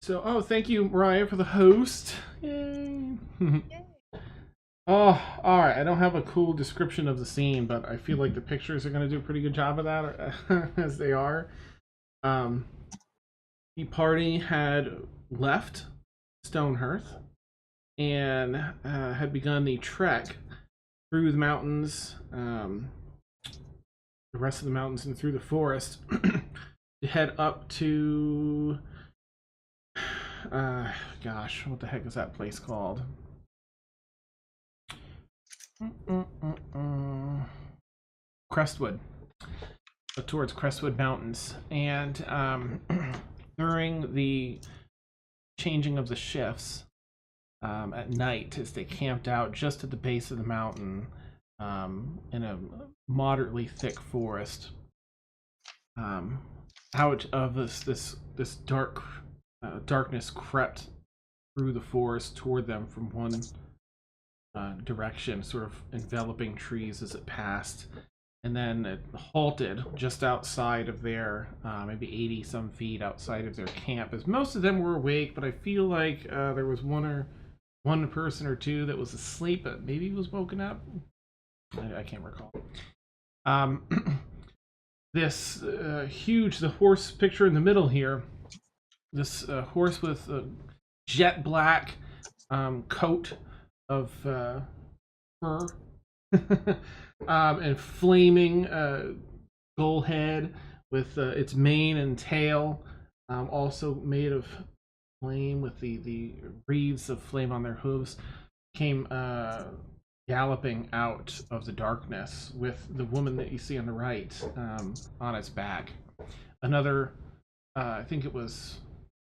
So, thank you, Mariah, for the host. Yay. Yay. Oh, all right. I don't have a cool description of the scene, but I feel like the pictures are going to do a pretty good job of that, as they are. Um, the party had left Stonehearth and had begun the trek through the mountains, the rest of the mountains, and through the forest to head up to. Gosh, what the heck is that place called? Crestwood. Towards Crestwood Mountains. And during the changing of the shifts at night, as they camped out just at the base of the mountain in a moderately thick forest, out of this darkness crept through the forest toward them from one direction, sort of enveloping trees as it passed, and then it halted just outside of their maybe 80 some feet outside of their camp, as most of them were awake, but I feel like there was one person or two that was asleep, but maybe was woken up. I can't recall. This the horse picture in the middle here, this horse with a jet black coat of fur and flaming gull head with its mane and tail also made of flame, with the wreaths of flame on their hooves, came galloping out of the darkness with the woman that you see on the right on its back. Another, I think it was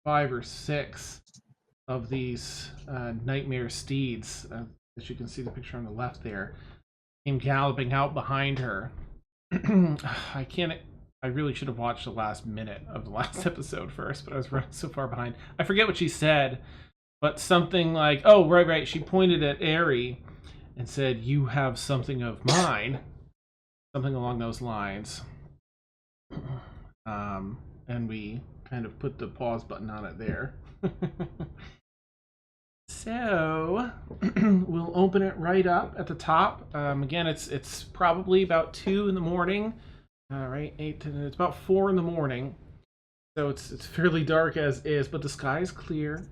5 or 6 of these nightmare steeds, as you can see the picture on the left there, came galloping out behind her. I really should have watched the last minute of the last episode first, but I was running so far behind. I forget what she said, but something like, oh, right, she pointed at Aerie and said, "You have something of mine," something along those lines. And we kind of put the pause button on it there. So we'll open it right up at the top. Again, it's probably about 2 in the morning. Right, 8 to, it's about 4 in the morning. So it's fairly dark as is, but the sky is clear.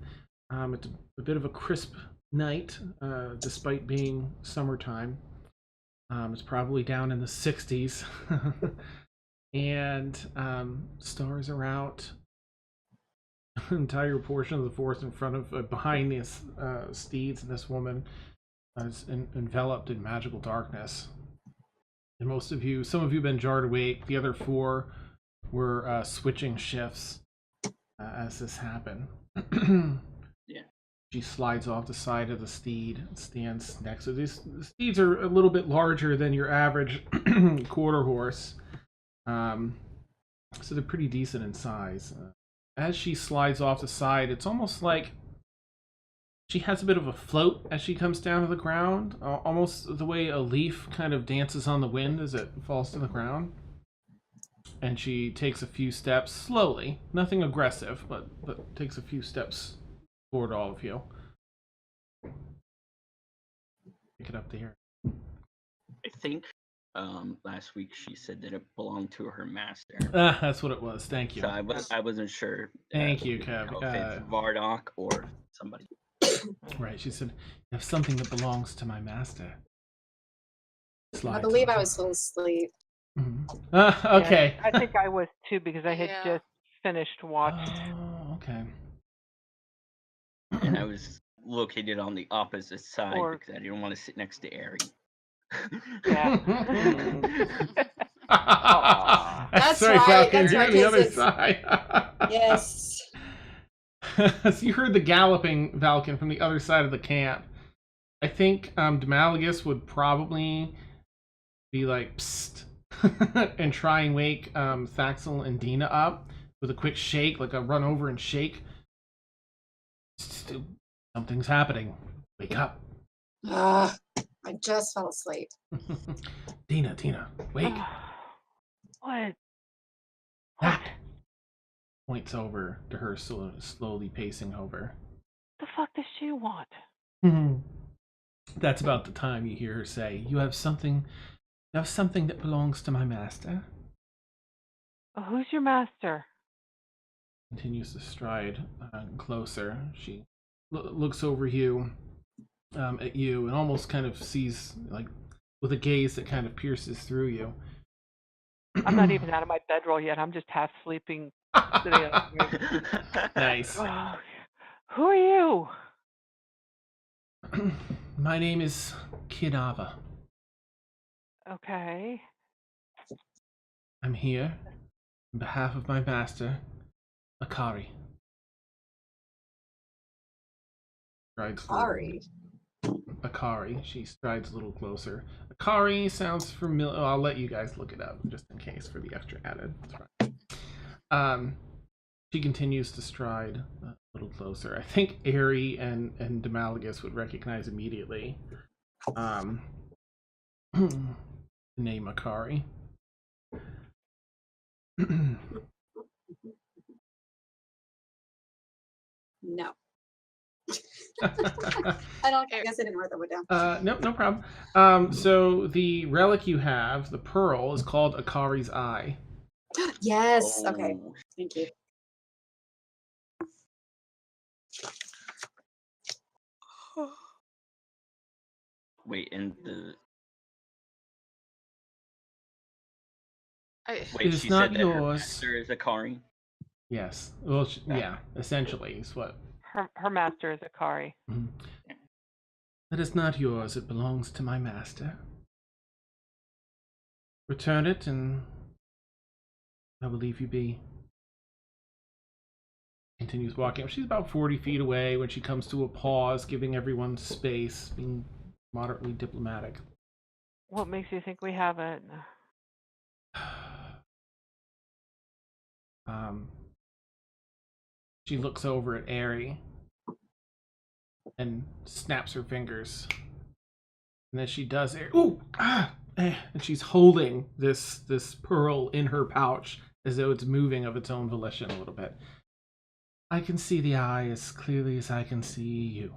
It's a bit of a crisp night, despite being summertime. It's probably down in the 60s. And stars are out. An entire portion of the forest in front of, behind these steeds and this woman is enveloped in magical darkness. And some of you have been jarred awake. The other 4 were switching shifts as this happened. Yeah. She slides off the side of the steed and stands next to these. The steeds are a little bit larger than your average quarter horse. So they're pretty decent in size. As she slides off the side, it's almost like she has a bit of a float as she comes down to the ground, almost the way a leaf kind of dances on the wind as it falls to the ground. And she takes a few steps slowly, nothing aggressive, but takes a few steps toward all of you. Pick it up there. I think last week she said that it belonged to her master. That's what it was. Thank you. So I wasn't sure. Thank you, Kev. If it's Vardock or somebody. Right, she said, "You have something that belongs to my master." I believe I was still asleep. Mm-hmm. Okay. Yeah, I think I was too, because I had just finished watching. Oh, okay. And I was located on the opposite side because I didn't want to sit next to Aerie. Yeah. That's right, right. Falcon. That's You're right, on the 'cause other it's- side. Yes. So you heard the galloping Falcon from the other side of the camp. I think Demalagus would probably be like, psst, and try and wake Thaxel and Dina up with a quick shake, like a run over and shake. Something's happening. Wake up. I just fell asleep. Dina, wake. What? That. points over to her, slowly pacing over. The fuck does she want? That's about the time you hear her say, "You have something that belongs to my master." Who's your master? Continues to stride closer. She looks over you, at you, and almost kind of sees, like, with a gaze that kind of pierces through you. I'm not even out of my bedroll yet. I'm just half sleeping, sitting up. Nice. Who are you? My name is Keeya'Nava. Okay. I'm here on behalf of my master, Akari. Akari. Akari. She strides a little closer. Akari sounds familiar. I'll let you guys look it up just in case for the extra added. That's fine. She continues to stride a little closer. I think Ari and Demalagus would recognize immediately the name Akari. No. I guess I didn't write that one down. No problem. So the relic you have, the pearl, is called Akari's Eye. Yes. Okay. Thank you. Wait, and the It wait, is she not said that her yours. master is Akari. Yes. Well, yeah. Essentially, is what. Her master is Akari. Mhm. That is not yours. It belongs to my master. Return it, and I will leave you be. Continues walking. She's about 40 feet away when she comes to a pause, giving everyone space, being moderately diplomatic. What makes you think we haven't? She looks over at Ari and snaps her fingers. And as she does, and she's holding this pearl in her pouch as though it's moving of its own volition a little bit. I can see the eye as clearly as I can see you.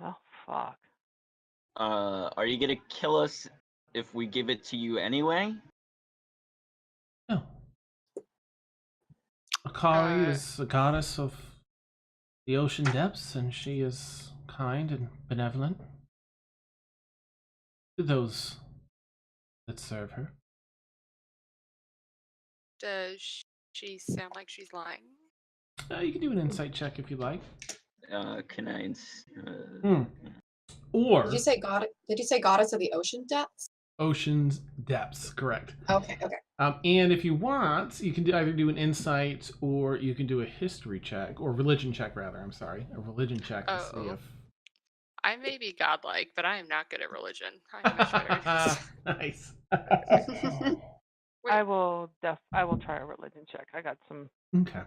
Oh, fuck. Are you gonna kill us if we give it to you anyway? No. Akari is a goddess of the ocean depths, and she is kind and benevolent to those that serve her. Does she sound like she's lying? You can do an insight check if you like. Can I? Or did you say goddess of the ocean depths? Ocean's depths, correct. Okay. And if you want, you can either do an insight or you can do a history check, or religion check rather. I'm sorry, a religion check to see if. I may be godlike, but I am not good at religion. I'm much better at Nice. I will try a religion check. I got some. Okay.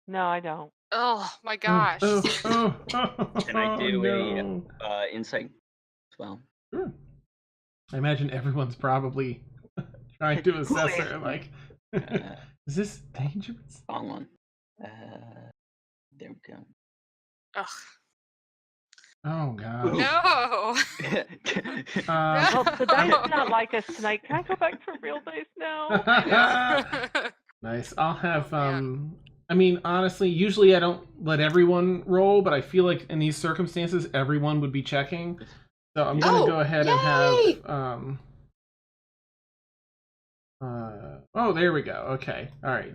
No, I don't. Oh my gosh. Can I do no. a insight as well? Sure. I imagine everyone's probably trying to assess her, like, is this dangerous? Wrong one. There we go. Ugh. Oh god. No. Well, the dice did not like us tonight. Can I go back to real dice now? Nice. I'll have I mean, honestly, usually I don't let everyone roll, but I feel like in these circumstances everyone would be checking. So I'm gonna go ahead and have oh, there we go. Okay. Alright.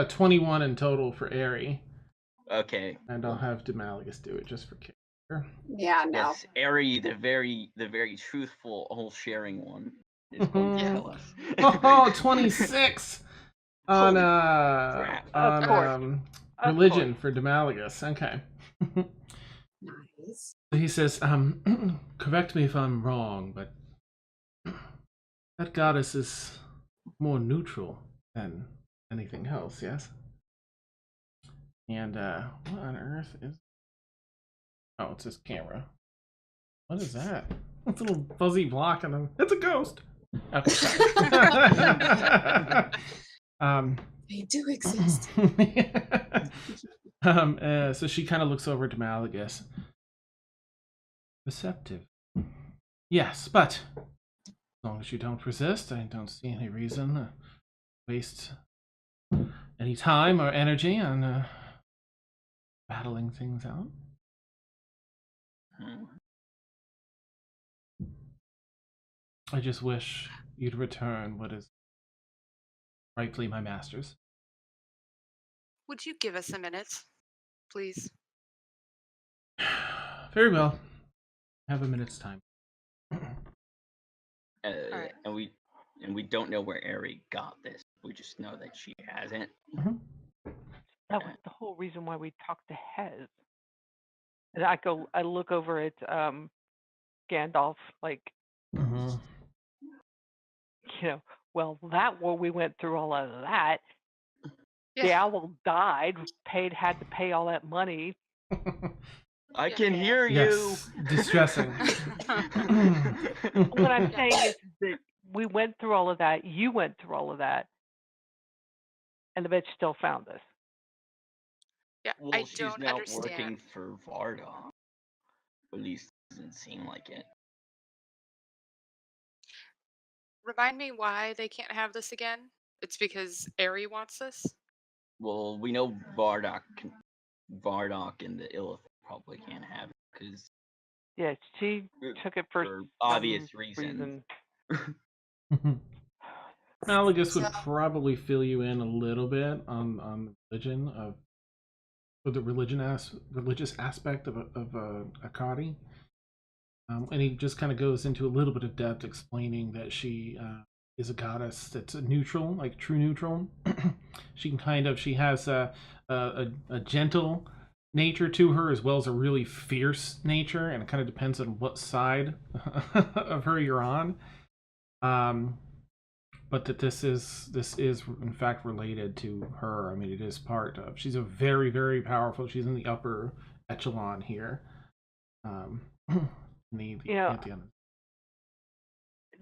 21 in total for Ari. Okay. And I'll have Demalagus do it just for character. Yeah, no. Yes, Ari, the very truthful, all sharing one, is going to tell us. Oh, 26 on religion for Demalagus. Okay. Nice. He says, correct me if I'm wrong, but that goddess is more neutral than anything else, yes? And what on earth is? Oh, it's his camera. What is that? It's a little fuzzy block on him. It's a ghost. Okay. Sorry. They do exist. So she kind of looks over to Malagus. Receptive. Yes, but as long as you don't resist, I don't see any reason to waste any time or energy on battling things out. I just wish you'd return what is rightfully my master's. Would you give us a minute, please? Very well. Have a minute's time. Alright. And we don't know where Ari got this. We just know that she has it. That was the whole reason why we talked to Hez. And I look over at Gandalf, like, well, that war we went through all of that. Yeah. The owl died, had to pay all that money. I can hear you. Yes, distressing. What I'm saying is that we went through all of that, you went through all of that, and the bitch still found us. Yeah, Well, I she's don't now understand. working for Varda. At least it doesn't seem like it. Remind me why they can't have this again? It's because Ari wants this? Well, we know Vardock and the Illith probably can't have it because Yeah, she took it for obvious some reasons. Malagus would probably fill you in a little bit on religion or the religious aspect of Akari. And he just kind of goes into a little bit of depth explaining that she is a goddess that's a neutral, like true neutral. She has a gentle nature to her as well as a really fierce nature, and it kind of depends on what side of her you're on. But that this is in fact related to her. I mean, it is part of. She's a very, very powerful. She's in the upper echelon here. The pantheon.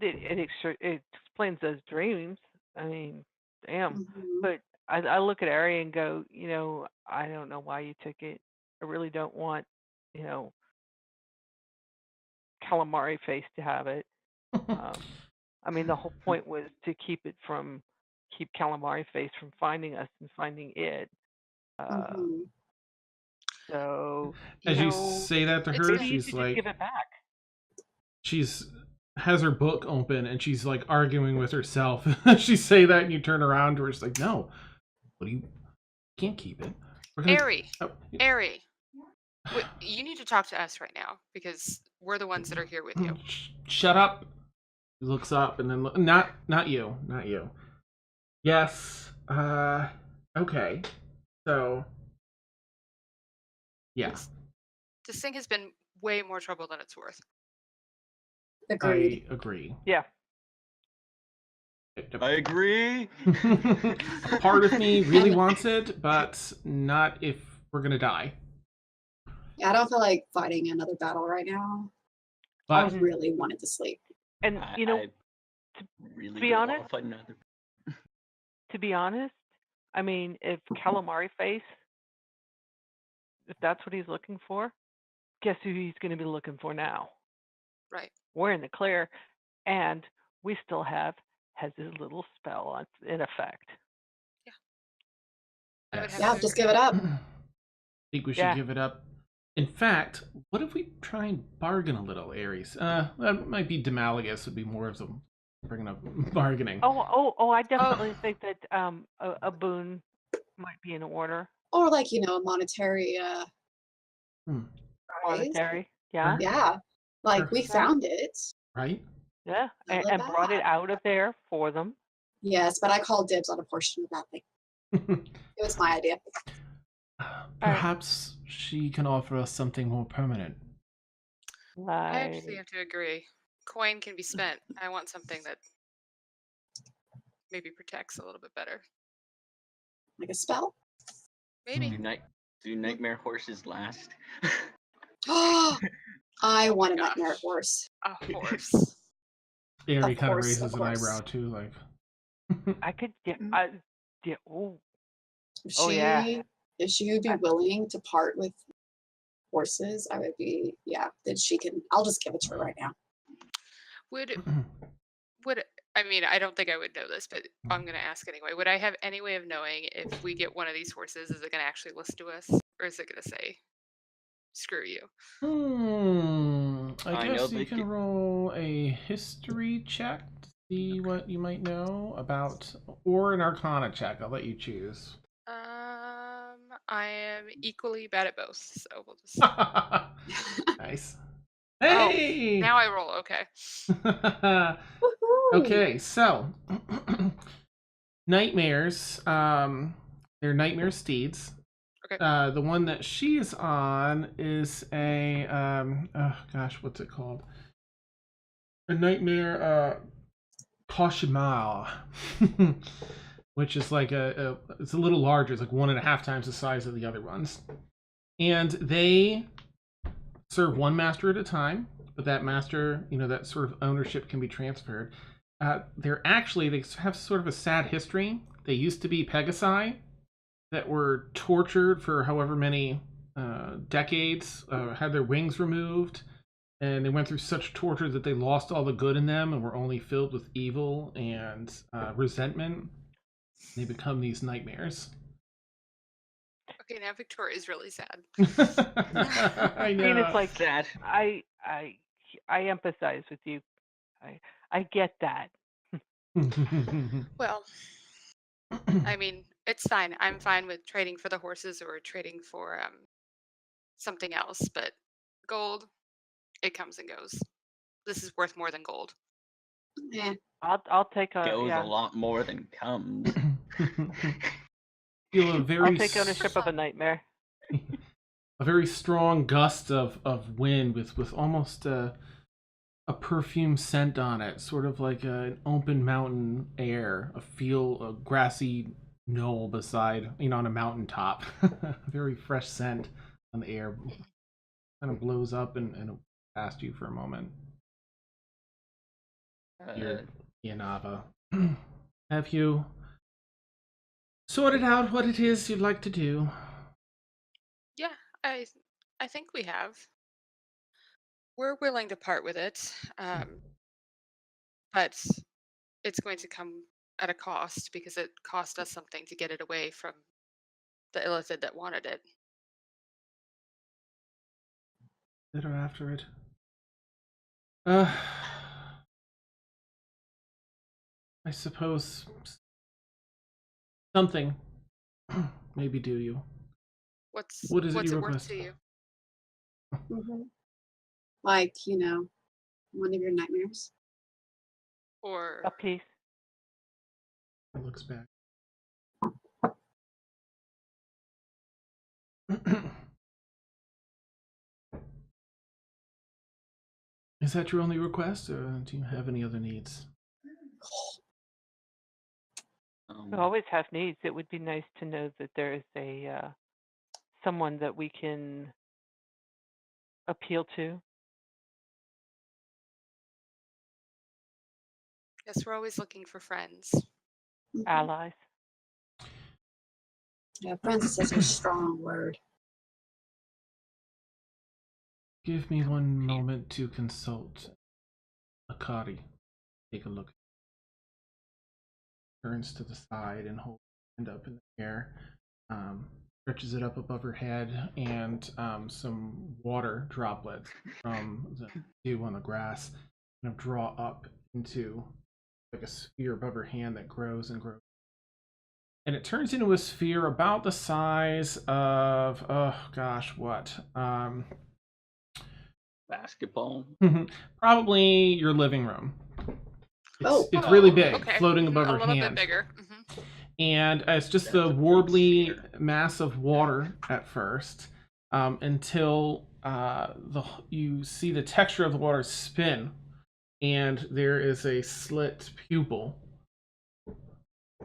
It explains those dreams. I mean, damn. But I look at Ari and go, I don't know why you took it. I really don't want, calamari face to have it. I mean, the whole point was to keep calamari face from finding us and finding it. So as you say that to her, she's like, give it back. Has her book open and she's like arguing with herself. She say that and you turn around to her, she's like, no, can't keep it. Ari, you need to talk to us right now because we're the ones that are here with you. Shut up. He looks up and then not you. Yes. Okay. So yeah. This thing has been way more trouble than it's worth. Agreed. I agree. Yeah. I agree. Part of me really wants it, but not if we're gonna die. Yeah, I don't feel like fighting another battle right now. But I really wanted to sleep. And I really to be don't honest, want to fight another. To be honest, I mean, if calamari face, if that's what he's looking for, guess who he's going to be looking for now? Right. We're in the clear, and we still has his little spell in effect. Yeah. Yeah, just give it up. I think we should give it up. In fact, what if we try and bargain a little, Ares? That might be Demalagus would be more of them bringing up bargaining. Oh! I definitely think that a boon might be in order. Or like, a monetary Monetary, yeah. Yeah. Like we found it. Right? Yeah. And brought it out of there for them. Yes, but I called dibs on a portion of that thing. It was my idea. Perhaps she can offer us something more permanent. I actually have to agree. Coin can be spent. I want something that maybe protects a little bit better. Like a spell? Maybe. Do nightmare horses last? I want a nightmare horse. A horse. Barry Of kind of course, raises of an course. eyebrow too, like. I could, yeah, Mhm. yeah, oh, If oh yeah. if she would be I- willing to part with horses, I would be, yeah, then she can, I'll just give it to her right now. Would I mean, I don't think I would know this, but I'm gonna ask anyway. Would I have any way of knowing if we get one of these horses, is it gonna actually listen to us, or is it gonna say, "Screw you"? I I know guess you they can get- roll a history check to see what you might know about, or an arcana check. I'll let you choose. I am equally bad at both, so we'll just. Nice. Oh, Hey! now I roll. Okay. Woohoo! Okay, so nightmares. They're nightmare steeds. Okay. The one that she's on is a oh gosh, what's it called? A nightmare Kashimar, which is like it's a little larger. It's like 1.5 times the size of the other ones, and they serve one master at a time. But that master, that sort of ownership can be transferred. They have sort of a sad history. They used to be Pegasi that were tortured for however many decades, had their wings removed, and they went through such torture that they lost all the good in them and were only filled with evil and resentment. They become these nightmares. Okay, now Victoria is really sad. I I mean, know. it's like Sad. I empathize with you. I get that. Well, I mean, it's fine. I'm fine with trading for the horses or trading for something else, but gold, it comes and goes. This is worth more than gold. Eh, I'll take a Goes yeah. a lot more than comes. Feel a I'll very take ownership of a nightmare. a very strong gust of wind with almost a perfume scent on it, sort of like an open mountain air, a grassy knoll beside, on a mountaintop. Very fresh scent on the air, kind of blows up and past you for a moment. Here, Keeya'Nava. Have you sorted out what it is you'd like to do? Yeah, I think we have. We're willing to part with it, but it's going to come at a cost because it cost us something to get it away from the illithid that wanted it. That are after it. I suppose something maybe do you. What is it What's you it worth request? to you? mhm. Like, one of your nightmares. Or A piece. It looks back. Is that your only request, or do you have any other needs? We always have needs. It would be nice to know that there is a someone that we can appeal to. yes, we're always looking for friends. Mhm. Allies. Yeah, friends is such a strong word. Give me one moment to consult Akari. Take a look. Turns to the side and holds her hand up in the air. Stretches it up above her head, and some water droplets from the dew on the grass kind of draw up into like a sphere above her hand that grows and grows. And it turns into a sphere about the size of, oh gosh, what? Basketball. Probably your living room. Oh. It's really Oh, big, okay. floating above A her little hand. bit bigger. And it's just That's a a big warbly sphere. mass of water at first, until you see the texture of the water spin, and there is a slit pupil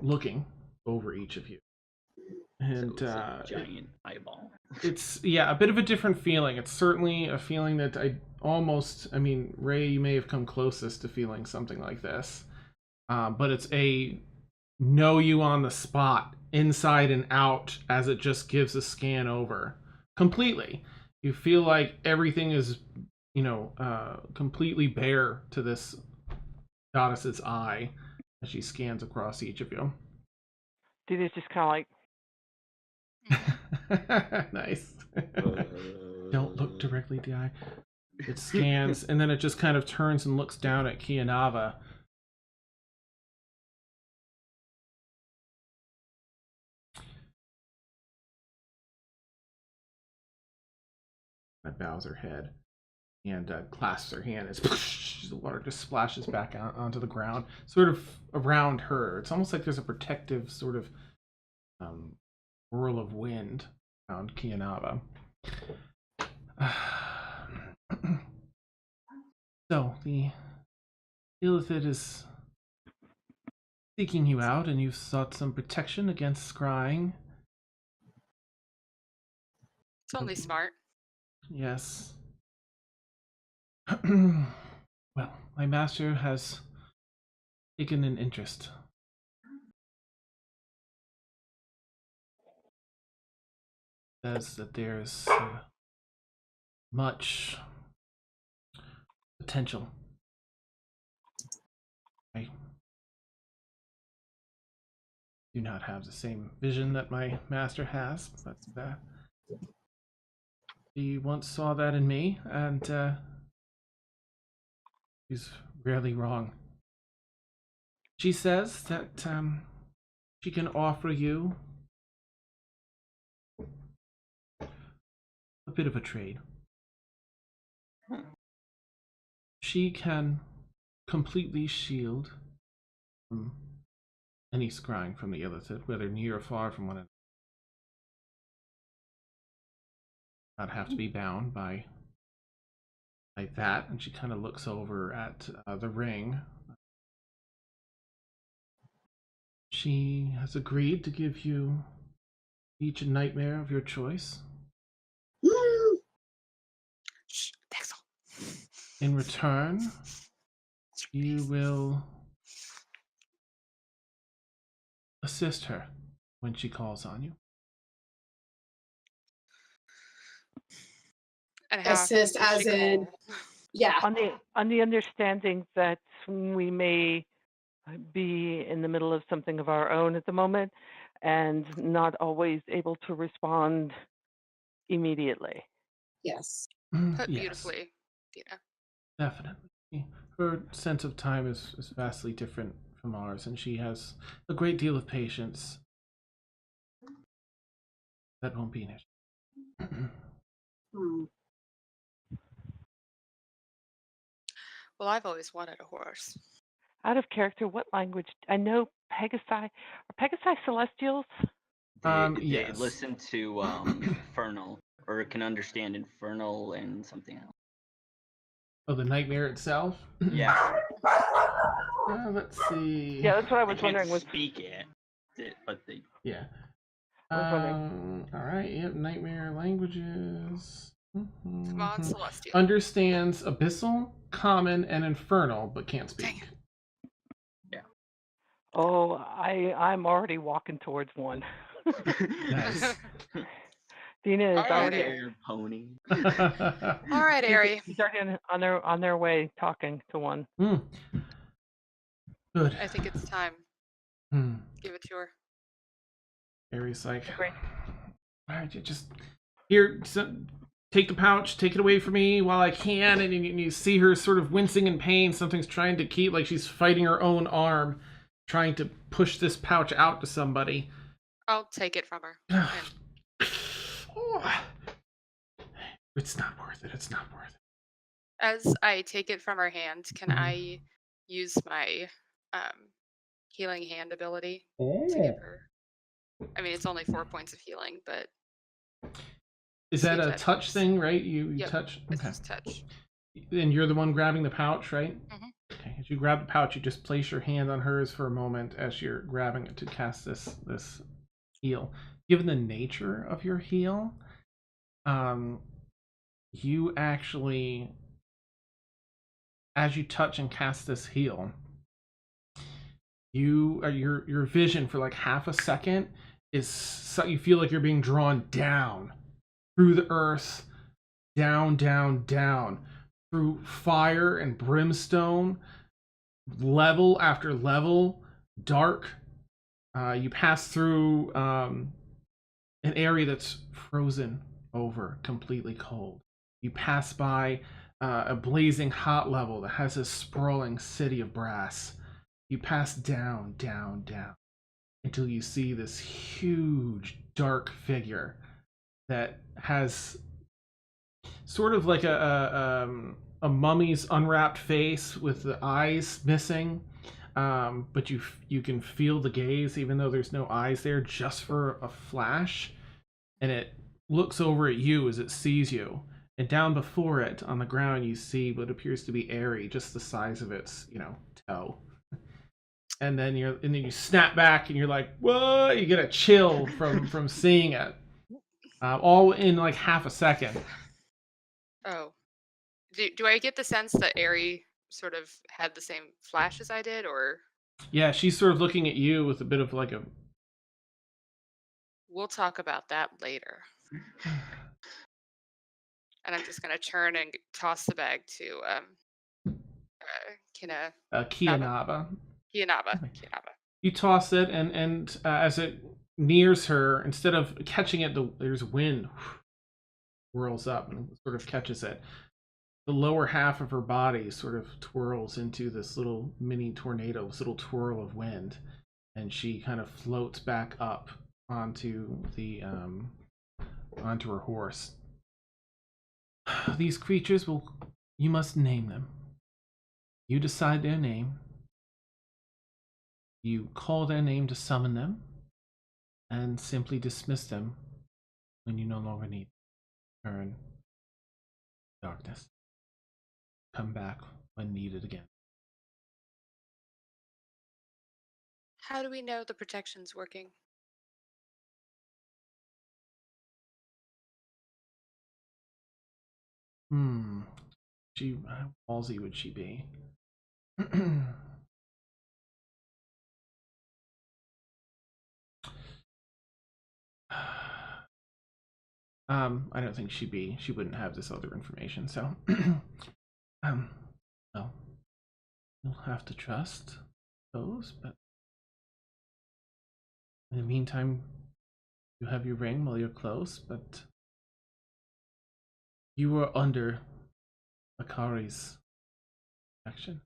looking over each of you. And it's a giant eyeball. it's a bit of a different feeling. It's certainly a feeling that I mean, Ray, you may have come closest to feeling something like this, but it's a know you on the spot, inside and out, as it just gives a scan over completely. You feel like everything is, completely bare to this goddess's eye as she scans across each of you. Dina's just kind of like, Nice. Don't look directly at the eye. It scans, and then it just kind of turns and looks down at Keeya'Nava. That bows her head and clasps her hand as the water just splashes back out onto the ground, sort of around her. It's almost like there's a protective sort of whirl of wind around Keeya'Nava. So, the Illithid is seeking you out, and you've sought some protection against scrying. It's only smart. Yes. Well, my master has taken an interest. Says that there's much potential. I do not have the same vision that my master has, but he once saw that in me, and he's rarely wrong. She says that she can offer you a bit of a trade. She can completely shield from any scrying from the Illithid, whether near or far from one another. Not have to be bound by that. And she kind of looks over at the ring. She has agreed to give you each a nightmare of your choice. Shh, Pixel. In return, you will assist her when she calls on you. And how often Assist does as she in, call? yeah, on the understanding that we may be in the middle of something of our own at the moment and not always able to respond immediately. yes. Put Yes, beautifully, Dina. definitely. Her sense of time is vastly different from ours, and she has a great deal of patience. That won't be an issue. Hmm. Well, I've always wanted a horse. Out of character, what language? I know Pegasi. Are Pegasi celestials? They Yes. listen to Infernal, or can understand Infernal and something else. Oh, the nightmare itself? Yeah. Let's see. Yeah, that's what I They was can't wondering. Was speak it, but they. Yeah. I was wondering. All right. Yep. Nightmare languages. Come on, Celestial. Understands Abyssal, Common, and Infernal, but can't speak. Oh, I'm already walking towards one. Nice. Dina is All right, already. Ari. Pony. All right, Ari. He's already on their way talking to one. Good. I think it's time. Give it to her. Aries like, Great. all right, you just here. Take the pouch. Take it away from me while I can. And you see her sort of wincing in pain. Something's trying to keep, like she's fighting her own arm, trying to push this pouch out to somebody. I'll take it from her. Oh. It's not worth it. It's not worth it. As I take it from her hand, can I use my healing hand ability to give her? I mean, it's only 4 points of healing, but is that a that touch helps. thing, right? You Yep, touch. it's Okay. just touch. And you're the one grabbing the pouch, right? Mhm. Okay. As you grab the pouch, you just place your hand on hers for a moment as you're grabbing it to cast this heal. given the nature of your heal, you actually, as you touch and cast this heal, your vision for like half a second is so you feel like you're being drawn down through the earth, down, down, down, through fire and brimstone, level after level, dark. You pass through an area that's frozen over, completely cold. You pass by a blazing hot level that has a sprawling city of brass. You pass down, down, down, until you see this huge, dark figure that has sort of like a mummy's unwrapped face with the eyes missing, but you can feel the gaze even though there's no eyes there, just for a flash, and it looks over at you as it sees you, and down before it on the ground you see what appears to be Aerie, just the size of its toe. And then you snap back and you're like, whoa, you get a chill from seeing it, all in like half a second. Oh, do I get the sense that Aerie sort of had the same flash as I did, or? Yeah, she's sort of looking at you with a bit of like a. We'll talk about that later. And I'm just gonna turn and toss the bag to Keeya'Nava. Keeya'Nava. You toss it, and as it nears her, instead of catching it, there's wind whirls up and sort of catches it. The lower half of her body sort of twirls into this little mini tornado, this little twirl of wind, and she kind of floats back up onto her horse. These creatures you must name them. You decide their name. You call their name to summon them, and simply dismiss them when you no longer need them. Turn darkness. Come back when needed again. How do we know the protection's working? How ballsy would she be? I don't think she wouldn't have this other information, so well, you'll have to trust those, but in the meantime, you have your ring while you're close, but you are under Akari's protection.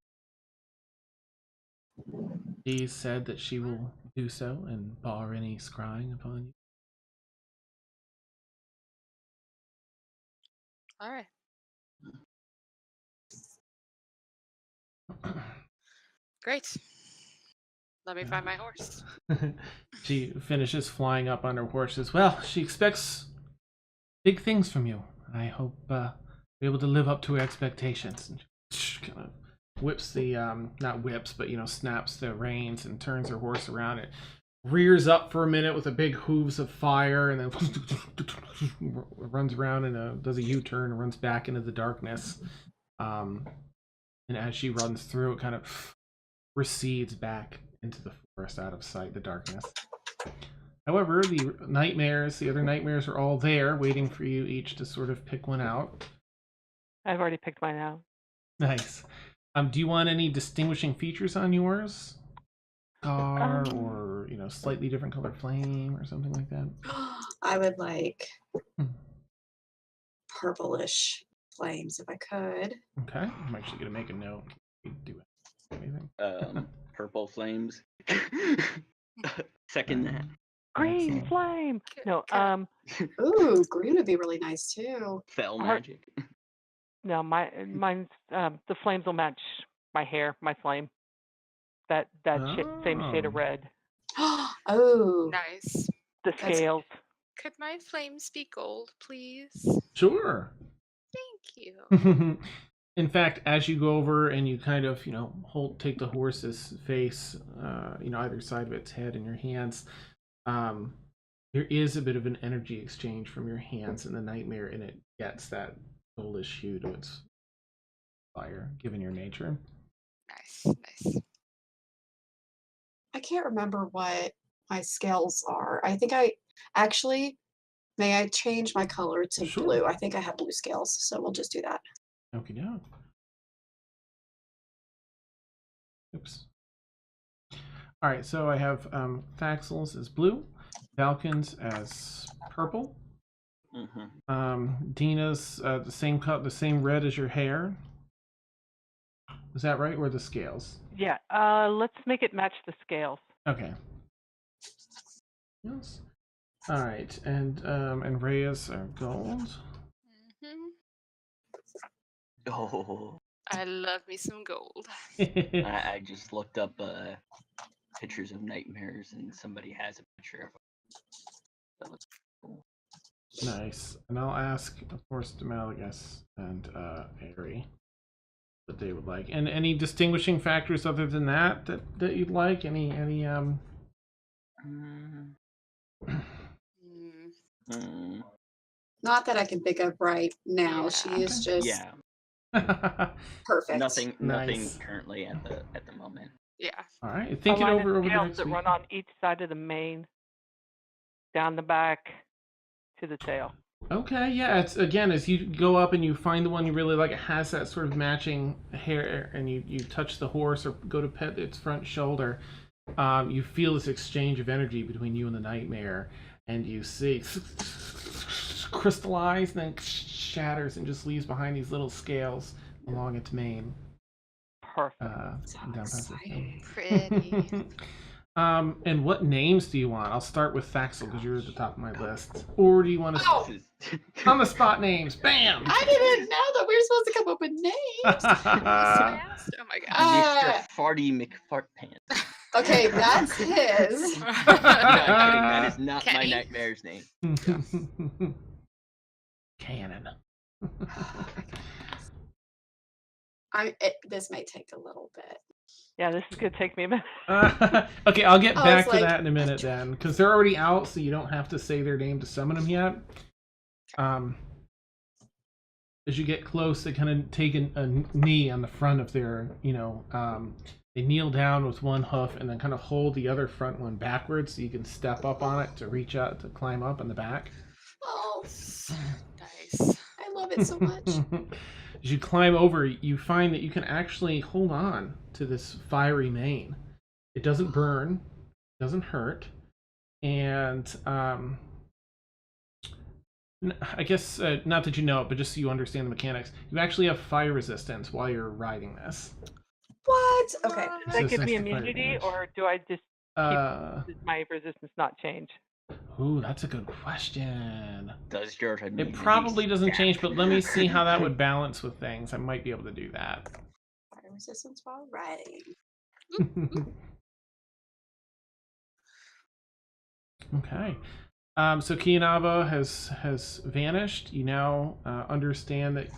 She said that she will do so and bar any scrying upon you. All right. Great. Let me find my horse. She finishes flying up on her horse as well. She expects big things from you. I hope you're able to live up to her expectations. And she kind of whips the, not whips, but, snaps the reins and turns her horse around. It rears up for a minute with a big hooves of fire, and then runs around and does a U-turn and runs back into the darkness. And as she runs through, it kind of recedes back into the forest, out of sight, the darkness. However, the other nightmares are all there, waiting for you each to sort of pick one out. I've already picked mine out. Nice. Do you want any distinguishing features on yours? Scar, or slightly different color flame, or something like that? I would like purplish flames if I could. Okay, I'm actually gonna make a note. Do anything? Purple flames. Second that. Green flame. No, Ooh, green would be really nice too. Fell magic. No, mine's the flames will match my hair, my flame. That same shade of red. Oh, Nice. The scales. Could my flames be gold, please? Sure. Thank you. In fact, as you go over and you kind of, take the horse's face, either side of its head in your hands, there is a bit of an energy exchange from your hands in the nightmare, and it gets that goldish hue to its fire, given your nature. Nice, nice. I can't remember what my scales are. I think I actually, may I change my color to Sure. blue? I think I have blue scales, so we'll just do that. Okie doke. Oops. All right, so I have Thaxel's as blue, Valken's as purple. Dina's the same cut, the same red as your hair. Is that right, or the scales? Yeah, let's make it match the scales. Okay. Yes. All right, and Rhea's are gold. Hmm. Oh, I love me some gold. I just looked up pictures of nightmares, and somebody has a picture of them. That looks cool. Nice. And I'll ask, of course, Demalagus and Ari what they would like. And any distinguishing factors other than that you'd like? Any Mm. Not that I can think of right now. Yeah. She is just Yeah, perfect. nothing Nice. currently at the moment. Yeah. All right, think A it line over of the scales next that week. run on each side of the mane, down the back to the tail. Okay, yeah. It's again, as you go up and you find the one you really like, it has that sort of matching hair, and you touch the horse or go to pet its front shoulder. You feel this exchange of energy between you and the nightmare, and you see crystallize and then shatters and just leaves behind these little scales along its mane. Perfect. So down past its exciting. Pretty. And what names do you want? I'll start with Thaxel because you're at the top of my list. Or do you want to Oh. This on the spot names? Bam! I didn't know that we were supposed to come up with names. Fast? Oh my god. Mr. Farty McFartpants. Okay, that's his. I'm not kidding. That is not my Kenny? nightmare's name. Cannon. This may take a little bit. Yeah, this is gonna take me a minute. Okay, I'll get I back was to like- that in a minute then, because they're already out, so you don't have to say their name to summon them yet. As you get close, they kind of take a knee on the front of their, they kneel down with one hoof and then kind of hold the other front one backwards so you can step up on it to reach out to climb up in the back. Oh, Nice. I love it so much. As you climb over, you find that you can actually hold on to this fiery mane. It doesn't burn, doesn't hurt, and I guess not that you know it, but just so you understand the mechanics, you actually have fire resistance while you're riding this. What? Okay. Does that give me Resistance to fire immunity, damage. or do I just Uh, does my resistance not change? ooh, that's a good question. Does your It probably doesn't change, but let me see how that would balance with things. I might be able to do that. Fire resistance while riding. Okay. So Keeya'Nava has vanished. You now understand it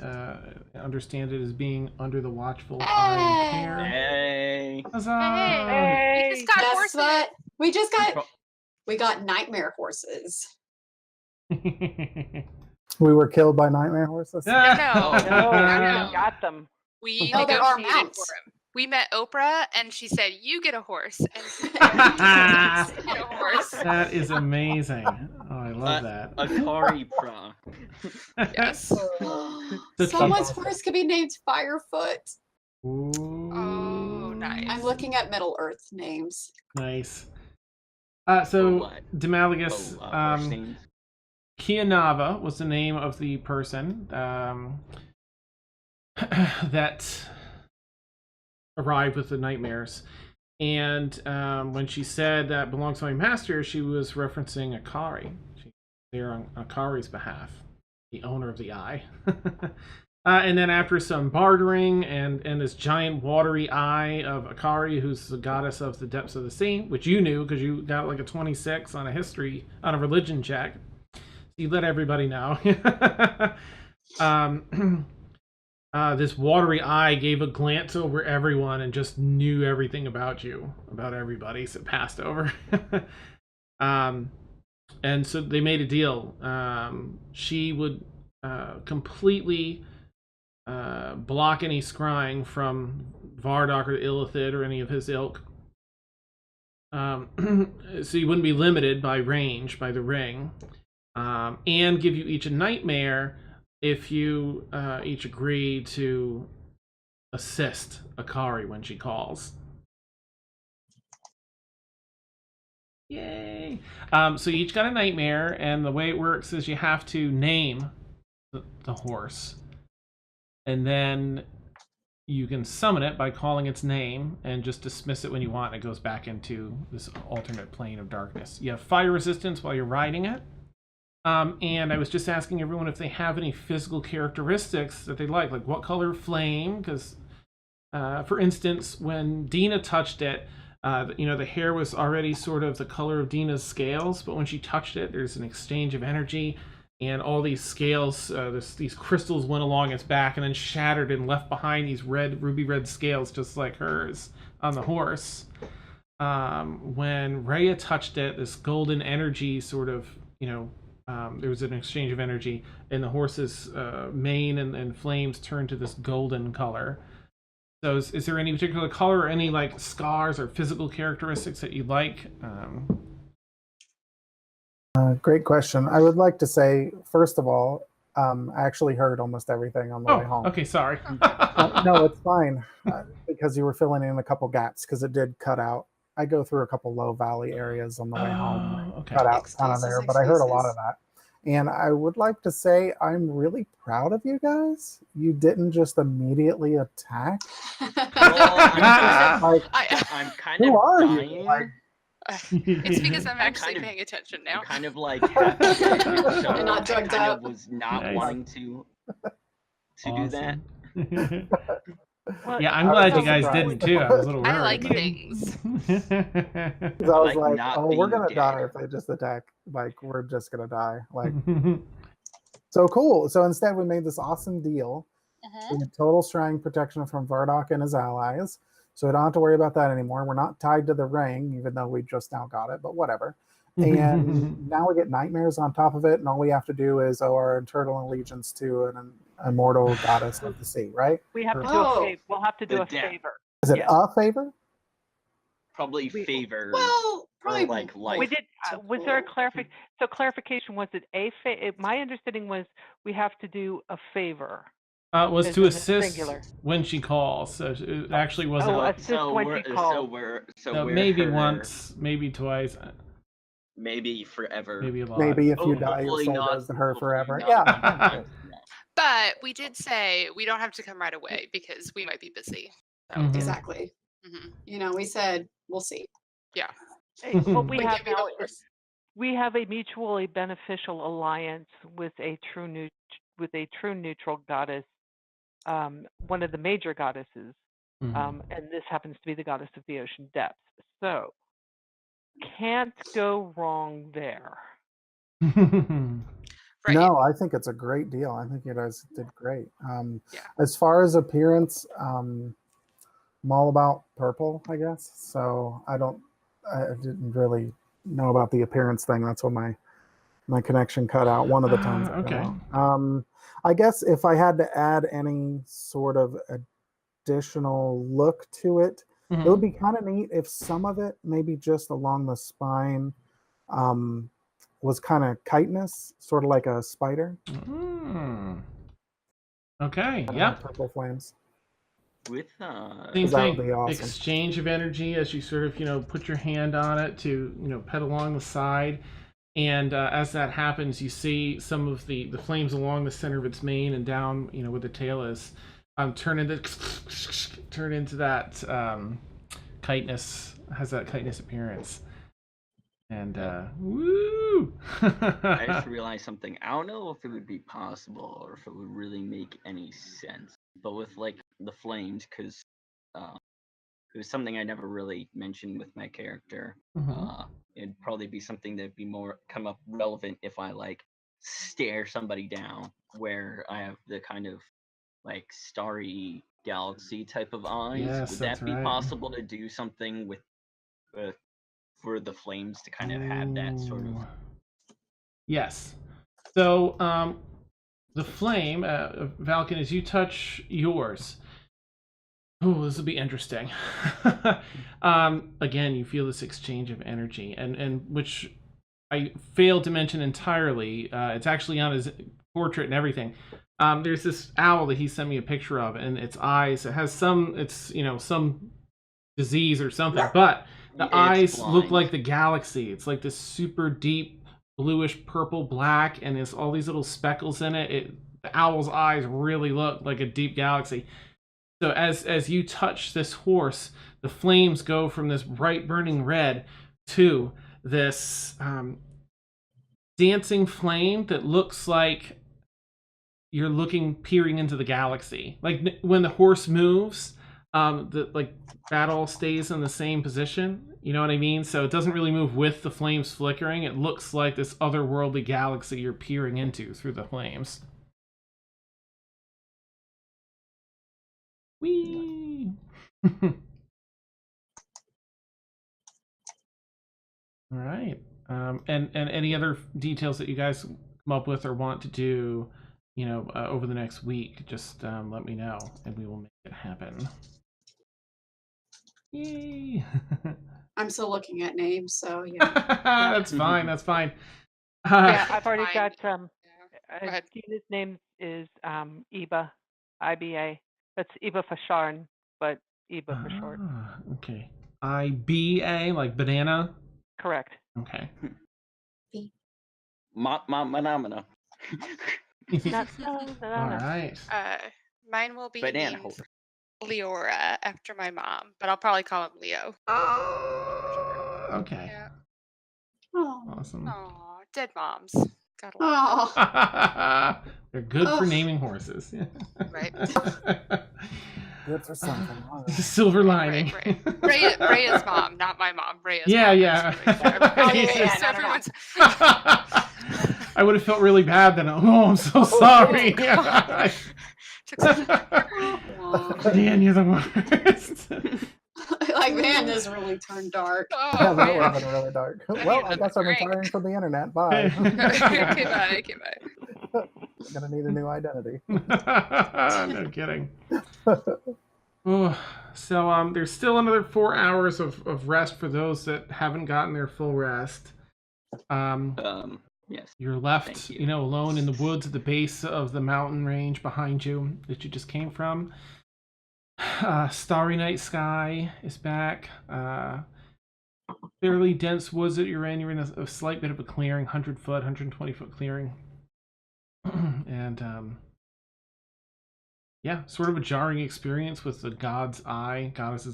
as being under the watchful eye and care. Hey. Huzzah! Hey, we just got Guess horses. what? Pro- We got nightmare horses. We were killed by nightmare horses. No, No, no. we got them. We Oh, there are negotiated mounts. for him. We met Oprah, and she said, "You get a horse," and she said, "You get a horse." That is amazing. Oh, I love that. Akari Pra. Yes. So Someone's Keith- horse could be named Firefoot. Ooh. Oh, nice. I'm looking at Middle Earth names. Nice. For So what? Demalagus, Horse names. Keeya'Nava was the name of the person that arrived with the nightmares. And when she said that belongs to my master, she was referencing Akari. She's there on Akari's behalf, the owner of the eye. And then after some bartering and this giant watery eye of Akari, who's the goddess of the depths of the sea, which you knew because you got like a 26 on a religion check. You let everybody know. This watery eye gave a glance over everyone and just knew everything about you, about everybody, so it passed over. And so they made a deal. She would completely block any scrying from Vardoc or Illithid or any of his ilk. So you wouldn't be limited by range, by the ring. And give you each a nightmare if you each agree to assist Akari when she calls. Yay! So you each got a nightmare, and the way it works is you have to name the horse, and then you can summon it by calling its name and just dismiss it when you want, and it goes back into this alternate plane of darkness. You have fire resistance while you're riding it. And I was just asking everyone if they have any physical characteristics that they like what color flame, because for instance, when Dina touched it, the hair was already sort of the color of Dina's scales, but when she touched it, there's an exchange of energy, and all these scales, these crystals went along its back and then shattered and left behind these ruby red scales, just like hers on the horse. When Rhea touched it, this golden energy sort of, there was an exchange of energy, and the horse's mane and flames turned to this golden color. So is there any particular color or any scars or physical characteristics that you like? Great question. I would like to say, first of all, I actually heard almost everything on the way home. Okay, sorry. No, it's fine, because you were filling in a couple gaps, because it did cut out. I go through a couple low valley areas on the way home. Okay. Cut out kind of there, but I heard a lot of that. And I would like to say I'm really proud of you guys. You didn't just immediately attack. Well, I'm kind who of are dying. you? Like, It's because I'm actually kind of- paying attention now. I'm kind of like half asleep, so You're not I drugged kind up. of was not Nice. wanting to do that. Well, Yeah, I'm I was glad you so guys surprised. didn't too. I was a little worried. I like things. 'cause I was like like, not oh, we're being gonna die dead. if they just attack. Like, we're just gonna die. Like, so cool. So instead, we made this awesome deal. We had total shrine protection from Vardoc and his allies. So we don't have to worry about that anymore. We're not tied to the ring, even though we just now got it, but whatever. And now we get nightmares on top of it, and all we have to do is owe our eternal allegiance to an immortal goddess of the sea, right? we have to do Oh. a favor. We'll have to do The a death. favor. Is it Yeah. a favor? Probably We- favor. Well, probably like life. We did. Was there a clarification? So clarification, was it a my understanding was we have to do a favor. Was Is to it assist singular? when she calls. So it actually wasn't. Oh, assist when she calls. So we're maybe her, once, maybe twice, maybe forever. maybe a lot. Maybe if you Oh, die, your hopefully soul not. goes to her Hopefully forever. not. Yeah. But we did say we don't have to come right away because we might be busy. So, Mhm. Exactly. mhm. We said we'll see. Yeah. What we But have give me the now is horse. we have a mutually beneficial alliance with a true neutral goddess, one of the major goddesses, Mhm. and this happens to be the goddess of the ocean depths. So can't go wrong there. Right. No, I think it's a great deal. I think you guys did great. Yeah. As far as appearance, I'm all about purple, I guess. So I didn't really know about the appearance thing. That's when my connection cut out one of the times. It cut Okay. out. I guess if I had to add any sort of additional look to it, it would be kind of neat if some of it, maybe just along the spine, was kind of chitinous, sort of like a spider. Okay. And Yep. purple flames. With Same That would thing. be awesome. Exchange of energy as you sort of put your hand on it to pet along the side, and as that happens, you see some of the flames along the center of its mane and down where the tail is turn into that chitinous, has that chitinous appearance. And woo! I just realized something. I don't know if it would be possible or if it would really make any sense. But with the flames, because it was something I never really mentioned with my character. It'd probably be something that'd be more come up relevant if I stare somebody down, where I have the kind of starry galaxy type of eyes. Yes, Would that's that be right. possible to do something with for the flames to kind of have that sort of Yes. So the flame, Valken, as you touch yours. Oh, this will be interesting. Again, you feel this exchange of energy, and which I failed to mention entirely. It's actually on his portrait and everything. There's this owl that he sent me a picture of, and its eyes. It has some disease or something, but the eyes look like the galaxy. It's like this super deep bluish purple black, and there's all these little speckles in it. The owl's eyes really look like a deep galaxy. So as you touch this horse, the flames go from this bright burning red to this dancing flame that looks like you're peering into the galaxy. Like when the horse moves, that all stays in the same position. You know what I mean? So it doesn't really move with the flames flickering. It looks like this otherworldly galaxy you're peering into through the flames. Whee! All right. And any other details that you guys come up with or want to do, over the next week, just let me know and we will make it happen. Yay! I'm still looking at names, so yeah. That's fine. That's fine. Yeah, I've already Fine. got Go ahead. Gina's name is Iba, IBA. That's Iba Fasharn, but Iba for short. Okay. IBA, like banana? Correct. Okay. Phenomena. All right. Mine will be Banana named horse. Leora after my mom, but I'll probably call him Leo. Oh, okay. Yeah. Oh. Awesome. Aw, dead moms. Gotta love Oh. They're good for Ugh. naming horses. Right. Good for something. All right. Silver lining. Right. Rhea's mom, not my mom. Rhea's Yeah, mom. yeah. Oh, yeah, So no. everyone's. I would have felt really bad then. Oh, I'm so sorry. God. Dan, you're the worst. Like, man, this really turned dark. Oh, Yeah, that would man. have been really dark. Well, I guess I'm Great. retiring from the internet. Bye. Okay, bye. I'm gonna need a new identity. No kidding. Oh, so there's still another 4 hours of rest for those that haven't gotten their full rest. Yes. You're left, Thank you. alone in the woods at the base of the mountain range behind you that you just came from. Starry night sky is back. Fairly dense woods that you're in. You're in a slight bit of a clearing, 100-foot, 120-foot clearing. And yeah, sort of a jarring experience with the goddess's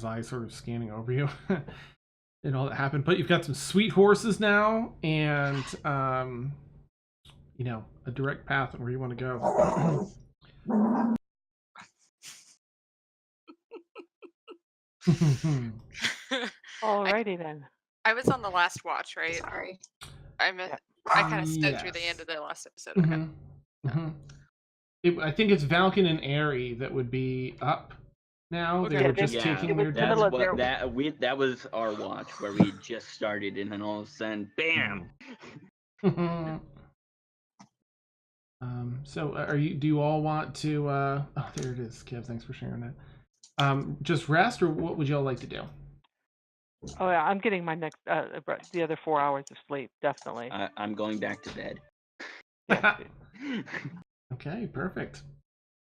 eye sort of scanning over you. And all that happened. But you've got some sweet horses now, and a direct path on where you want to go. Alrighty then. I was on the last watch, right? Sorry. I kind of stood through the end of the last episode. Okay. I think it's Valken and Aerie that would be up now. They Okay. were just taking their That's middle of what their- that was our watch where we just started, and then all of a sudden, bam! So do you all want to oh, there it is, Kev, thanks for sharing that. Just rest, or what would y'all like to do? Oh yeah, I'm getting my next the other 4 hours of sleep, definitely. I'm going back to bed. Okay, perfect.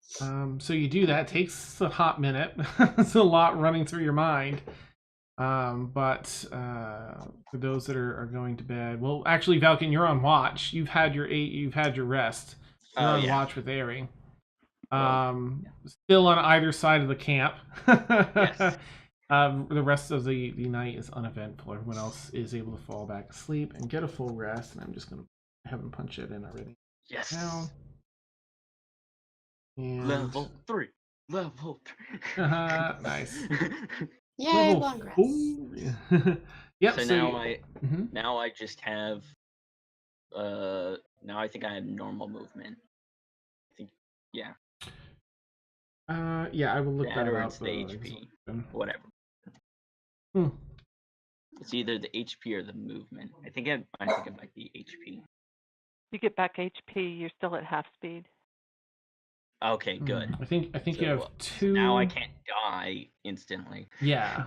So you do that. Takes a hot minute. It's a lot running through your mind. But for those that are going to bed, well, actually, Valken, you're on watch. You've had your rest. You're on watch with Aerie. Still on either side of the camp. Yes. The rest of the night is uneventful. Everyone else is able to fall back asleep and get a full rest. And I'm just going to have them punch it in already. Yes. Now. And... Level 3. Nice. Yay, Level long rest. 4. Yep. So now I just have now I think I have normal movement. I think yeah. Yeah, I will look That that or up. it's the HP. Whatever. Hmm. It's either the HP or the movement. I think it might be HP. You get back HP. You're still at half speed. Okay, good. I think you So, have 2. Now I can't die instantly. Yeah.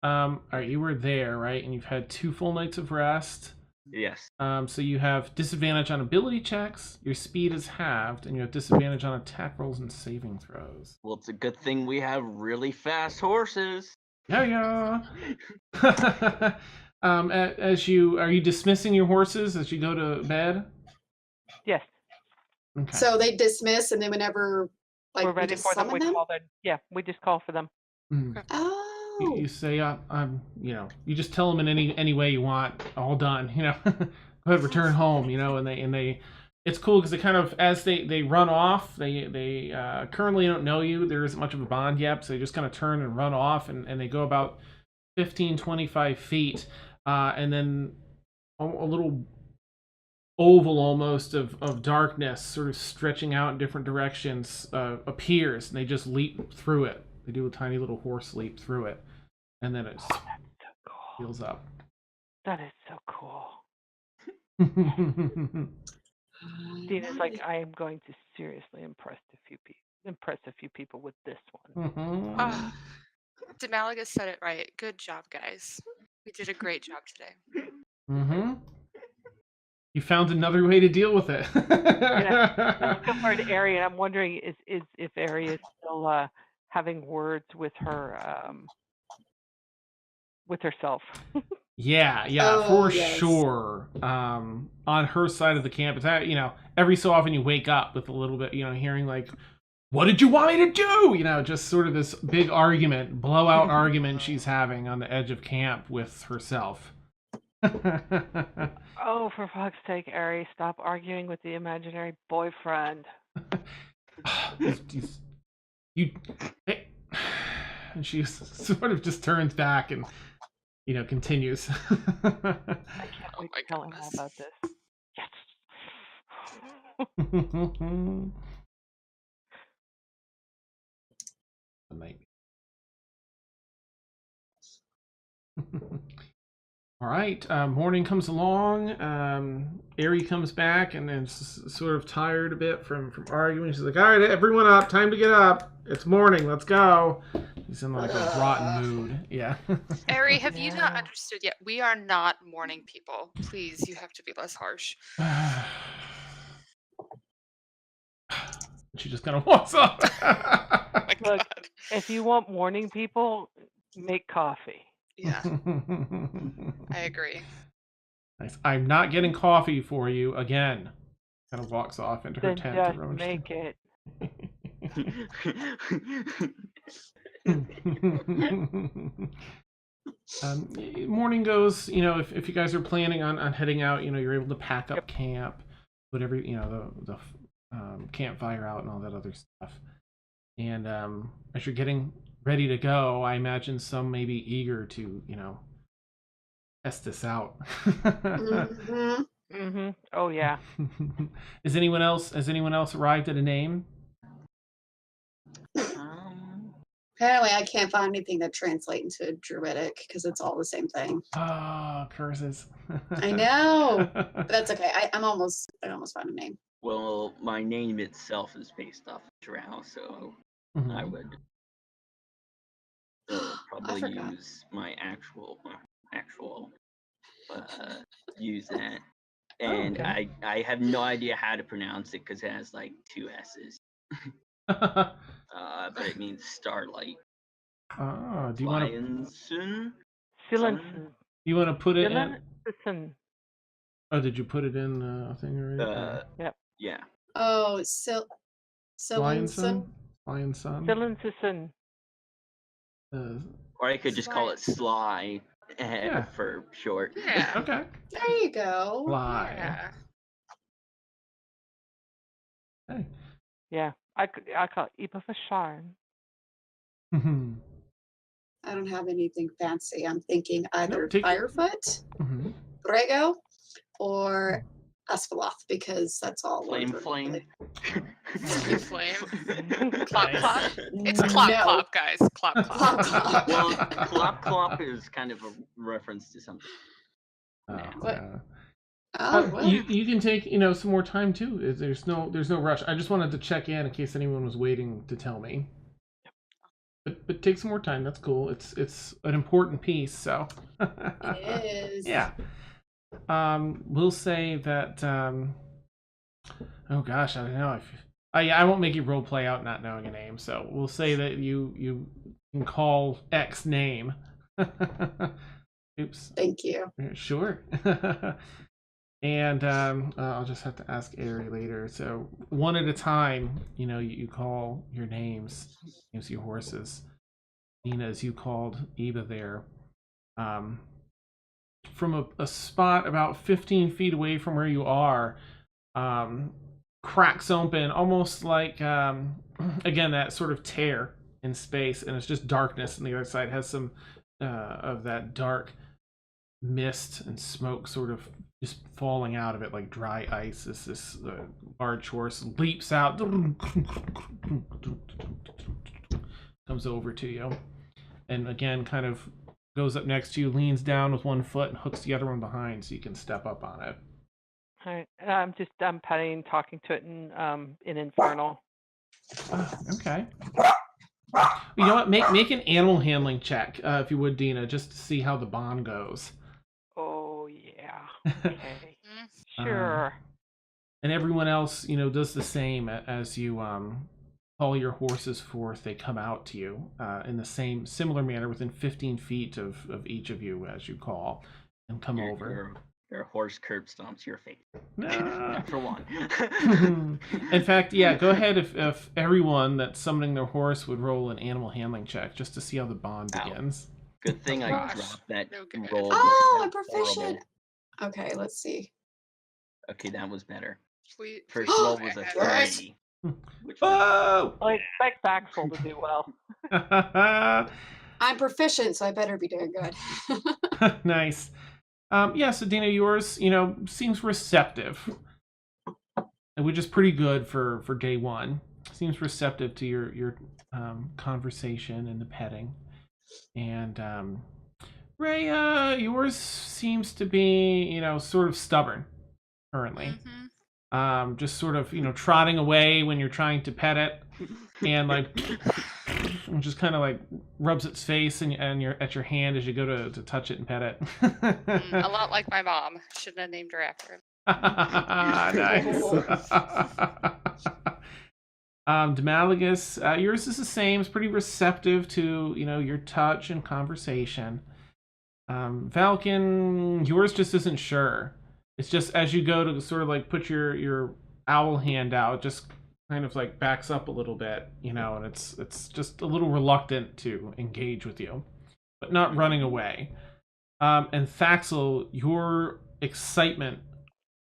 All right, you were there, right? And you've had 2 full nights of rest. Yes. So you have disadvantage on ability checks, your speed is halved, and you have disadvantage on attack rolls and saving throws. Well, it's a good thing we have really fast horses. Yeah. Are you dismissing your horses as you go to bed? Yes. Okay. So they dismiss, and then whenever We're we ready just for them. summon We them. call them. Yeah, we just call for them. Oh. You say, you just tell them in any way you want. All done. Go ahead, return home. And they. It's cool because they kind of, as they run off, they currently don't know you. There isn't much of a bond yet, so they just kind of turn and run off, and they go about 15, 25 feet, and then a little oval almost of darkness sort of stretching out in different directions appears, and they just leap through it. They do a tiny little horse leap through it, and then it That's so cool. heals up. That is so cool. Dina's like, I am going to seriously impress a few people with this one. Demalaga said it right. Good job, guys. We did a great job today. You found another way to deal with it. I'm looking forward to Ari, and I'm wondering if Ari is still having words with her with herself. Yeah, for sure. On her side of the camp, it's every so often you wake up with a little bit, hearing like, "What did you want me to do?" Just sort of this big argument, blowout argument she's having on the edge of camp with herself. Oh, for fuck's sake, Ari, stop arguing with the imaginary boyfriend. And she sort of just turns back and continues. I can't wait to tell him all about this. Yes. All right. Morning comes along. Ari comes back and then sort of tired a bit from arguing. She's like, "All right, everyone up. Time to get up. It's morning. Let's go." He's in like a rotten mood. Yeah. Ari, have you not understood yet? We are not morning people. Please, you have to be less harsh. She just kind of walks off. Look, if you want morning people, make coffee. Yeah. I agree. Nice. I'm not getting coffee for you again. Kind of walks off into her Then tent. just to make it. Morning goes, if you guys are planning on heading out, you're able to pack up camp, put the campfire out and all that other stuff. And as you're getting ready to go, I imagine some may be eager to, test this out. Oh yeah. Has anyone else arrived at a name? Apparently, I can't find anything that translates into Druidic because it's all the same thing. Oh, curses. I know, but that's okay. I almost found a name. Well, my name itself is based off of Drow, so I would probably use my actual use that. And I have no idea how to pronounce it because it has like 2 S's. But it means starlight. Oh, do you want to? Silenson. You want to put it in? Silenson. Oh, did you put it in a thing already? Yep. Yeah. Oh, Lion Silenson. Silenson. Or I could just call it Sly for short. Yeah. Okay. There you go. Fly. Yeah. Hey. Yeah. I call it Ipa for Sharn. I don't have anything fancy. I'm thinking either take it. Firefoot, Brego, or Asphaloth because that's all. Flame. Flame. Clop clop. It's clop clop, guys. Clop clop. Well, clop clop is kind of a reference to something. Oh, well. You can take some more time too. There's no rush. I just wanted to check in case anyone was waiting to tell me. But take some more time. That's cool. It's an important piece. So It is. yeah. We'll say that. Oh gosh, I don't know. I won't make you role play out not knowing a name. So we'll say that you can call X name. Oops. Thank you. Sure. And I'll just have to ask Ari later. So one at a time, you call your names your horses. Dina, as you called Eva there, from a spot about 15 feet away from where you are, cracks open, almost like again that sort of tear in space, and it's just darkness. And the other side has some of that dark mist and smoke sort of just falling out of it like dry ice as this large horse leaps out, comes over to you, and again kind of goes up next to you, leans down with one foot and hooks the other one behind so you can step up on it. All right. I'm petting, talking to it in Infernal. Okay. You know what? Make an animal handling check, if you would, Dina, just to see how the bond goes. Oh yeah. Okay. Sure. And everyone else, does the same as you call your horses forth. They come out to you in the similar manner within 15 feet of each of you as you call and come over. Your horse curb stomps your face. For one. In fact, yeah, go ahead if everyone that's summoning their horse would roll an animal handling check just to see how the bond begins. Good thing I dropped that roll. Oh, I'm proficient. Okay, let's see. Okay, that was better. Sweet. First roll was a 30. Whoa! I expect Axel to do well. I'm proficient, so I better be doing good. Nice. Yeah, so Dina, yours, seems receptive, which is pretty good for day one. Seems receptive to your conversation and the petting. And Rhea, yours seems to be, sort of stubborn currently. Mm-hmm. Just sort of, trotting away when you're trying to pet it, and like, and just kind of like rubs its face and you're at your hand as you go to touch it and pet it. A lot like my mom. Shouldn't have named her after him. Nice. Demalagus, yours is the same. It's pretty receptive to your touch and conversation. Falcon, yours just isn't sure. It's just as you go to sort of like put your owl hand out, it just kind of like backs up a little bit, and it's just a little reluctant to engage with you, but not running away. And Thaxel, your excitement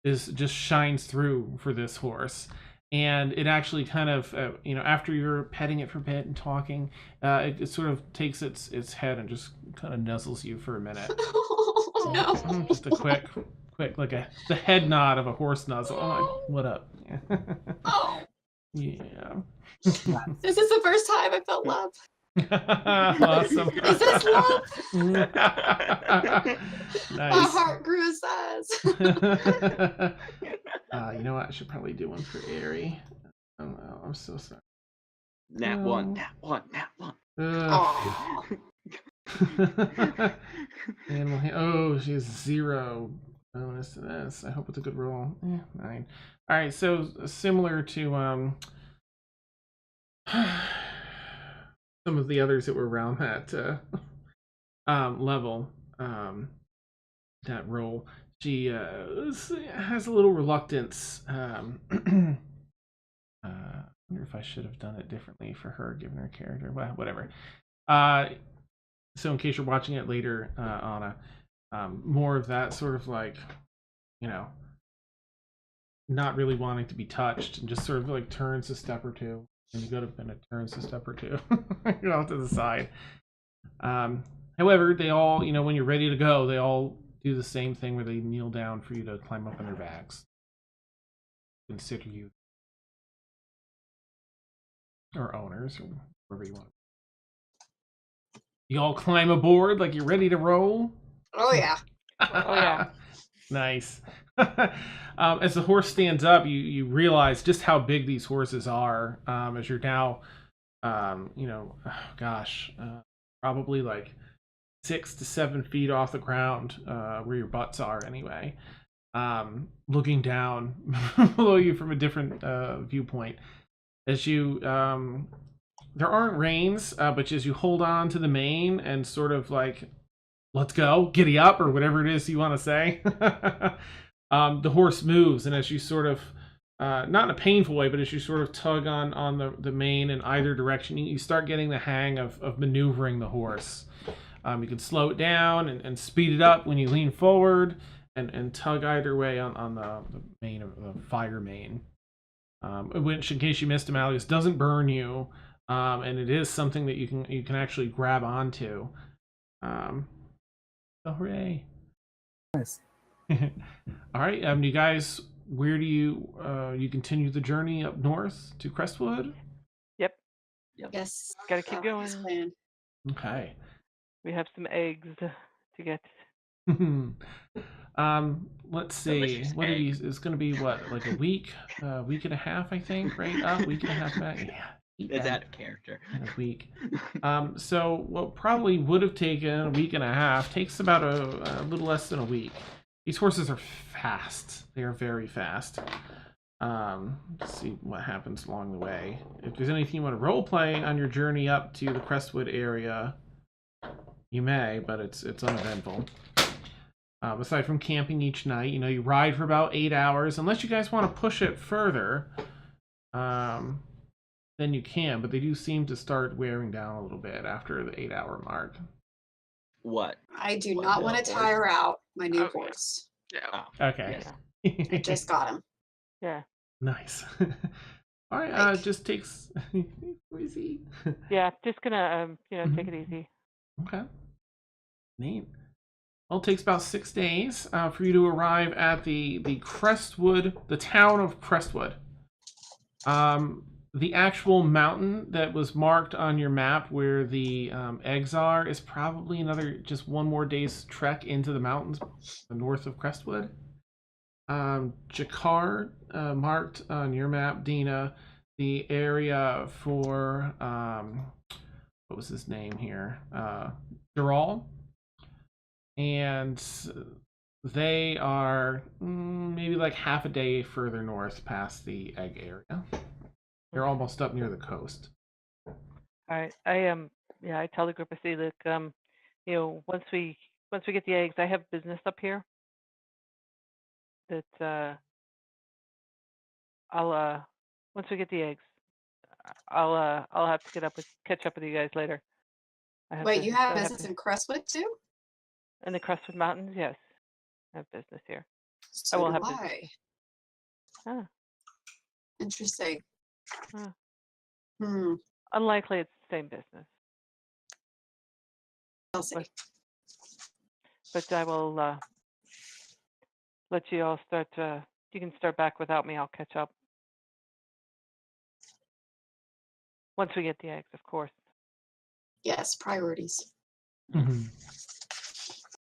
just shines through for this horse, and it actually kind of after you're petting it for a bit and talking, it sort of takes its head and just kind of nuzzles you for a minute. Oh, no. Just a quick like the head nod of a horse nuzzle. Oh, like, what up? Oh. Yeah. This is the first time I felt love. Awesome. Is this love? Nice. My heart grew a size. You know what? I should probably do one for Ari. Oh no, I'm so sorry. Nat one. Aw. Oh, she has 0 bonus to this. I hope it's a good roll. 9. All right, so similar to some of the others that were around that level, that roll, she has a little reluctance. I wonder if I should have done it differently for her, given her character. Well, whatever. So in case you're watching it later, Anna, more of that sort of like, not really wanting to be touched, and just sort of like turns a step or two, and you go to and it turns a step or two, you off to the side. However, they all, when you're ready to go, they all do the same thing where they kneel down for you to climb up on their backs. Consider you or owners or whoever you want. You all climb aboard like you're ready to roll. Oh, yeah. Oh yeah. Nice. As the horse stands up, you realize just how big these horses are. As you're now, probably like 6 to 7 feet off the ground, where your butts are anyway. Looking down below you from a different viewpoint, as you there aren't reins, but as you hold on to the mane and sort of like, let's go, giddy up, or whatever it is you want to say, the horse moves, and as you sort of, not in a painful way, but as you sort of tug on the mane in either direction, you start getting the hang of maneuvering the horse. You can slow it down and speed it up when you lean forward, and tug either way on the mane of the fire mane. Which, in case you missed him, Alice, doesn't burn you, and it is something that you can actually grab onto. So hooray! Nice. All right, you guys, where do you continue the journey up north to Crestwood? Yep. Yes. Gotta keep going. That's the plan. Okay. We have some eggs to get. Let's see. Delicious What are egg. these? It's going to be what, like a week and a half, I think, right? Week and a half back. Yeah. Eat Is that that a character? in a week. So what probably would have taken a week and a half takes about a little less than a week. These horses are fast. They are very fast. Let's see what happens along the way. If there's anything you want to role play on your journey up to the Crestwood area, you may, but it's uneventful. Aside from camping each night, you ride for about 8 hours. Unless you guys want to push it further, then you can. But they do seem to start wearing down a little bit after the 8-hour mark. What? I do What, not the want to horse? tire out my new Okay. horse. Yeah. Oh, Okay. yes. I just got him. Yeah. Nice. All right. Like- Just takes. Where is he? Yeah. Just gonna take it easy. Okay. Neat. Well, it takes about 6 days for you to arrive at the Crestwood, the town of Crestwood. The actual mountain that was marked on your map where the eggs are is probably just one more day's trek into the mountains north of Crestwood. Jakar marked on your map, Dina, the area for what was his name here? Dural. And they are maybe like half a day further north past the egg area. They're almost up near the coast. All right. I tell the group, I say, look, once we get the eggs, I have business up here that I'll once we get the eggs, I'll have to catch up with you guys later. Wait, you have I business in Crestwood too? in the Crestwood Mountains? Yes, I have business here. So will do have to- I. Ah, Interesting. Huh. Hmm. unlikely it's the same business, I'll see. but I will let you all start. You can start back without me. I'll catch up once we get the eggs, of course. Yes, priorities.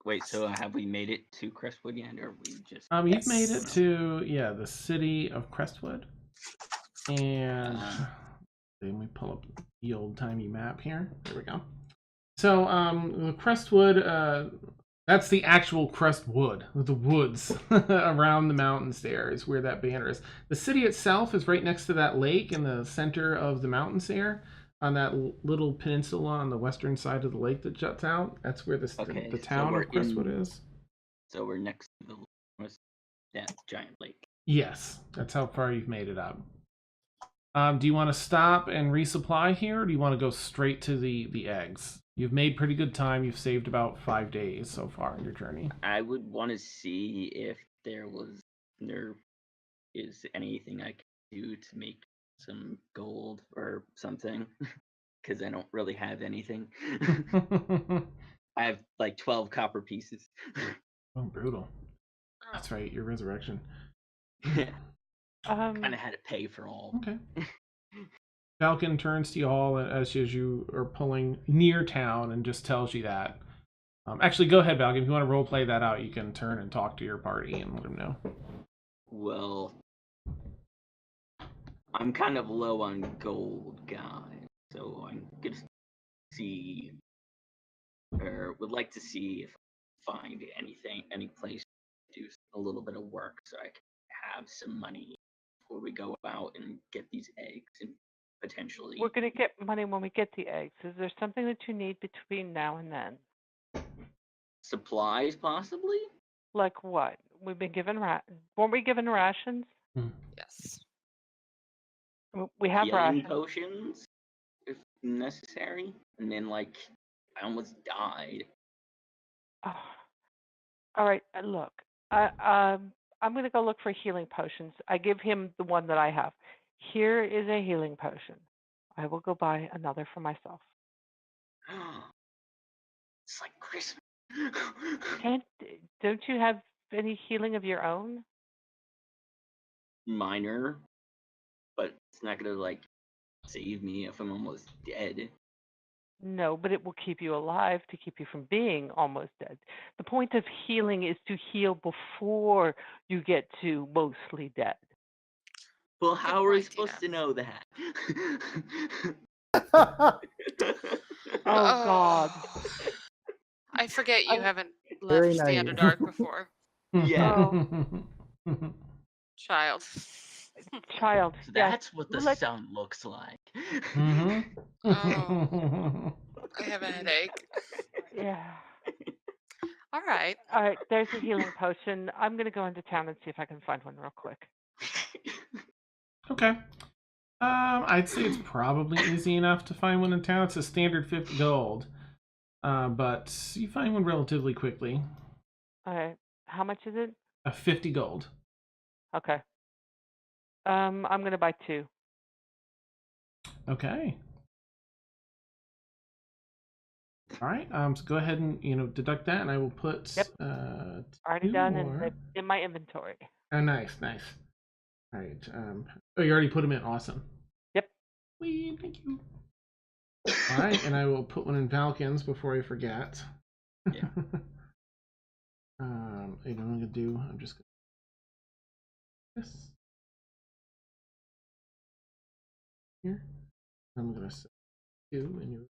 Wait, so have we made it to Crestwood yet, or we just? You've made it Yes. to the city of Crestwood, and let me pull up the old timey map here. There we go. So the Crestwood, that's the actual Crestwood, the woods around the mountains. There is where that banner is. The city itself is right next to that lake in the center of the mountains there, on that little peninsula on the western side of the lake that juts out. That's where the Okay, town so of Crestwood is. So we're next to that giant lake. Yes, that's how far you've made it up. Do you want to stop and resupply here, or do you want to go straight to the eggs? You've made pretty good time. You've saved about 5 days so far in your journey. I would want to see if there is anything I can do to make some gold or something, because I don't really have anything. I have like 12 copper pieces. Oh, brutal. That's right, your resurrection. Kind of had to pay for all. Okay. Falcon turns to you all as you are pulling near town and just tells you that. Actually, go ahead, Valk. If you want to role play that out, you can turn and talk to your party and let them know. Well, I'm kind of low on gold, guys, so I'm gonna see, or would like to see if I find any place to do a little bit of work, so I can have some money before we go out and get these eggs and potentially. We're going to get money when we get the eggs. Is there something that you need between now and then? Supplies, possibly? Like what? We've been given weren't we given rations? Yes. We have Healing rations. potions, if necessary. And then, like, I almost died. Oh. All right, look. I'm going to go look for healing potions. I give him the one that I have. Here is a healing potion. I will go buy another for myself. It's like Christmas. Don't you have any healing of your own? Minor, but it's not gonna like save me if I'm almost dead. No, but it will keep you alive to keep you from being almost dead. The point of healing is to heal before you get to mostly dead. Well, Good how are we point, supposed to Dina. know that? Oh God. I forget you I'm- haven't Very left the naive. Underdark before. Yeah. Child. Child. So Yes. that's what the Like- sun looks like. Oh. I have a headache. Yeah. All right. All right. There's a healing potion. I'm gonna go into town and see if I can find one real quick. Okay. I'd say it's probably easy enough to find one in town. It's a standard 50 gold. But you find one relatively quickly. All right. How much is it? 50 gold. Okay. I'm gonna buy 2. Okay. All right. So go ahead and deduct that, and I will put Yep. Already 2 done more. in my inventory. Oh, nice. All right. Oh, you already put them in. Awesome. Yep. Sweet. Thank you. All right, and I will put one in Falcons before I forget. Yeah. I'm gonna do. I'm just gonna this here. I'm gonna set 2, and you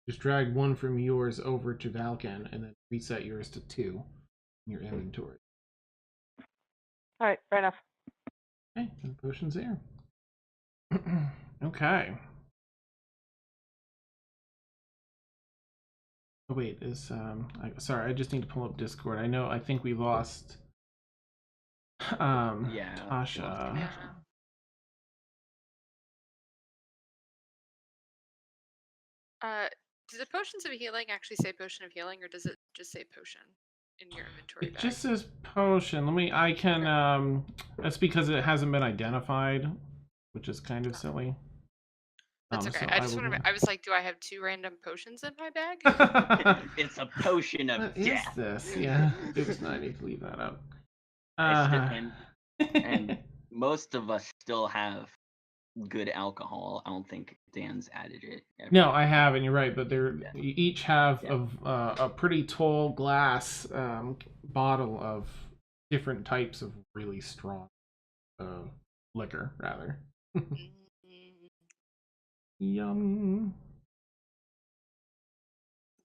just drag 1 from yours over to Valken, and then reset yours to 2 in your inventory. All right. Fair enough. Okay, and potions there. Okay. Oh wait, sorry, I just need to pull up Discord. I think we lost Yeah. Tasha. Does the potions of healing actually say potion of healing, or does it just say potion in your inventory It bag? just says potion. That's because it hasn't been identified, which is kind of silly. That's okay. So I just wanted. I was like, do I have 2 random potions in my bag? It's a potion of What is death. this? Yeah. Oops, no, I need to leave that out. And most of us still have good alcohol. I don't think Dan's added it. No, I haven't. You're right, but you each have Yeah. a pretty tall glass bottle of different types of really strong liquor, rather. Yum.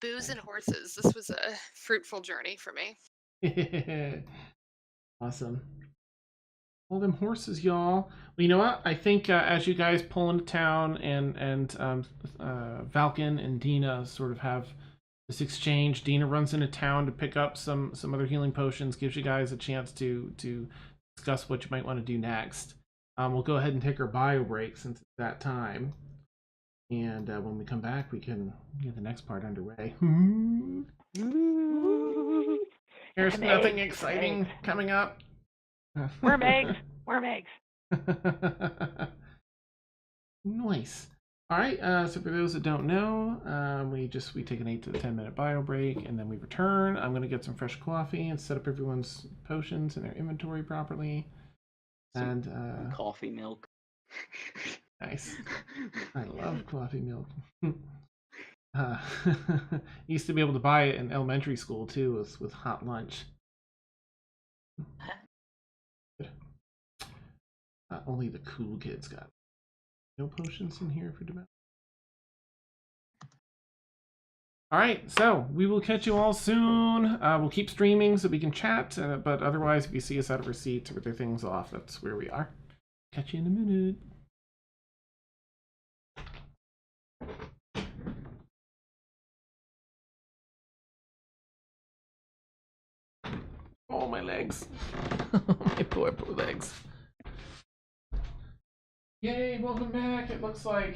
Booze and horses. This was a fruitful journey for me. Awesome. All them horses, y'all. Well, you know what? I think as you guys pull into town and Valken and Dina sort of have this exchange, Dina runs into town to pick up some other healing potions, gives you guys a chance to discuss what you might want to do next. We'll go ahead and take our bio break since it's that time. And when we come back, we can get the next part underway. There's nothing exciting coming up. Worm eggs. Nice. All right. So for those that don't know, we take an 8 to 10 minute bio break, and then we return. I'm gonna get some fresh coffee and set up everyone's potions in their inventory properly. Some And coffee milk. nice. I love coffee milk. Uh, used to be able to buy it in elementary school too, with hot lunch. Only the cool kids got it. No potions in here for demand. All right, so we will catch you all soon. We'll keep streaming so we can chat, but otherwise, if you see us out of our seats or with their things off, that's where we are. Catch you in a minute. Oh, my legs. My poor legs. Yay, welcome back. It looks like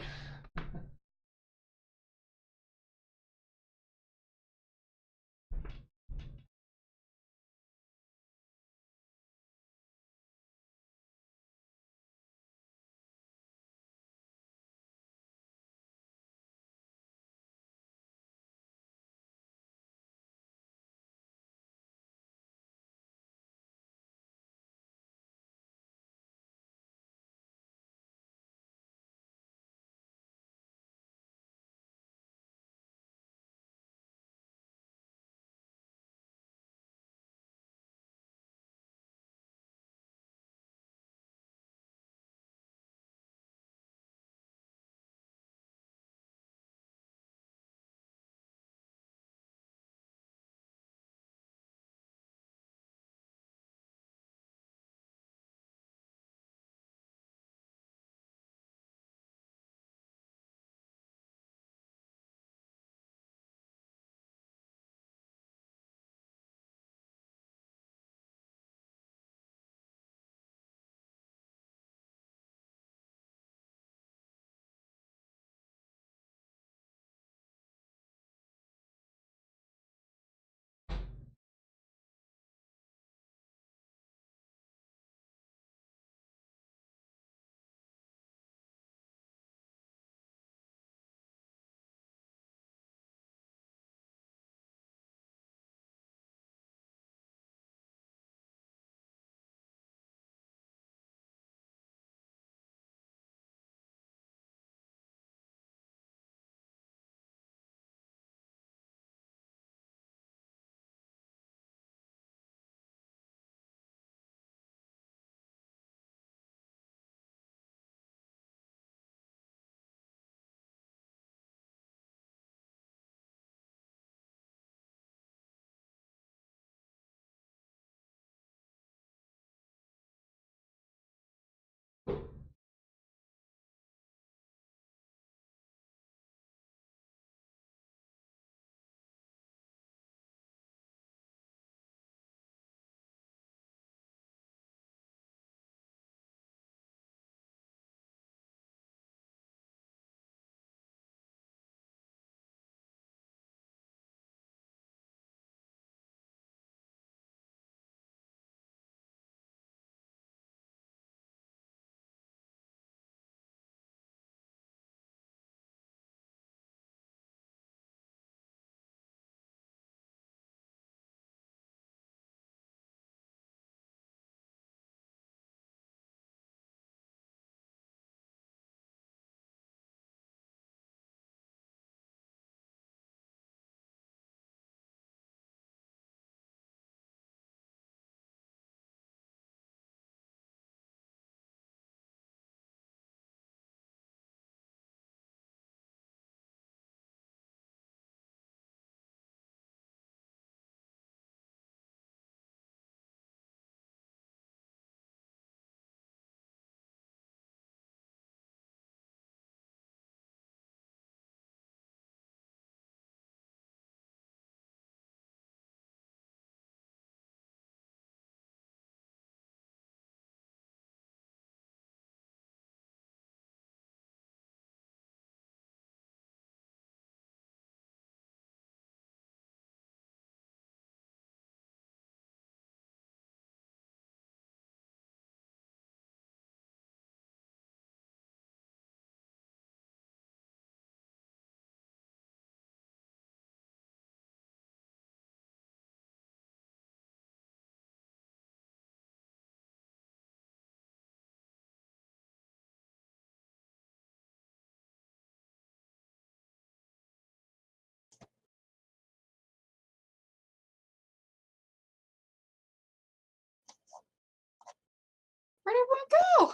everyone go?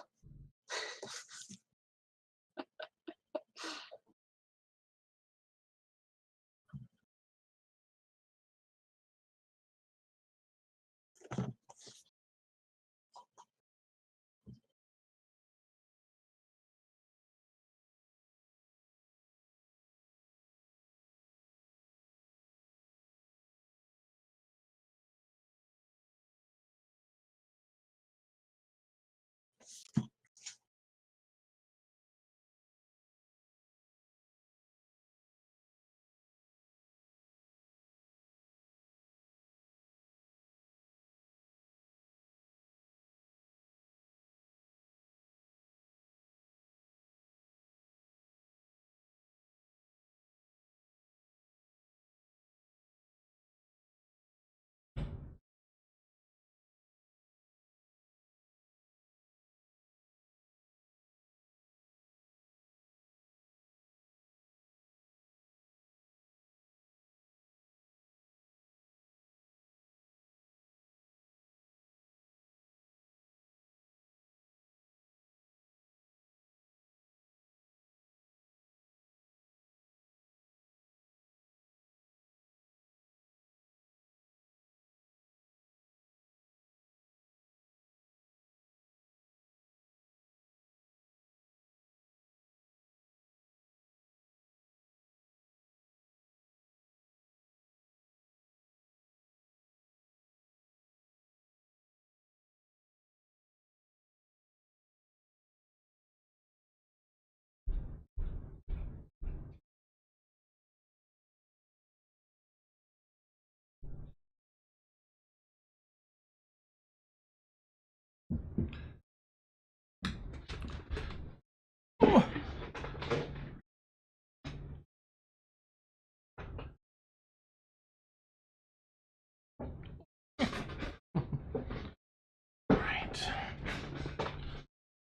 Right.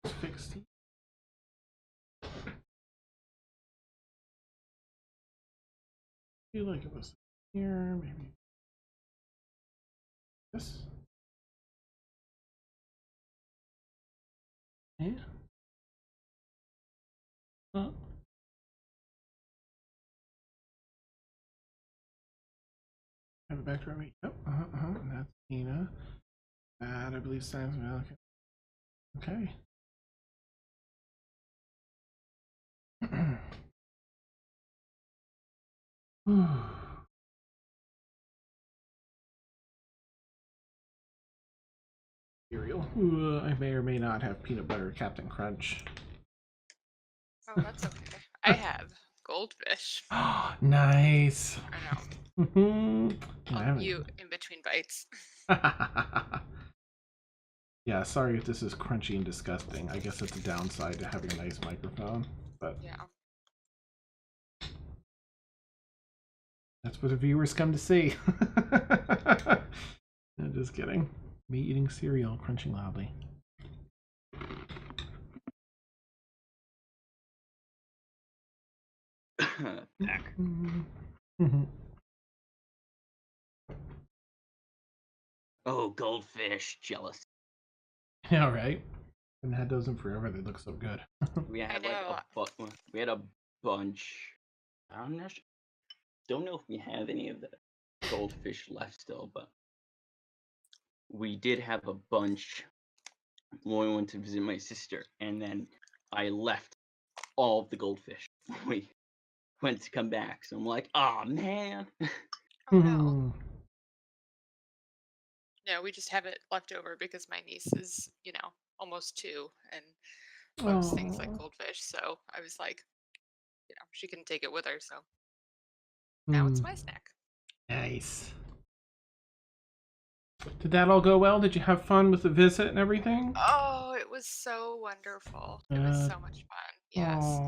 Let's fix the. I feel like it was here, maybe this. Yeah. Oh. Have it back to me. Yep. And that's Nina. That I believe signs me. Okay. Cereal. I may or may not have peanut butter Captain Crunch. Oh, that's okay. I have goldfish. Nice. I know. I I'll haven't. mute in between bites. Yeah, sorry if this is crunchy and disgusting. I guess that's a downside to having a nice microphone, but Yeah. that's what the viewers come to see. No, just kidding. Me eating cereal, crunching loudly. Back. Oh, goldfish. Jealous. Yeah, right. Haven't had those in forever. They look so good. We had like know. we had a bunch. I'm not sure. Don't know if we have any of the goldfish left still, but we did have a bunch when we went to visit my sister, and then I left all of the goldfish. We went to come back, so I'm like, oh man. Oh no. No, we just have it left over because my niece is, almost 2 and loves things like goldfish. So I was like, she can take it with her. So now it's my snack. Nice. Did that all go well? Did you have fun with the visit and everything? Oh, it was so wonderful. It was so much fun. Yes.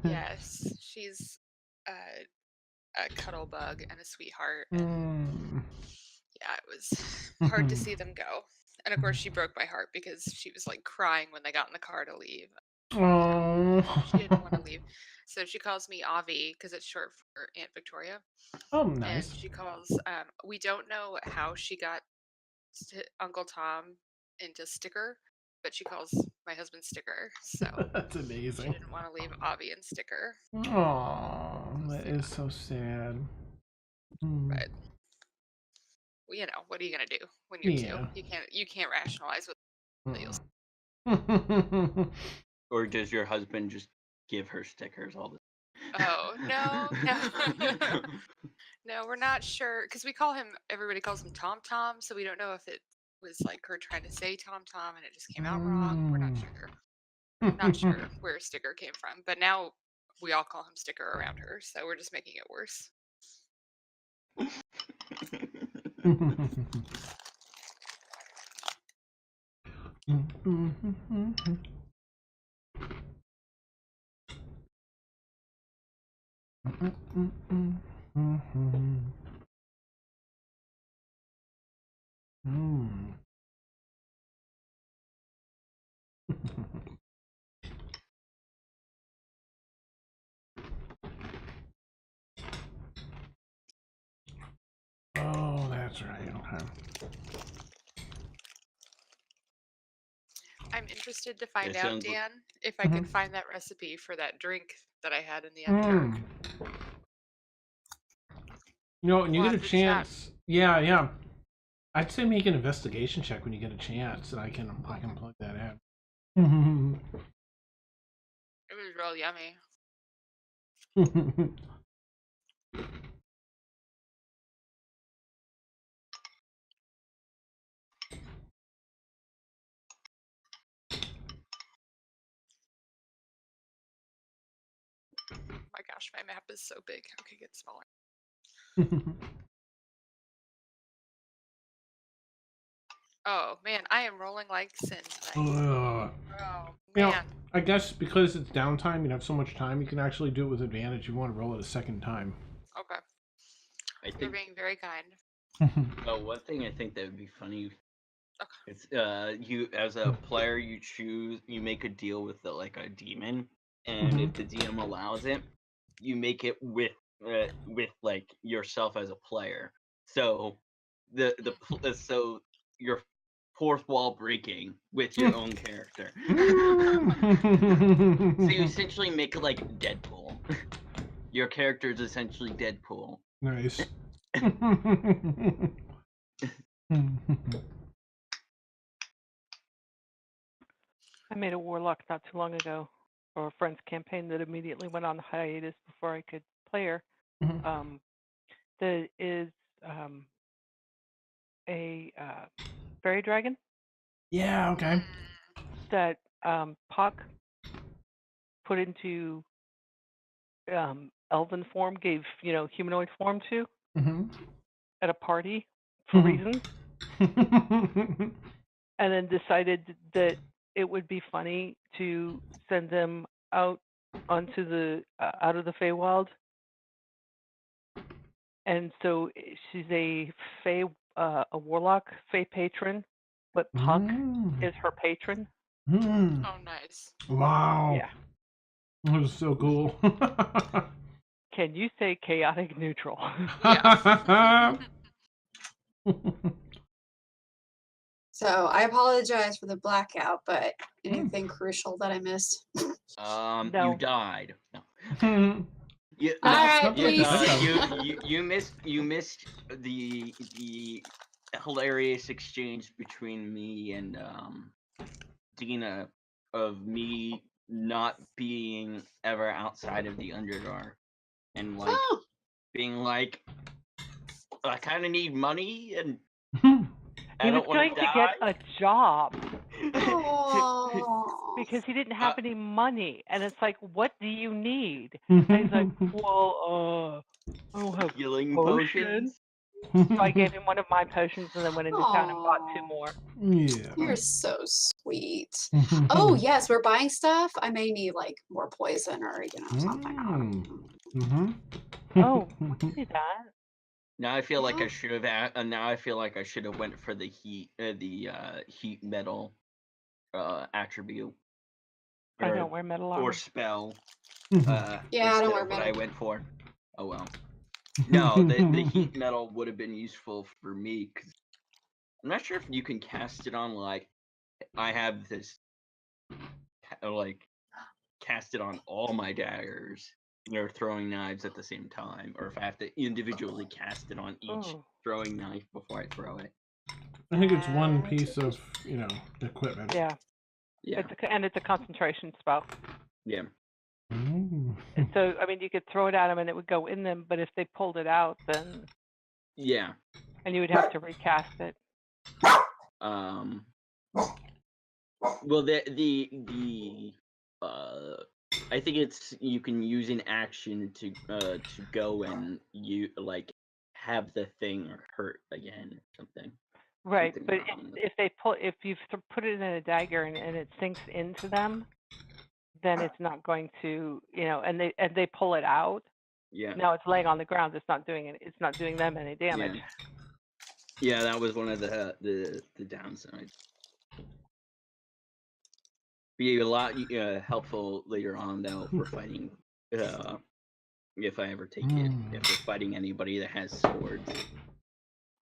Yes. She's a cuddle bug and a sweetheart. And yeah, it was hard to see them go. And of course, she broke my heart because she was like crying when they got in the car to leave. She didn't want to leave. So she calls me Avi because it's short for Aunt Victoria. Oh, nice. And she calls, we don't know how she got Uncle Tom into Sticker, but she calls my husband Sticker. So That's she amazing. didn't want to leave Avi and Sticker. Aww, that is so sad. But well, you know, what are you gonna do when you're two? You can't rationalize what you'll say. Or does your husband just give her stickers all the Oh no. No, we're not sure because everybody calls him Tom Tom, so we don't know if it was like her trying to say Tom Tom and it just came out wrong. We're not sure. Not sure where Sticker came from, but now we all call him Sticker around her, so we're just making it worse. Oh, that's right. Okay. I'm interested to find It out, sounds Dan, if I can find that recipe for that drink that I had in the Underdark. You know, when you We'll get a have to chat. chance, yeah. I'd say make an investigation check when you get a chance, and I can plug that in. It was real yummy. Oh my gosh, my map is so big. Okay, get smaller. Oh man, I am rolling like sin tonight. Oh You know, man. I guess because it's downtime, you have so much time, you can actually do it with advantage. You want to roll it a second time. Okay. I You're think being very kind. one thing I think that would be funny Okay. is you as a player you make a deal with like a demon, and if the DM allows it, you make it with like yourself as a player. So so your fourth wall breaking with your own character. So you essentially make it like Deadpool. Your character is essentially Deadpool. Nice. I made a warlock not too long ago for a friend's campaign that immediately went on hiatus before I could play her. That is a fairy dragon. Yeah, okay. That Puck put into elven form, gave humanoid form to at a party for reasons, and then decided that it would be funny to send them out onto the out of the Feywild. And so she's a warlock, Fey patron, but Puck is her patron. Oh, nice. Wow. Yeah. That was so cool. Can you say chaotic neutral? Yeah. So I apologize for the blackout, but anything crucial that I missed? No. You died. No. All right, please. You missed the hilarious exchange between me and Dina of me not being ever outside of the Underdark and like being like, I kind of need money and he was going to get a job Oh. because he didn't have any money, and it's like, what do you need? And he's like, well, I don't have healing potions. So I gave him one of my potions and then went into town and bought 2 more. Yeah. You're so sweet. Oh yes, we're buying stuff. I may need like more poison or something. Oh, we can do that. Now I feel like I should have. Now I feel like I should have went for the heat metal attribute. I don't wear metal armor. Or spell. Yeah, I don't wear what metal. I went for. Oh well. No, the heat metal would have been useful for me because I'm not sure if you can cast it on like I have this like cast it on all my daggers. They're throwing knives at the same time, or if I have to individually cast it on each throwing knife before I throw it. I think it's one piece of, equipment. Yeah. Yeah. It's a concentration spell. Yeah. Ooh. And so, I mean, you could throw it at them and it would go in them, but if they pulled it out, then Yeah. and you would have to recast it. Well, I think it's you can use an action to go and you like have the thing hurt again or something. Right, Something but wrong. if you put it in a dagger and it sinks into them, then it's not going to, and they pull it out. Yeah. Now it's laying on the ground. It's not doing it. It's not doing them any damage. Yeah, that was one of the downsides. Be a lot helpful later on though for fighting. If I ever take it, if we're fighting anybody that has swords.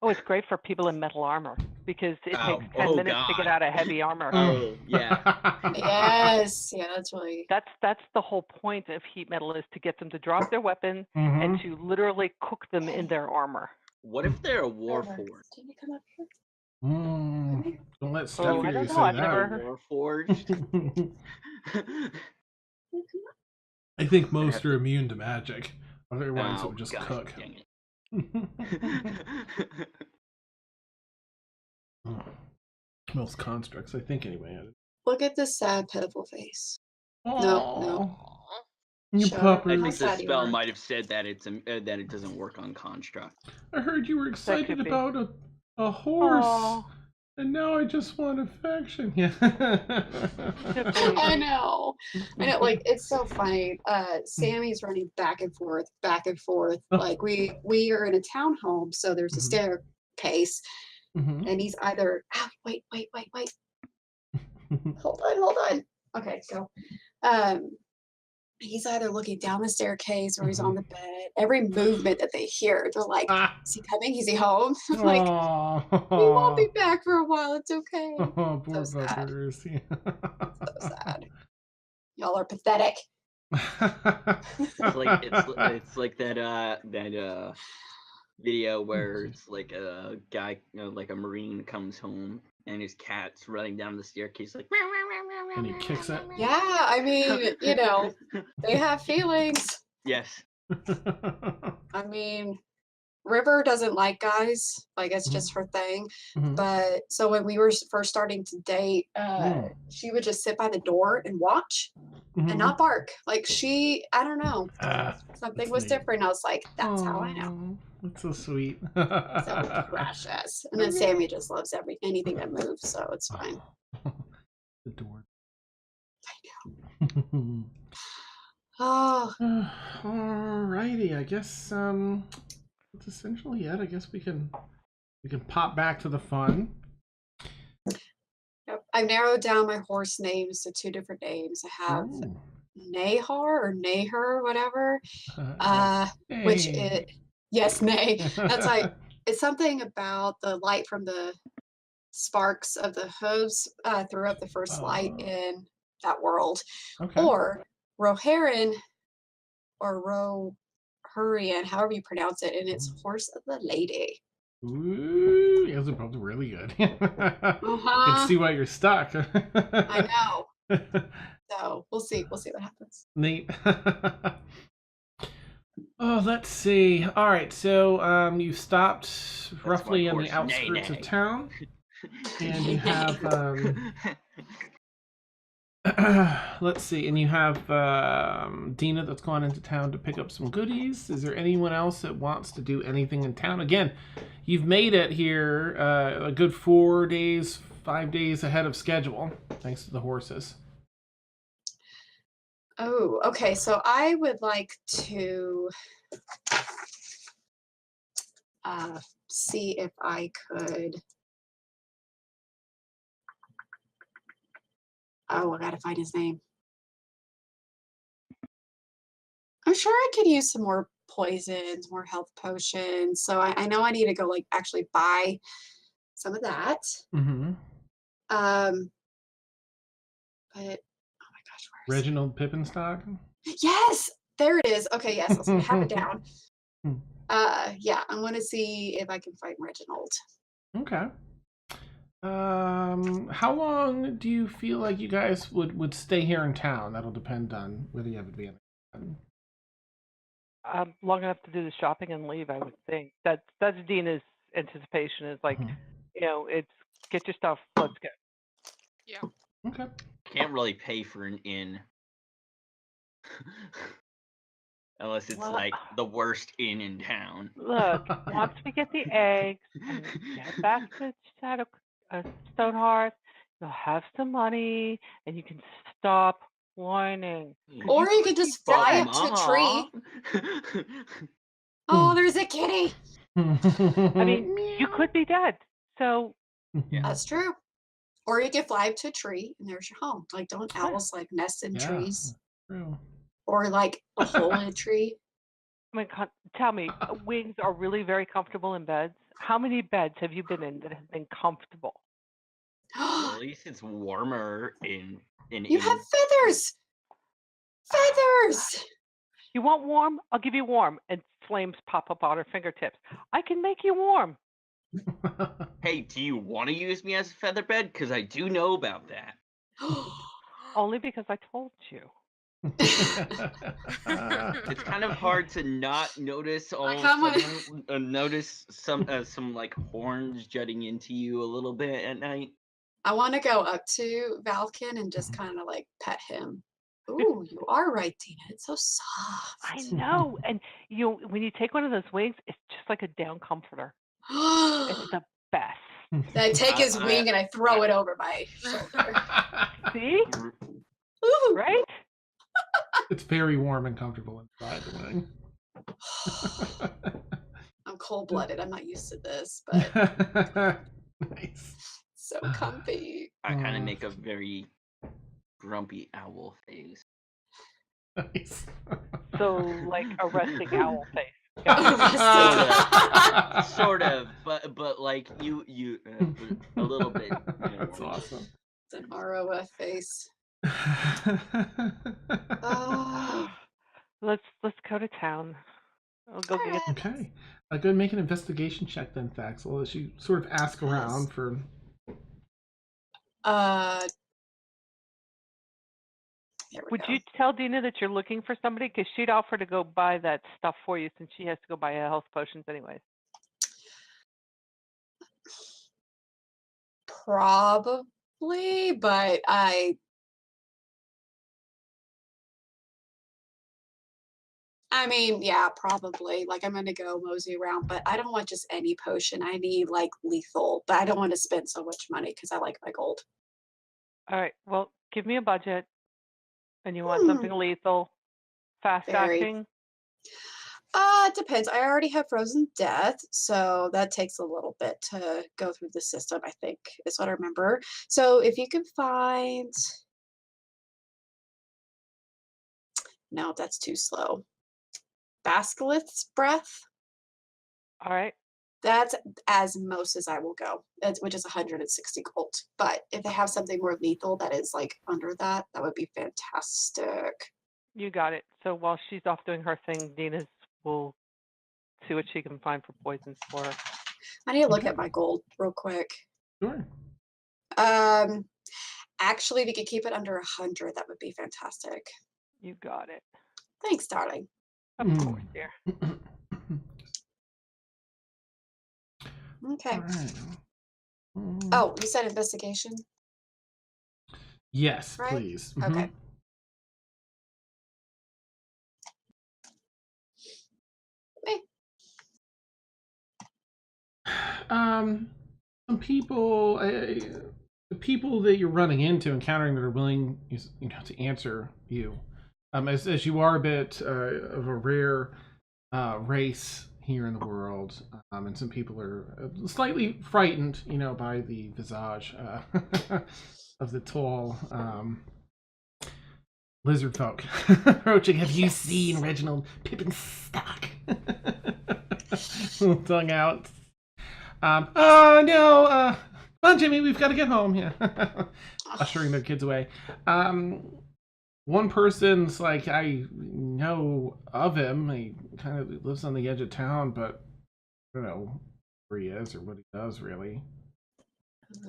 Oh, it's great for people in metal armor because it takes 10 minutes to get out of heavy armor. Oh yeah. Yes, yeah, that's really. That's the whole point of heat metal is to get them to drop their weapon and to literally cook them in their armor. What if they're a warforged? Can you come up here? Don't let Steph hear you say I've that. never Warforged. I think most are immune to magic. Otherwise, it would just gosh, cook. Dang it. Most constructs, I think, anyway. Look at this sad, pitiful face. Aww. No. You Sure. I puppers. think the sad you spell are. might have said that that it doesn't work on construct. I heard you were excited could be. about a horse. Aww. And now I just want affection. Yeah. I know. Like it's so funny. Sammy's running back and forth. Like we are in a townhome, so there's a staircase, and he's either wait. Hold on. Okay, so he's either looking down the staircase or he's on the bed. Every movement that they hear, they're like, "Is he coming? Is he home?" I'm like, "We won't be back for a while. It's okay." Oh, poor So sad. puppers. Yeah. So sad. Y'all are pathetic. It's like that video where it's like a guy, like a Marine comes home and his cat's running down the staircase like, and he kicks it. Yeah, I mean, they have feelings. Yes. I mean, River doesn't like guys. Like it's just her thing. But so when we were first starting to date, she would just sit by the door and watch and not bark. Like I don't know. Something was different. I was like, that's how I know. That's so sweet. So precious. And then Sammy just loves anything that moves, so it's fine. The door. I know. Oh. Alrighty, I guess that's essentially it. I guess we can pop back to the fun. Yep. I've narrowed down my horse names to 2 different names. I have Nahar or Naher, whatever. Which yes, Nay. That's like it's something about the light from the sparks of the hooves threw up the first light in that world. Okay. Or Rohirrim or Rohirrim, however you pronounce it, and it's Horse of the Lady. Ooh, you guys are both really good. I can see why you're stuck. I know. So we'll see what happens. Neat. Oh, let's see. All right, so you stopped roughly on the outskirts of town, and you have let's see, and you have Dina that's gone into town to pick up some goodies. Is there anyone else that wants to do anything in town? Again, you've made it here a good 5 days ahead of schedule, thanks to the horses. Oh, okay. So I would like to see if I could. Oh, I gotta find his name. I'm sure I could use some more poisons, more health potions. So I know I need to go actually buy some of that. But oh my gosh, where is Reginald Pippenstock? it? Yes, there it is. Okay, yes, I have it down. Yeah, I want to see if I can find Reginald. Okay. How long do you feel like you guys would stay here in town? That'll depend on whether you have advantage. Long enough to do the shopping and leave, I would think. That's Dina's anticipation. Is like, it's get your stuff, let's go. Yeah. Okay. Can't really pay for an inn. Unless it's like the worst inn in town. Look, once we get the eggs and get back to Shadow Stonehearth, you'll have some money and you can stop whining. Or you could just fly up to a tree. Oh, there's a kitty. I mean, you could be dead. So That's true. Or you could fly up to a tree and there's your home. Like, don't owls like nest in trees? True. Or like a hole in a tree? I mean, tell me, wings are really very comfortable in beds. How many beds have you been in that have been comfortable? At least it's warmer in You have feathers. Feathers. You want warm? I'll give you warm. And flames pop up on her fingertips. I can make you warm. Hey, do you want to use me as a feather bed? Because I do know about that. Only because I told you. It's kind of hard to not notice notice some like horns jutting into you a little bit at night. I want to go up to Valken and just kind of like pet him. Ooh, you are right, Dina. It's so soft. I know. And when you take one of those wings, it's just like a down comforter. It's the best. I take his wing and I throw it over my shoulder. See? Ooh. Right? It's very warm and comfortable inside the wing. I'm cold-blooded. I'm not used to this, but Nice. so comfy. I kind of make a very grumpy owl face. Nice. So like a resting owl face. Sort of, but like you a little bit. That's awesome. It's an ROF face. Let's go to town. I'll go get. Okay. Go and make an investigation check then, Thaxel, as you sort of ask around for. Would you tell Dina that you're looking for somebody? Because she'd offer to go buy that stuff for you since she has to go buy health potions anyways. Probably, but I mean, yeah, probably. Like, I'm gonna go mosey around, but I don't want just any potion. I need like lethal, but I don't want to spend so much money because I like my gold. All right. Well, give me a budget. And you want something lethal, fast acting? It depends. I already have Frozen Death, so that takes a little bit to go through the system, I think, is what I remember. So if you can find... No, that's too slow. Basilisk's Breath. All right. That's as most as I will go, which is 160 gold. But if they have something more lethal that is like under that, that would be fantastic. You got it. So while she's off doing her thing, Dina's will see what she can find for poisons for her. I need to look at my gold real quick. Sure. Actually, if you could keep it under 100, that would be fantastic. You got it. Thanks, darling. Of course, dear. Okay. Right. Oh, you said investigation? Yes, right? please. Okay. Some people, the people that you're running into, encountering that are willing, to answer you, as you are a bit of a rare race here in the world, and some people are slightly frightened, by the visage of the tall lizard folk approaching. Have you seen Reginald Pippenstock? Tongue out. No. Come on, Jimmy, we've got to get home. Yeah. ushering their kids away. One person's like, I know of him. He kind of lives on the edge of town, but I don't know where he is or what he does, really.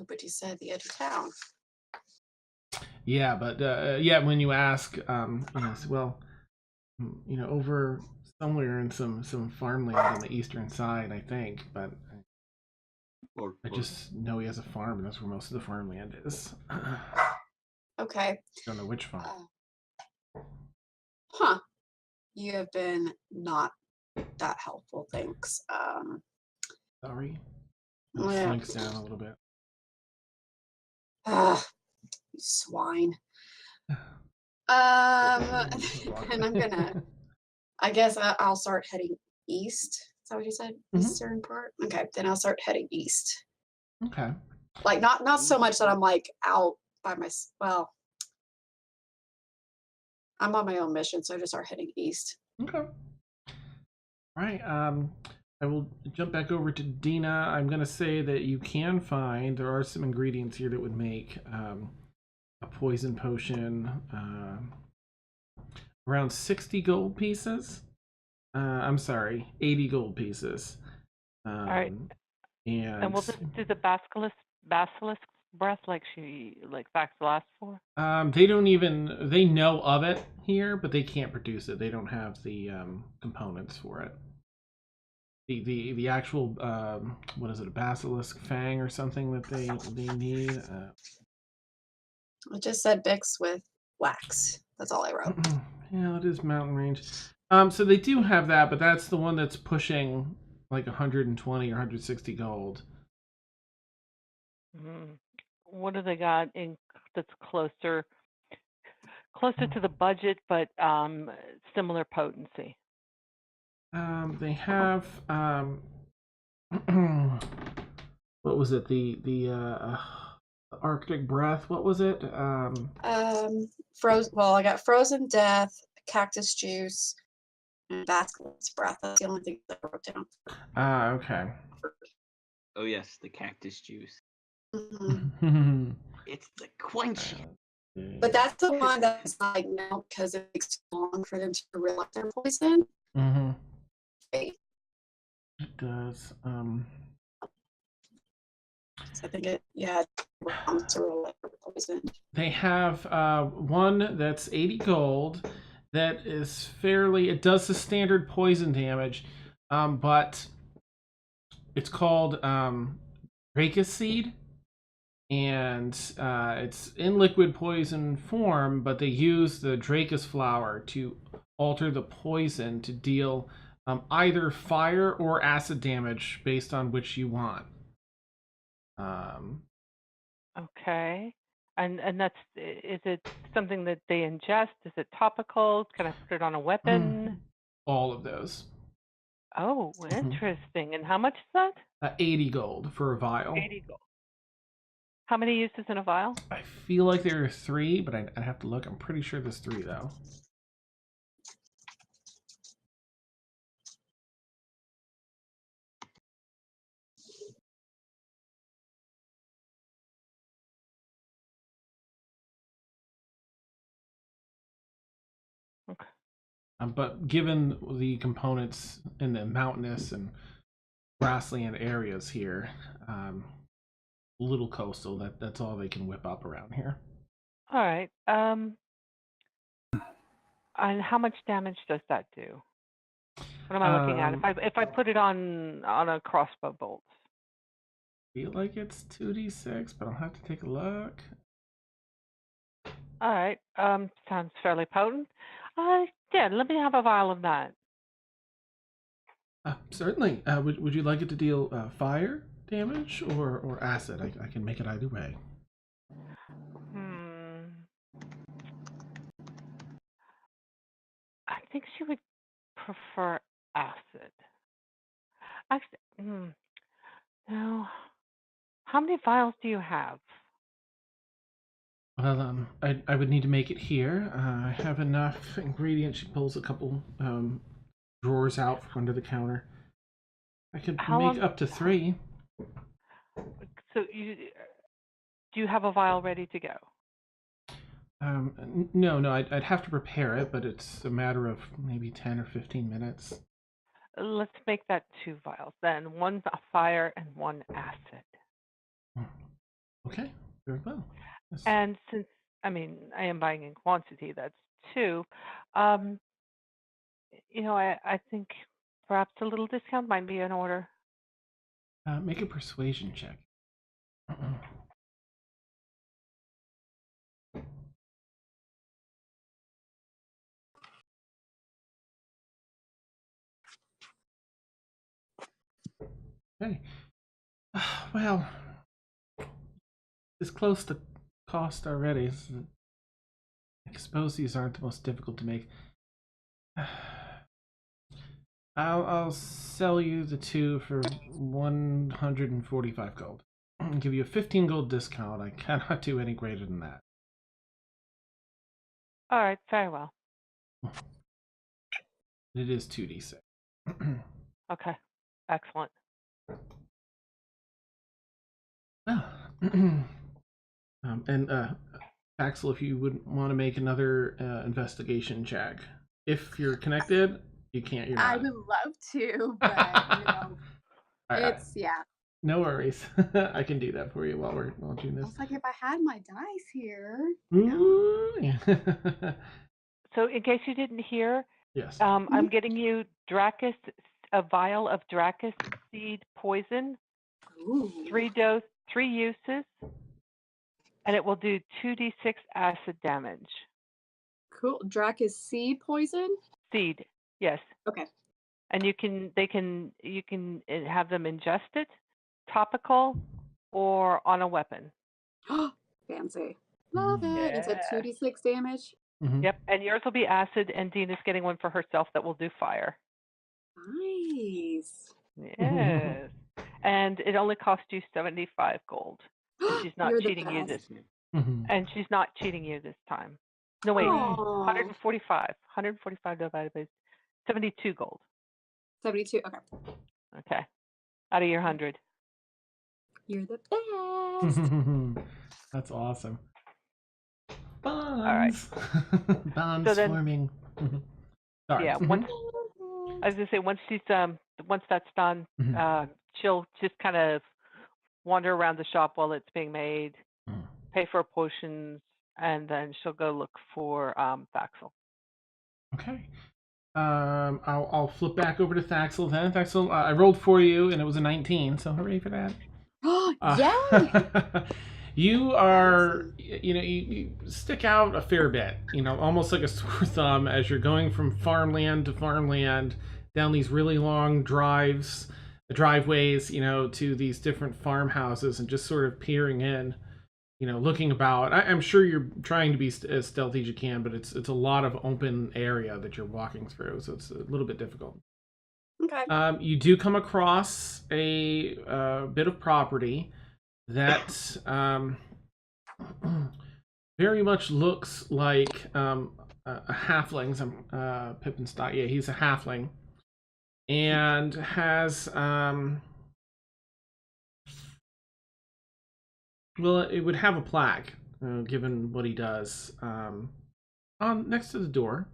But you said the edge of town. Yeah, but yeah, when you ask, yes, well, over somewhere in some farmland on the eastern side, I think, but I just know he has a farm, and that's where most of the farmland is. Okay. Don't know which farm. Huh. You have been not that helpful, thanks. Sorry. Yeah. Slinks down a little bit. You swine. And I'm gonna, I guess I'll start heading east. Is that what you said? Eastern part? Okay, then I'll start heading east. Okay. Like not so much that I'm like out by well, I'm on my own mission, so I just start heading east. Okay. All right. I will jump back over to Dina. I'm gonna say that you can find there are some ingredients here that would make a poison potion. Around 60 gold pieces. I'm sorry, 80 gold pieces. All right. And we'll just do the basilisk breath like Fax asked for? They know of it here, but they can't produce it. They don't have the components for it. The actual what is it, a basilisk fang or something that they need? I just said Bix with wax. That's all I wrote. Yeah, it is mountain range. So they do have that, but that's the one that's pushing like 120 or 160 gold. What do they got that's closer to the budget, but similar potency? They have what was it? The Arctic breath. What was it? Frozen. Well, I got frozen death, cactus juice, and basilisk breath. That's the only thing that I wrote down. Okay. Oh yes, the cactus juice. It's the quench. But that's the one that's like now because it takes too long for them to realize they're poison. It does. So I think it, poison. They have one that's 80 gold. That is fairly. It does the standard poison damage, but it's called Dracus seed, and it's in liquid poison form. But they use the Dracus flower to alter the poison to deal either fire or acid damage based on which you want. Okay. And is it something that they ingest? Is it topical? Can I put it on a weapon? All of those. Oh, interesting. And how much is that? 80 gold for a vial. 80 gold. How many uses in a vial? I feel like there are 3, but I have to look. I'm pretty sure there's 3 though. Okay. But given the components in the mountainous and grassland areas here, little coastal, that's all they can whip up around here. All right. And how much damage does that do? What am I looking at? If I put it on a crossbow bolt? I feel like it's 2d6, but I'll have to take a look. All right. Sounds fairly potent. Yeah, let me have a vial of that. Certainly. Would you like it to deal fire damage or acid? I can make it either way. I think she would prefer acid. Actually, no. How many vials do you have? Well, I would need to make it here. I have enough ingredients. She pulls a couple drawers out from under the counter. I could make up to 3. So do you have a vial ready to go? No, I'd have to prepare it, but it's a matter of maybe 10 or 15 minutes. Let's make that 2 vials then. 1 fire and 1 acid. Okay, very well. Yes. And since, I mean, I am buying in quantity, that's 2. I think perhaps a little discount might be in order. Make a persuasion check. Okay. Well, it's close to cost already. I suppose these aren't the most difficult to make. I'll sell you the 2 for 145 gold. I'll give you a 15 gold discount. I cannot do any greater than that. All right, very well. It is 2d6. Okay, excellent. Well, Axel, if you would want to make another investigation check. If you're connected, you can't. You're not. I would love to, but it's No worries. I can do that for you while we're doing this. It's like if I had my dice here. So, in case you didn't hear, yes, I'm getting you a vial of Dracus seed poison. Ooh. 3 uses, and it will do 2d6 acid damage. Cool. Dracus seed poison? Seed, yes. Okay. And you can have them ingested, topical, or on a weapon. Fancy. Love it. It's a 2d6 damage. Yep, and yours will be acid, and Dina's getting one for herself that will do fire. Nice. Yes. And it only cost you 75 gold. She's not cheating you this. And she's not cheating you this time. No, wait. 145. 145 divided by 72 gold. 72. Okay. Okay. Out of your 100. You're the best. That's awesome. Bonds. All right. Bonds so forming. Sorry. Yeah. Once, I was gonna say once that's done, she'll just kind of wander around the shop while it's being made, pay for potions, and then she'll go look for Thaxel. Okay. I'll flip back over to Thaxel then. Thaxel, I rolled for you and it was a 19, so hooray for that. Yay! You are, you stick out a fair bit, almost like a sore thumb as you're going from farmland to farmland down these really long driveways, to these different farmhouses and just sort of peering in, looking about. I'm sure you're trying to be as stealthy as you can, but it's a lot of open area that you're walking through, so it's a little bit difficult. Okay. You do come across a bit of property that very much looks like a halfling. Pippinstock, yeah, he's a halfling, and has well, it would have a plaque, given what he does, on next to the door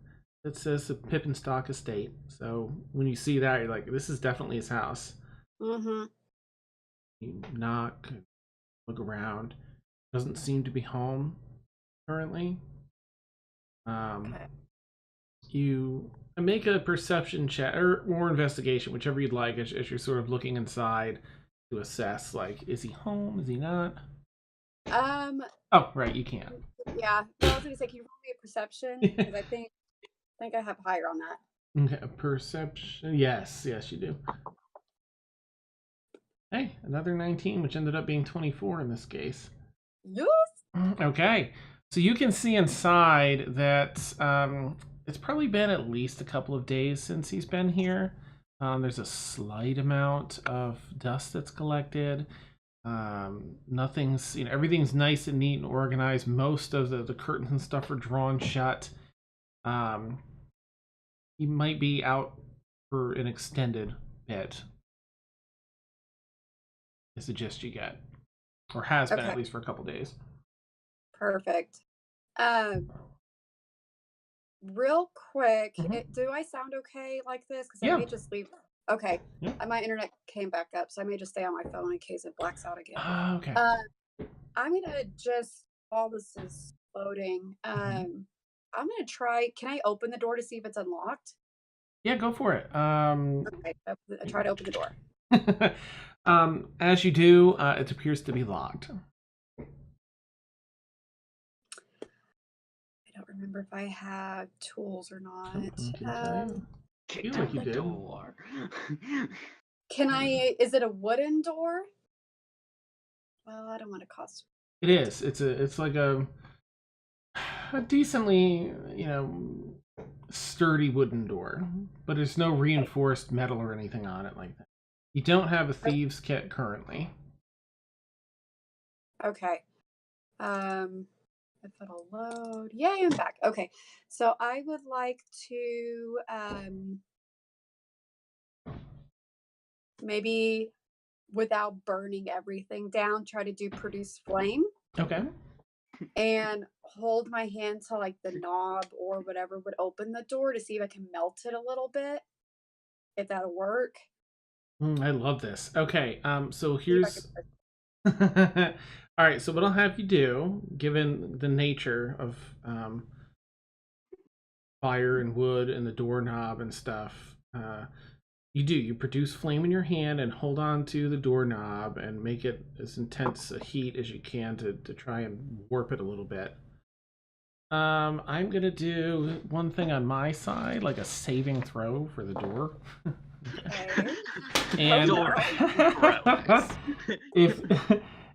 that says the Pippinstock Estate. So when you see that, you're like, this is definitely his house. Mm-hmm. You knock, look around. Doesn't seem to be home currently. Okay. You make a perception check or investigation, whichever you'd like, as you're sort of looking inside to assess, like, is he home? Is he not? Oh, right, you can. Yeah. Well, I was gonna say, can you roll me a perception? Because I think I have higher on that. Okay, perception. Yes, you do. Hey, another 19, which ended up being 24 in this case. Yes. Okay, so you can see inside that it's probably been at least a couple of days since he's been here. There's a slight amount of dust that's collected. Nothing's, everything's nice and neat and organized. Most of the curtains and stuff are drawn shut. He might be out for an extended bit, is the gist you get, or has been, at least for a couple days. Perfect. Real quick, Mhm. do I sound okay like this? Because I Yeah. may just leave. Okay. Yeah. My internet came back up, so I may just stay on my phone in case it blacks out again. Okay. I'm gonna just while this is loading. I'm gonna try. Can I open the door to see if it's unlocked? Yeah, go for it. Okay, I try to open the door. As you do, it appears to be locked. I don't remember if I have tools or not. I can tell you. Kick Feel down like you the did. door. Can I? Is it a wooden door? Well, I don't want to cost. It is. It's like a decently, sturdy wooden door, but there's no reinforced metal or anything on it like that. You don't have a thieves' kit currently. Okay. If it'll load. Yay, I'm back. Okay. So I would like to maybe without burning everything down, try to do produce flame Okay. and hold my hand to like the knob or whatever would open the door to see if I can melt it a little bit. If that'll work. I love this. Okay, so See if I here's can- all right, so what I'll have you do, given the nature of fire and wood and the doorknob and stuff, you produce flame in your hand and hold on to the doorknob and make it as intense a heat as you can to try and warp it a little bit. I'm gonna do one thing on my side, like a saving throw for the door. Okay. And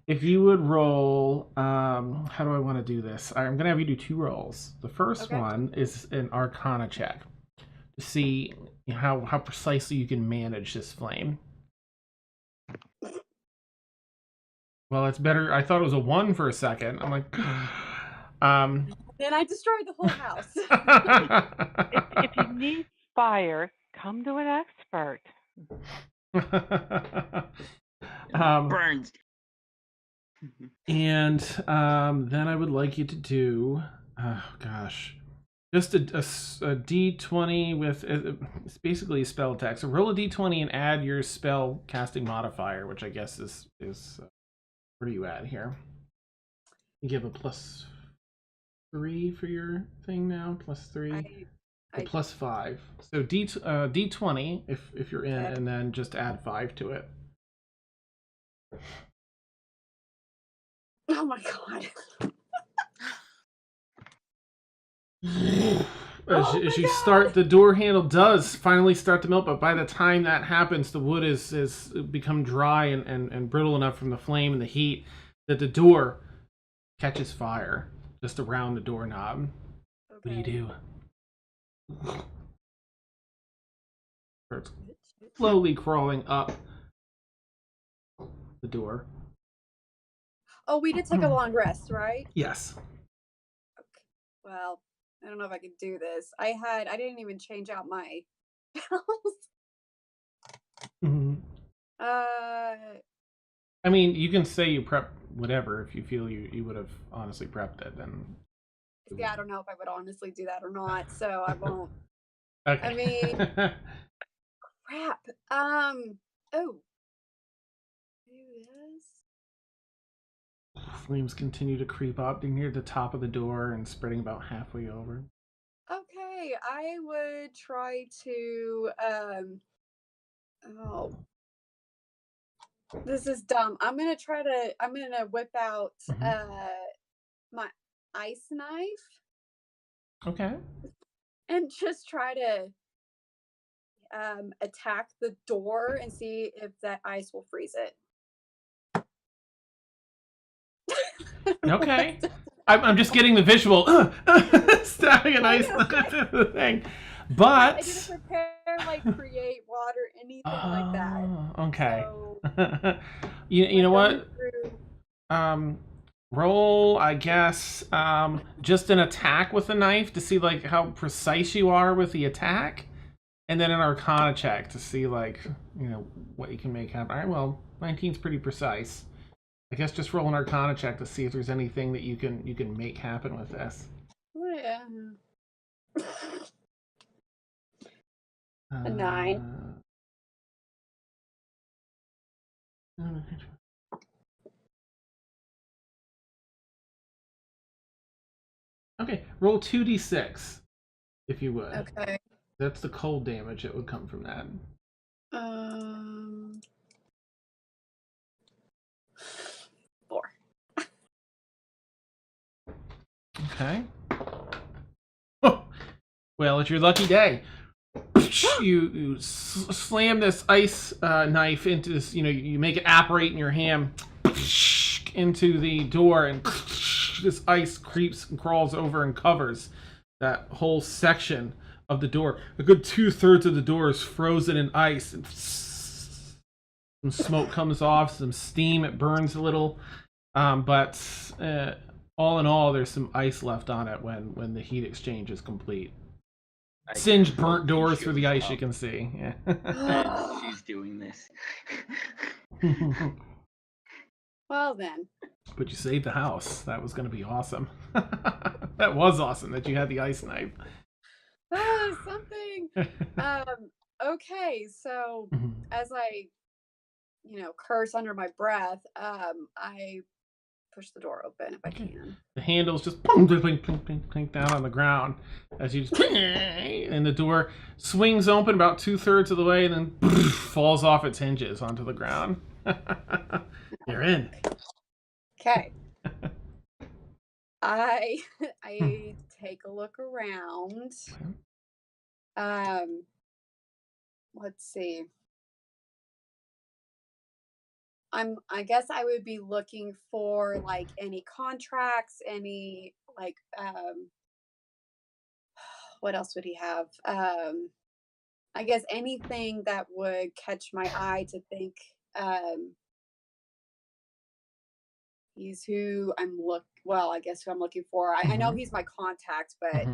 if you would roll, how do I want to do this? I'm gonna have you do 2 rolls. The first one is an Arcana check to see how precisely you can manage this flame. Well, it's better. I thought it was a 1 for a second. I'm like, Then I destroyed the whole house. If you need fire, come to an expert. Burns. And then I would like you to do, just a d20 with, it's basically a spell attack. So roll a d20 and add your spell casting modifier, which I guess is where are you at here? You give a +3 for your thing now, +3, +5. So d20 if you're in, and then just add 5 to it. Oh my god. As you start, the door handle does finally start to melt, but by the time that happens, the wood is become dry and brittle enough from the flame and the heat that the door catches fire just around the doorknob. What do you do? Starts slowly crawling up the door. Oh, we did take a long rest, right? Yes. Okay. Well, I don't know if I could do this. I didn't even change out my Mm-hmm. I mean, you can say you prep whatever if you feel you would have honestly prepped it. Then yeah, I don't know if I would honestly do that or not, so I won't. okay. I mean, crap. Oh, do this. Flames continue to creep up near the top of the door and spreading about halfway over. Okay, I would try to oh, this is dumb. I'm gonna whip out my ice knife. Okay. And just try to attack the door and see if that ice will freeze it. Okay. I'm just getting the visual stabbing an ice knife in the thing. But I didn't prepare, like, create water, anything like that. Okay. So, you know what? Roll, I guess, just an attack with a knife to see like how precise you are with the attack, and then an Arcana check to see like what you can make happen. All right, well, 19's pretty precise. I guess just roll an Arcana check to see if there's anything that you can make happen with this. Oh, yeah. A 9. Okay, roll 2d6 if you would. Okay. That's the cold damage that would come from that. 4. Okay. Oh, well, it's your lucky day. You slam this ice knife into this, you make it apparate in your hand into the door, and this ice creeps and crawls over and covers that whole section of the door. A good 2/3 of the door is frozen in ice, and some smoke comes off, some steam, it burns a little, but all in all, there's some ice left on it when the heat exchange is complete. Singed, burnt doors through the ice you can see. Yeah. She's doing this. Well then. But you saved the house. That was going to be awesome. That was awesome that you had the ice knife. Something. Okay, so as I, curse under my breath, I push the door open if I can. The handles just plink down on the ground as you just and the door swings open about 2/3 of the way and then falls off its hinges onto the ground. You're in. Okay. I take a look around. Let's see. I guess I would be looking for like any contracts, any like what else would he have? I guess anything that would catch my eye to think he's who I'm I guess who I'm looking for. I know he's my contact, but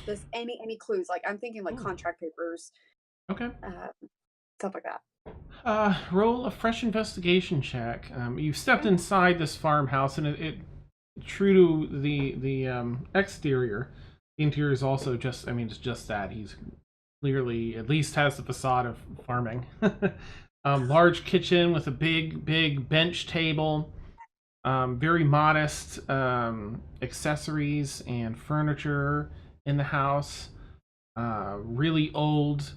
does any clues? Like I'm thinking like contract papers. Okay. Stuff like that. Roll a fresh investigation check. You've stepped inside this farmhouse, and it true to the exterior, the interior is also just, it's just that. He's clearly, at least has the facade of farming. Large kitchen with a big bench table. Very modest accessories and furniture in the house. Really old,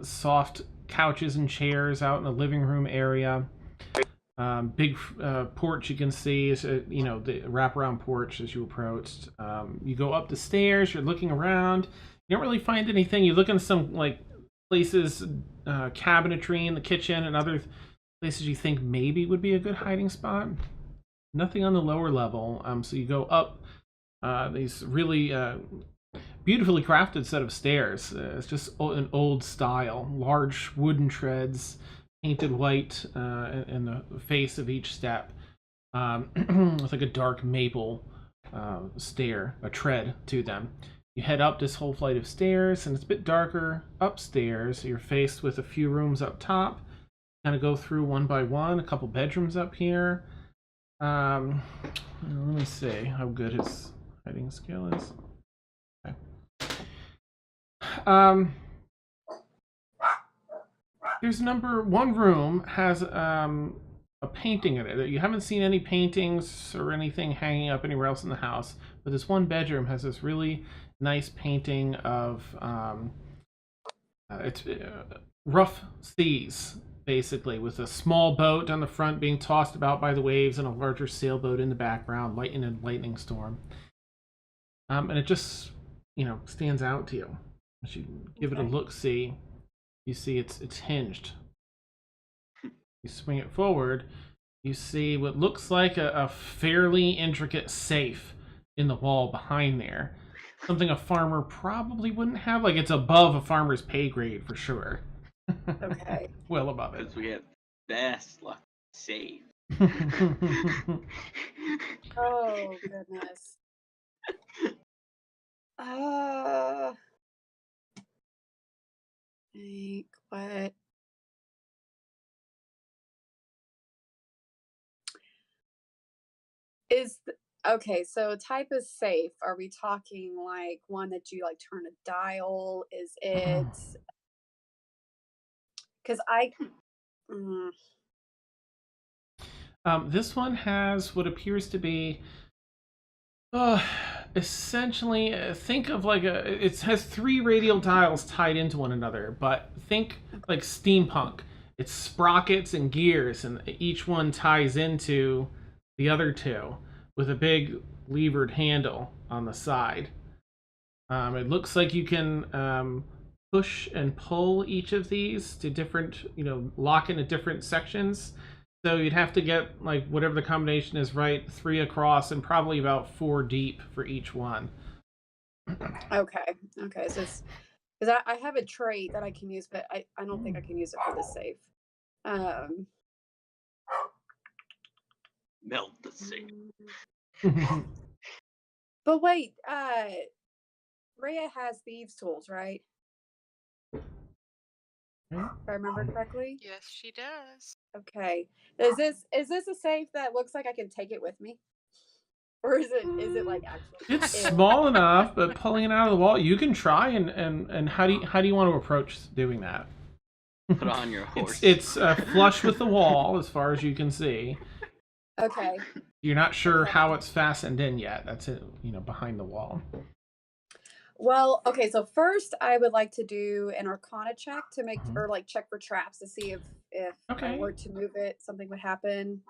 soft couches and chairs out in the living room area. Big porch you can see is the wraparound porch as you approached. You go up the stairs, you're looking around, you don't really find anything. You look in some like places, cabinetry in the kitchen and other places you think maybe would be a good hiding spot. Nothing on the lower level. So you go up these really beautifully crafted set of stairs. It's just an old style, large wooden treads, painted white in the face of each step, with like a dark maple a tread to them. You head up this whole flight of stairs, and it's a bit darker upstairs. You're faced with a few rooms up top. Kind of go through one by one. A couple bedrooms up here. Let me see how good his hiding skill is. There's one room has a painting in it. You haven't seen any paintings or anything hanging up anywhere else in the house, but this one bedroom has this really nice painting of it's rough seas, basically, with a small boat on the front being tossed about by the waves and a larger sailboat in the background, light in a lightning storm. And it just stands out to you. As you give it a look-see, you see it's hinged. You swing it forward, you see what looks like a fairly intricate safe in the wall behind there. Something a farmer probably wouldn't have. Like, it's above a farmer's pay grade for sure. Okay. Well above it. Because we have best luck save. Oh goodness. Think what? Okay, so type is safe. Are we talking like one that you like turn a dial? Is it because This one has what appears to be essentially, think of like it has 3 radial dials tied into one another, but think like steampunk. It's sprockets and gears, and each one ties into the other 2 with a big levered handle on the side. It looks like you can push and pull each of these to different, lock into different sections. So you'd have to get like whatever the combination is, right, 3 across and probably about 4 deep for each one. okay. So it's because I have a trait that I can use, but I don't think I can use it for the safe. Melt the safe. But wait, Rhea has thieves' tools, right? If I remember correctly. Yes, she does. Okay. Is this a safe that looks like I can take it with me? Or is it like actually It's small enough, but pulling it out of the wall, you can try. And how do you want to approach doing that? Put on your horse. It's flush with the wall as far as you can see. Okay. You're not sure how it's fastened in yet. That's it, behind the wall. Well, okay, so first I would like to do an Arcana check to make or like check for traps to see if I were to move it, something would happen.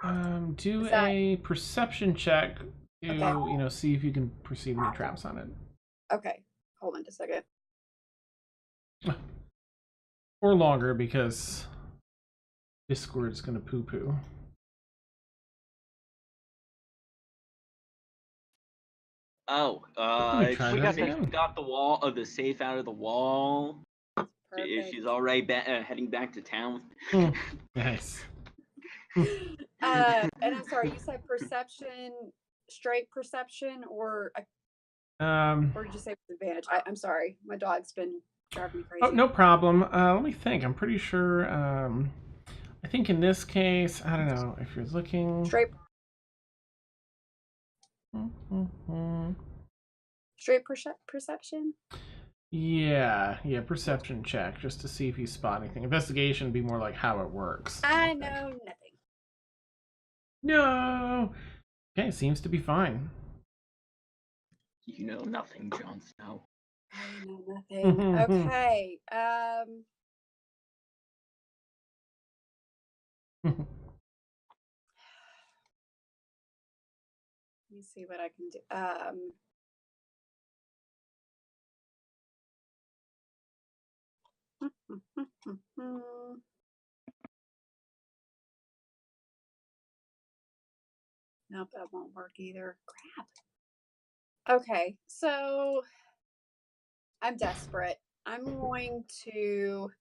Do a perception check to see if you can perceive any traps on it. Okay, hold on just a second. Or longer, because Discord's gonna poo-poo. Oh, We got the safe out of the wall. Perfect. She's already heading back to town. Nice. And I'm sorry, you said perception, straight perception, or did you say with advantage? I'm sorry, my dog's been driving me crazy. Oh, no problem. Let me think. I'm pretty sure. I think in this case, I don't know if you're looking straight. Straight perception? Yeah, perception check, just to see if you spot anything. Investigation would be more like how it works. I know nothing. No! Okay, seems to be fine. You know nothing, Jon Snow. I know nothing. Okay, let me see what I can do. Nope, that won't work either. Crap. Okay, so I'm desperate. I'm going to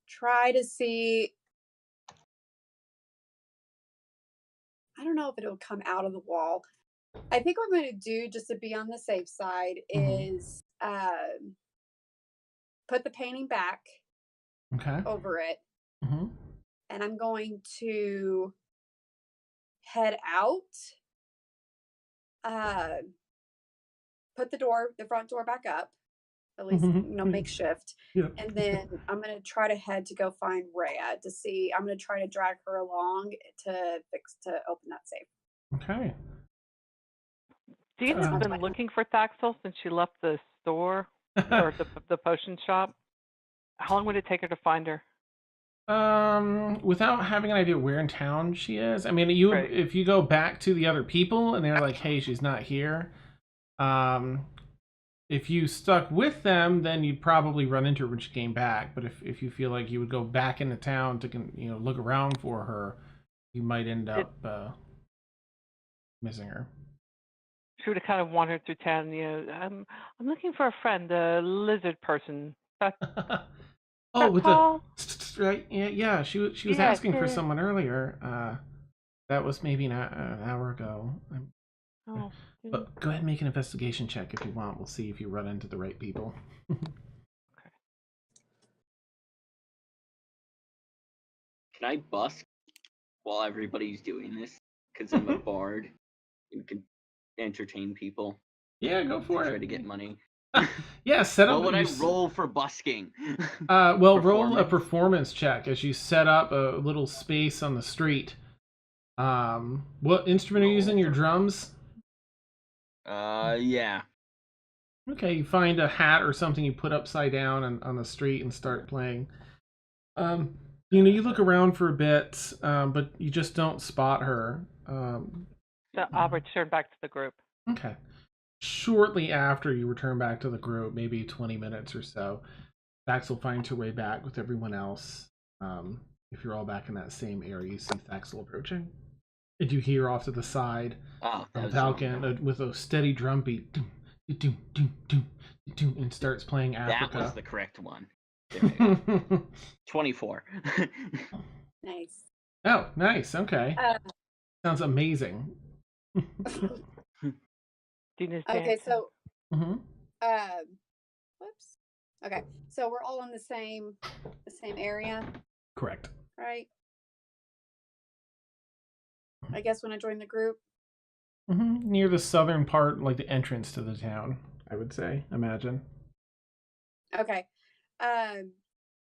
try to see. I don't know if it'll come out of the wall. I think what I'm going to do, just to be on the safe side, is put the painting back over it. And I'm going to head out, put the front door back up, at least, makeshift. Yeah. And then I'm going to try to head to go find Rhea to see. I'm going to try to drag her along to open that safe. Okay. Dina's been looking for Thaxel since she left the store or the potion shop. How long would it take her to find her? Without having an idea where in town she is. I mean, if you go back to the other people and they're like, "Hey, she's not here," if you stuck with them, then you'd probably run into her when she came back. But if you feel like you would go back into town to look around for her, you might end up missing her. She would have kind of wandered through town. I'm looking for a friend, a lizard person. Oh, with the right, yeah. She was asking for someone earlier. That was maybe an hour ago. But go ahead and make an investigation check if you want. We'll see if you run into the right people. Can I busk while everybody's doing this, because I'm a bard and can entertain people. Yeah, go for it. Try to get money. Yeah, set up. What would I roll for busking? Well, roll a performance check as you set up a little space on the street. What instrument are you using? Your drums? Yeah. Okay, you find a hat or something you put upside down on the street and start playing. You look around for a bit, but you just don't spot her. So I'll return back to the group. Okay. Shortly after you return back to the group, maybe 20 minutes or so, Thax will find her way back with everyone else. If you're all back in that same area, you see Thaxel approaching. And you hear off to the side Valken with a steady drum beat, and starts playing Africa. That was the correct one. 24. Nice. Oh, nice. Okay. Sounds amazing. Okay, so whoops. Okay, so we're all in the same area. Correct. Right. I guess when I joined the group. Near the southern part, like the entrance to the town, I would say. Imagine. Okay.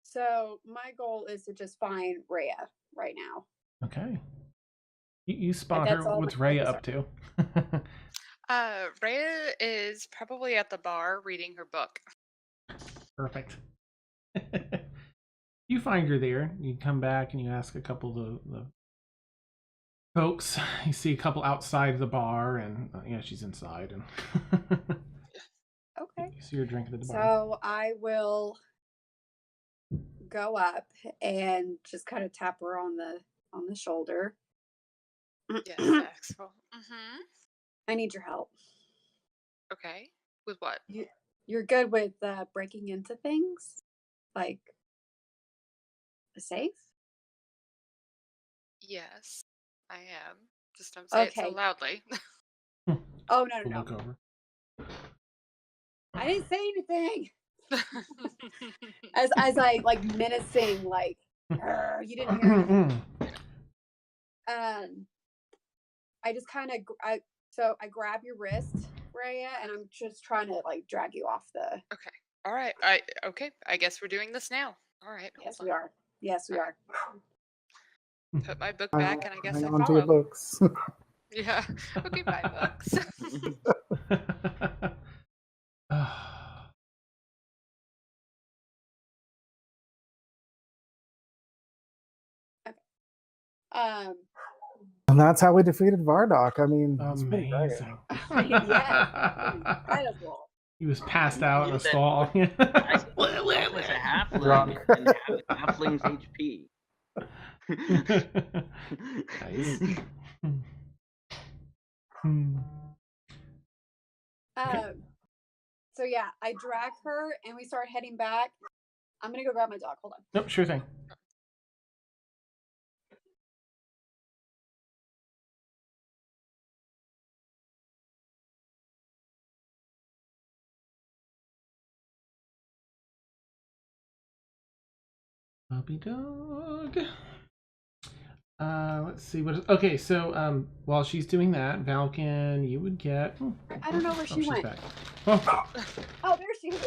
So my goal is to just find Rhea right now. Okay. You spot her. What's Rhea up to? Rhea is probably at the bar reading her book. Perfect. You find her there. You come back and you ask a couple of the folks. You see a couple outside the bar, and yeah, she's inside. And okay. You see her drinking at the bar. So I will go up and just kind of tap her on the shoulder. Yes, Axel. I need your help. Okay. With what? You're good with breaking into things, like a safe? Yes, I am. Just don't say it so loudly. Oh no. Look over. I didn't say anything. as I like menacing, like you didn't hear anything. I just kind of I grab your wrist, Rhea, and I'm just trying to like drag you off the. Okay. All right. Okay. I guess we're doing this now. All right. Yes, we are. Yes, we are. Put my book back, and I guess I on to follow. your books. Yeah. Okay. Bye, books. And that's how we defeated Vardock. I mean, amazing. Yes, incredible. He was passed out in a stall. I was a halfling and halfling's HP. Nice. So yeah, I drag her and we start heading back. I'm gonna go grab my dog. Hold on. Nope, sure thing. Puppy dog. Let's see what. Okay, so while she's doing that, Valken, you would get. I don't know where she went. Back. Oh, there she is.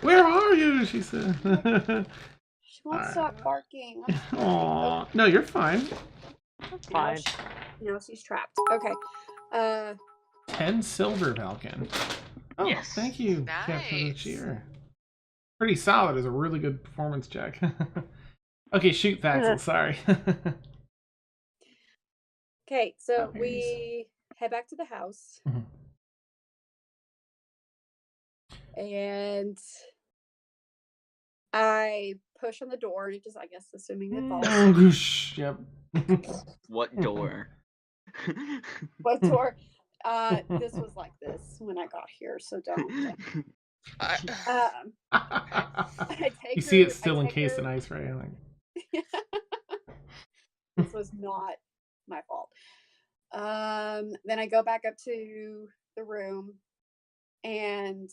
Where are you? She said. She won't stop barking. Aw, no, you're fine. Fine. No, she's trapped. Okay. 10 silver, Valken. Oh, yes. Thank you, nice. Kev, for the cheer. Pretty solid. Is a really good performance check. Okay, shoot, Thaxel. Sorry. Okay, so we head back to the house. And I push on the door, and it just, I guess, assuming it falls. Yep. What door? What door? This was like this when I got here, so don't. I take you see her, it still encased in ice, right? This was not my fault. Then I go back up to the room, and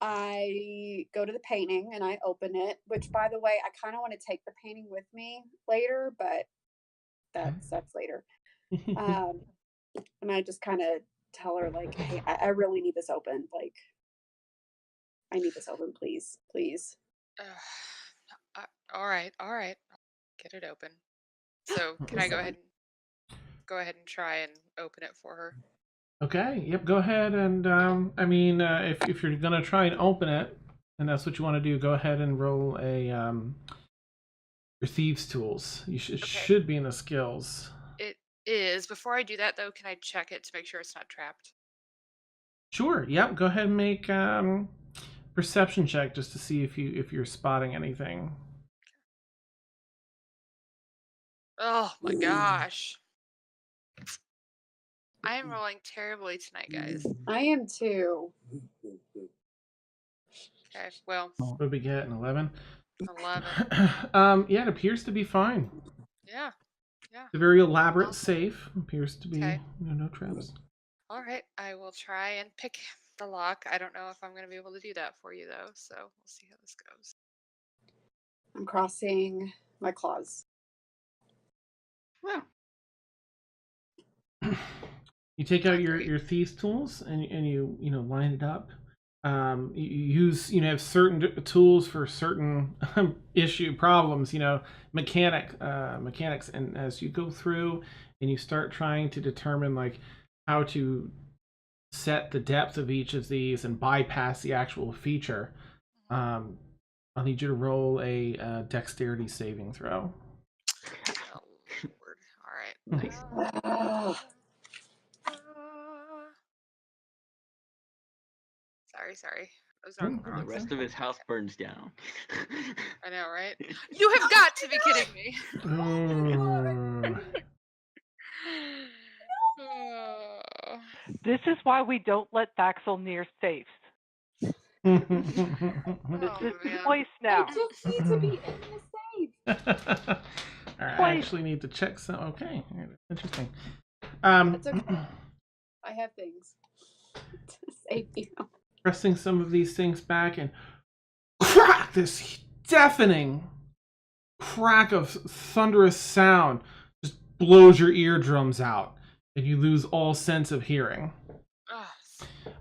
I go to the painting and I open it, which, by the way, I kind of want to take the painting with me later, but that's later. And I just kind of tell her, like, hey, I really need this open. Like, I need this open, please, please. All right. Get it open. So can I go ahead and try and open it for her? Okay. Yep. Go ahead and I mean, if you're gonna try and open it, and that's what you want to do, go ahead and roll a your thieves' tools. You should be in the skills. It is. Before I do that, though, can I check it to make sure it's not trapped? Sure. Yep. Go ahead and make perception check just to see if you're spotting anything. Oh my gosh. I am rolling terribly tonight, guys. I am too. Okay, well. What did we get? An 11? 11. Yeah, it appears to be fine. Yeah. It's a very elaborate safe. Appears to be no traps. All right, I will try and pick the lock. I don't know if I'm going to be able to do that for you, though, so we'll see how this goes. I'm crossing my claws. Well. You take out your thieves' tools and you line it up. You use have certain tools for certain problems. Mechanics, and as you go through and you start trying to determine like how to set the depth of each of these and bypass the actual feature, I'll need you to roll a dexterity saving throw. Oh, Lord. All right. Nice. Sorry. The rest of his house burns down. I know, right? You have got to be kidding me. This is why we don't let Thaxel near safes. This is twice now. I just need to be in the safe. I actually need to check some. Okay, interesting. It's okay. I have things to save you. Pressing some of these things back and crack! This deafening crack of thunderous sound just blows your eardrums out, and you lose all sense of hearing.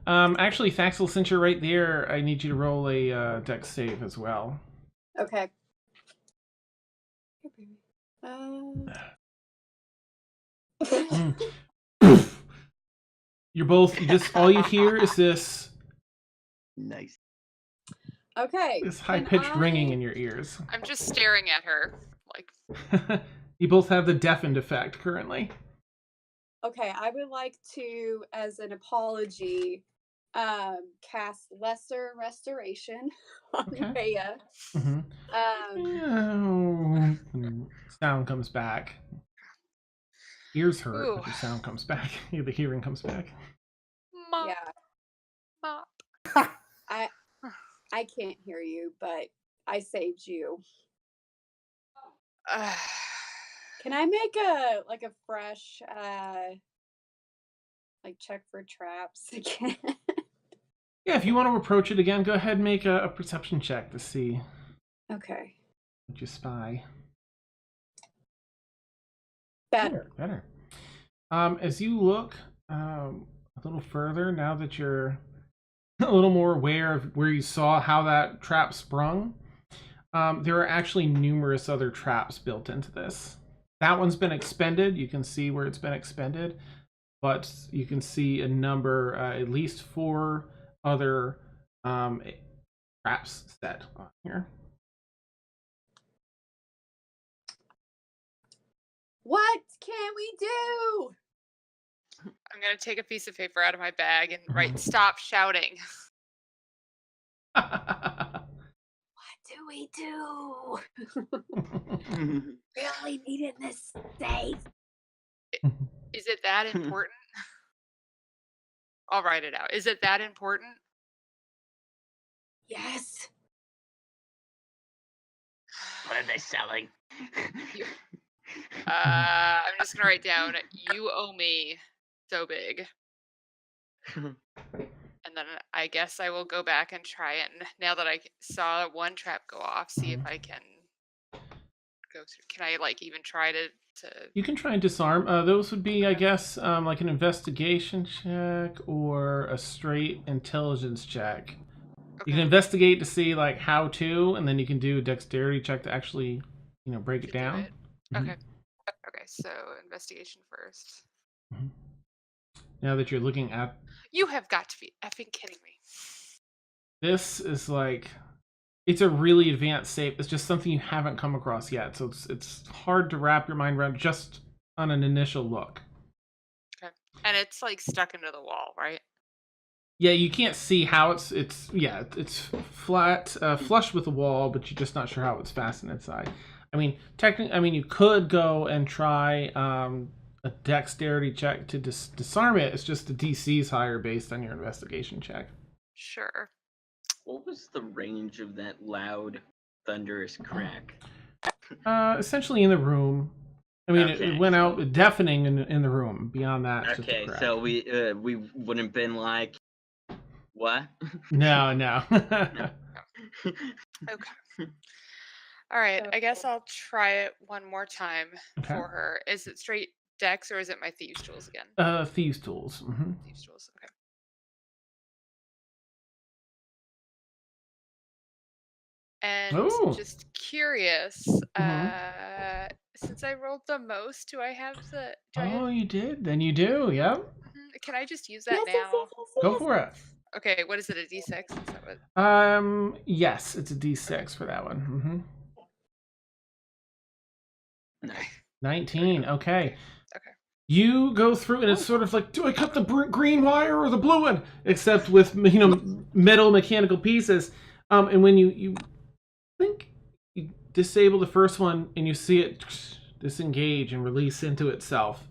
Actually, Thaxel, since you're right there, I need you to roll a dex save as well. Okay. All you hear is this. Nice. Okay. This high-pitched ringing in your ears. I'm just staring at her, like. You both have the deafened effect currently. Okay, I would like to, as an apology, cast Lesser Restoration on Rhea. Sound comes back. Ears hurt, but the sound comes back. The hearing comes back. Mop. Yeah. Mop. I can't hear you, but I saved you. Can I make a fresh check for traps again? Yeah, if you want to approach it again, go ahead and make a perception check to see. Okay. What you spy. Better. Better. As you look a little further, now that you're a little more aware of where you saw how that trap sprung, there are actually numerous other traps built into this. That one's been expended. You can see where it's been expended, but you can see a number, at least 4 other traps set on here. What can we do? I'm going to take a piece of paper out of my bag and write, "Stop shouting." What do we do? Really needing this safe. Is it that important? I'll write it out. Is it that important? Yes. What are they selling? I'm just going to write down, "You owe me so big." And And then I guess I will go back and try it. And now that I saw one trap go off, see if I can go through. Can I like even try to? You can try and disarm. Those would be, I guess, like an investigation check or a straight intelligence check. You can investigate to see like how to, and then you can do a dexterity check to actually, break it down. Okay. Okay. So investigation first. Now that you're looking at, you have got to be effing kidding me. This is like, it's a really advanced safe. It's just something you haven't come across yet, so it's hard to wrap your mind around just on an initial look. Okay, and it's like stuck into the wall, right? Yeah, you can't see how it's flat, flush with the wall, but you're just not sure how it's fastened inside. I mean, technically, you could go and try a dexterity check to disarm it. It's just the DC is higher based on your investigation check. Sure. What was the range of that loud, thunderous crack? Essentially in the room. I mean, okay, it went out deafening in the room. Beyond that, it's okay, just a crack. So we wouldn't have been like, what? No. Okay. All right. I guess I'll try it one more time for her. Is it straight dex or is it my thieves tools again? Thieves tools. Mm-hmm. Thieves tools. Okay. And just curious, since I rolled the most, do I have the? You did. Then you do. Yep. Can I just use that now? Go for it. Okay. What is it? A D6? Is that what? Yes, it's a D6 for that one. Nice. 19. Okay. Okay. You go through, and it's sort of like, do I cut the green wire or the blue one? Except with metal mechanical pieces. And when you think you disable the first one, and you see it disengage and release into itself,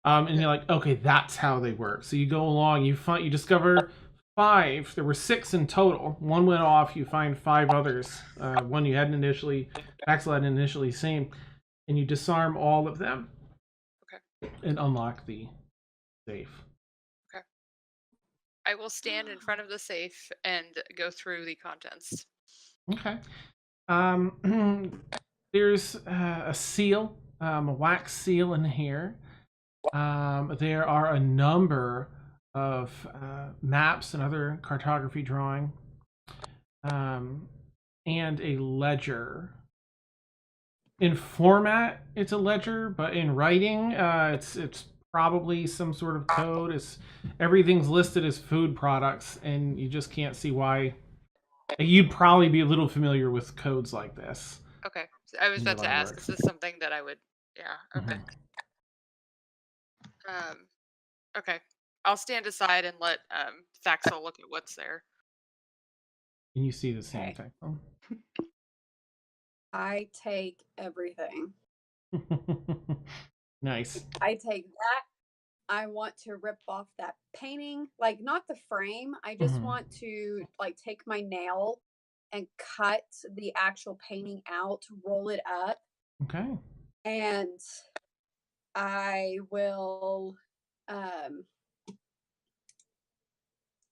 and you're like, okay, that's how they work. So you go along, you discover 5. There were 6 in total. 1 went off. You find 5 others. One you hadn't initially, Axel hadn't initially seen, and you disarm all of them. Okay. And unlock the safe. Okay. I will stand in front of the safe and go through the contents. Okay. There's a seal, a wax seal in here. There are a number of maps and other cartography drawing, and a ledger. In format, it's a ledger, but in writing, it's probably some sort of code. Everything's listed as food products, and you just can't see why. You'd probably be a little familiar with codes like this. Okay, I was about to ask, is this something that I would? Yeah. Okay. Okay. I'll stand aside and let Thaxel look at what's there. And you see the same thing. I take everything. Nice. I take that. I want to rip off that painting, like not the frame. I just want to like take my nail and cut the actual painting out, roll it up. Okay. And I will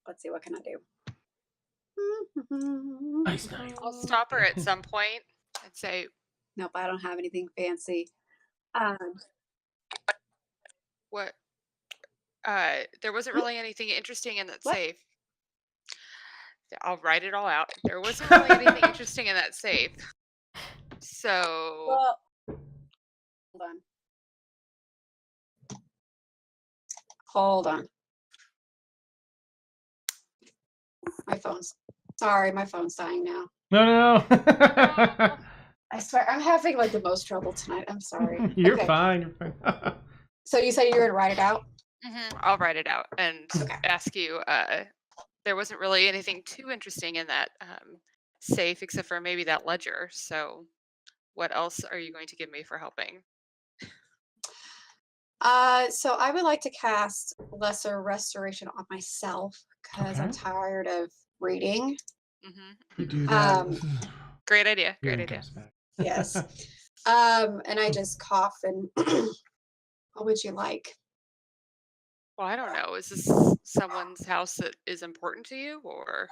let's see, what can I do? Nice. I'll stop her at some point and say, nope, I don't have anything fancy. What? There wasn't really anything interesting in that safe. I'll write it all out. There wasn't really anything interesting in that safe. So. Well, hold on. My phone's dying now. No. I swear, I'm having like the most trouble tonight. I'm sorry. You're fine. So you said you were going to write it out? I'll write it out and ask you. There wasn't really anything too interesting in that safe except for maybe that ledger. So what else are you going to give me for helping? So I would like to cast Lesser Restoration on myself because I'm tired of reading. You do that. Great idea. Yes. And I just cough and what would you like? Well, I don't know. Is this someone's house that is important to you, or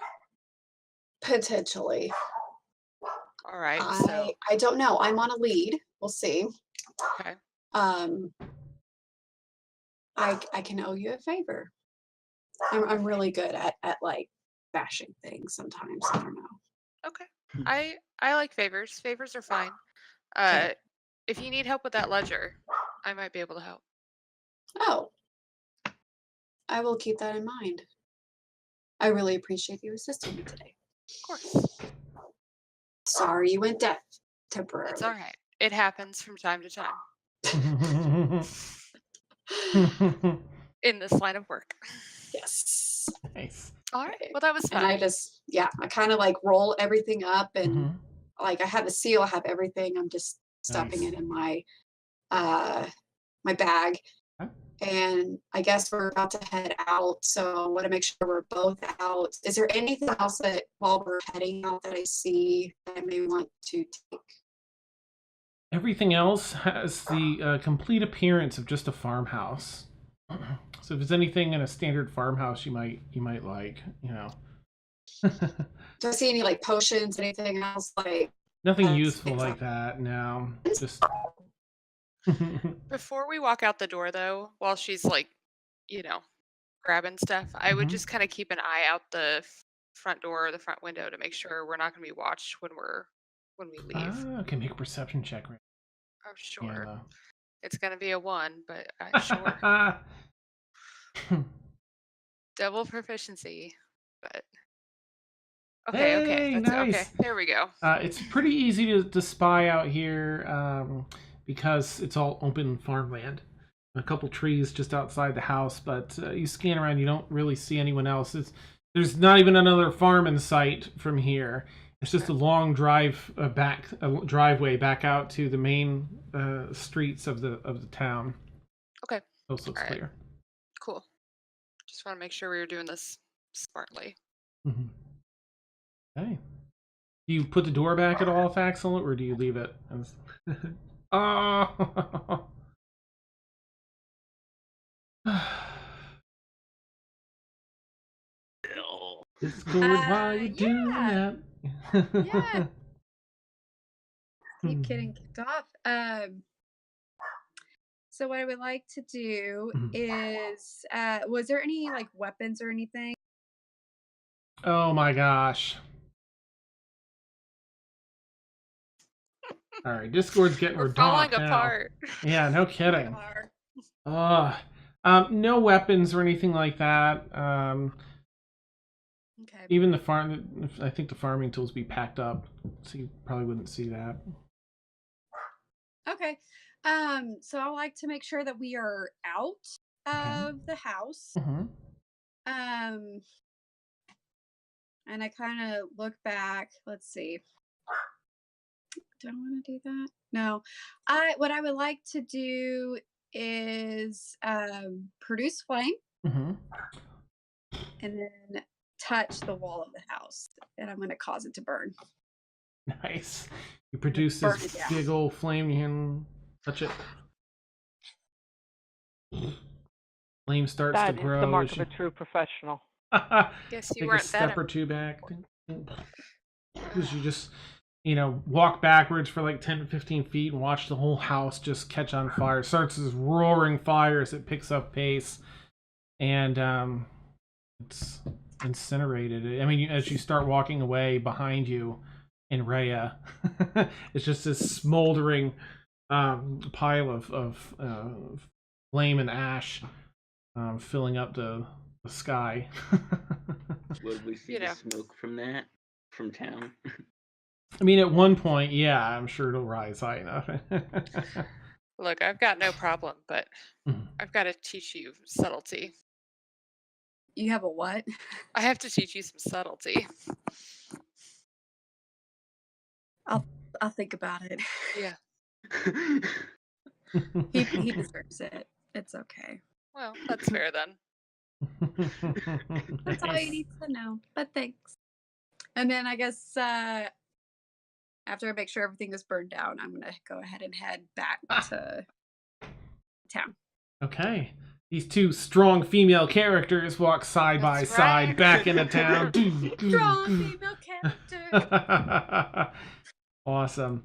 Potentially. all right? So I don't know. I'm on a lead. We'll see. okay, Um, I can owe you a favor. I'm really good at like bashing things sometimes. I don't know. okay. I like favors. Favors are fine. Okay. If you need help with that ledger, I might be able to help. Oh, I will keep that in mind. I really appreciate you assisting me today. Of course, Sorry you went deaf temporarily. it's all right. It happens from time to time in this line of work. Yes. Nice. All right. Okay. Well, that was And fun. I just, yeah, I kind of like roll everything up and like I have the seal, I have everything. I'm just stuffing Nice. it in my my bag. Okay. And I guess we're about to head out. So I want to make sure we're both out. Is there anything else that while we're heading out that I see that I may want to take? Everything else has the complete appearance of just a farmhouse. So if there's anything in a standard farmhouse you might like, you know. Do I see any like potions, anything else like Nothing useful like that, no. Just Before we walk out the door, though, while she's like, grabbing stuff, I would just kind of keep an eye out the front door or the front window to make sure we're not going to be watched when we leave. Okay, make a perception check. Right? Oh, sure. Yeah, It's going to be a 1, but sure. Double proficiency, but okay, Hey, that's okay. nice. There we go. It's pretty easy to spy out here because it's all open farmland. A couple trees just outside the house, but you scan around, you don't really see anyone else. There's not even another farm in sight from here. It's just a long driveway back out to the main streets of the town. Okay. Those looks clear. Cool. Just want to make sure we were doing this smartly. Mm-hmm. Okay. Do you put the door back at all, Faxel, or do you leave it? Oh. Discord, why you doing that? Yeah. Keep getting kicked off. So what I would like to do is, was there any like weapons or anything? Oh my gosh. All right, Discord's getting We're falling now. apart. Yeah, no kidding. No weapons or anything like that. Okay. Even the farm, I think the farming tools be packed up, so you probably wouldn't see that. Okay. So I like to make sure that we are out of the house. And I kind of look back. Let's see. Do I want to do that? No. What I would like to do is produce flame and then touch the wall of the house, and I'm going to cause it to burn. Nice. You produce this big old flame, you can touch it. Flame starts to grow. That is the mark of a true professional. Guess you Take weren't a step that or two back. Because you just, walk backwards for like 10 to 15 feet and watch the whole house just catch on fire. It starts this roaring fire as it picks up pace. And it's incinerated. I mean, as you start walking away behind you in Rhea, it's just this smoldering pile of flame and ash filling up the sky. Would we see the smoke from that from town? I mean, at one point, yeah, I'm sure it'll rise high enough. Look, I've got no problem, but I've got to teach you subtlety. You have a what? I have to teach you some subtlety. I'll think about it. Yeah. He deserves it. It's okay. Well, that's fair then. That's all you need to know. But thanks. And then I guess after I make sure everything is burned down, I'm gonna go ahead and head back to town. Okay. these two strong female characters walk side by That's side right. back into town. Strong female character. Awesome.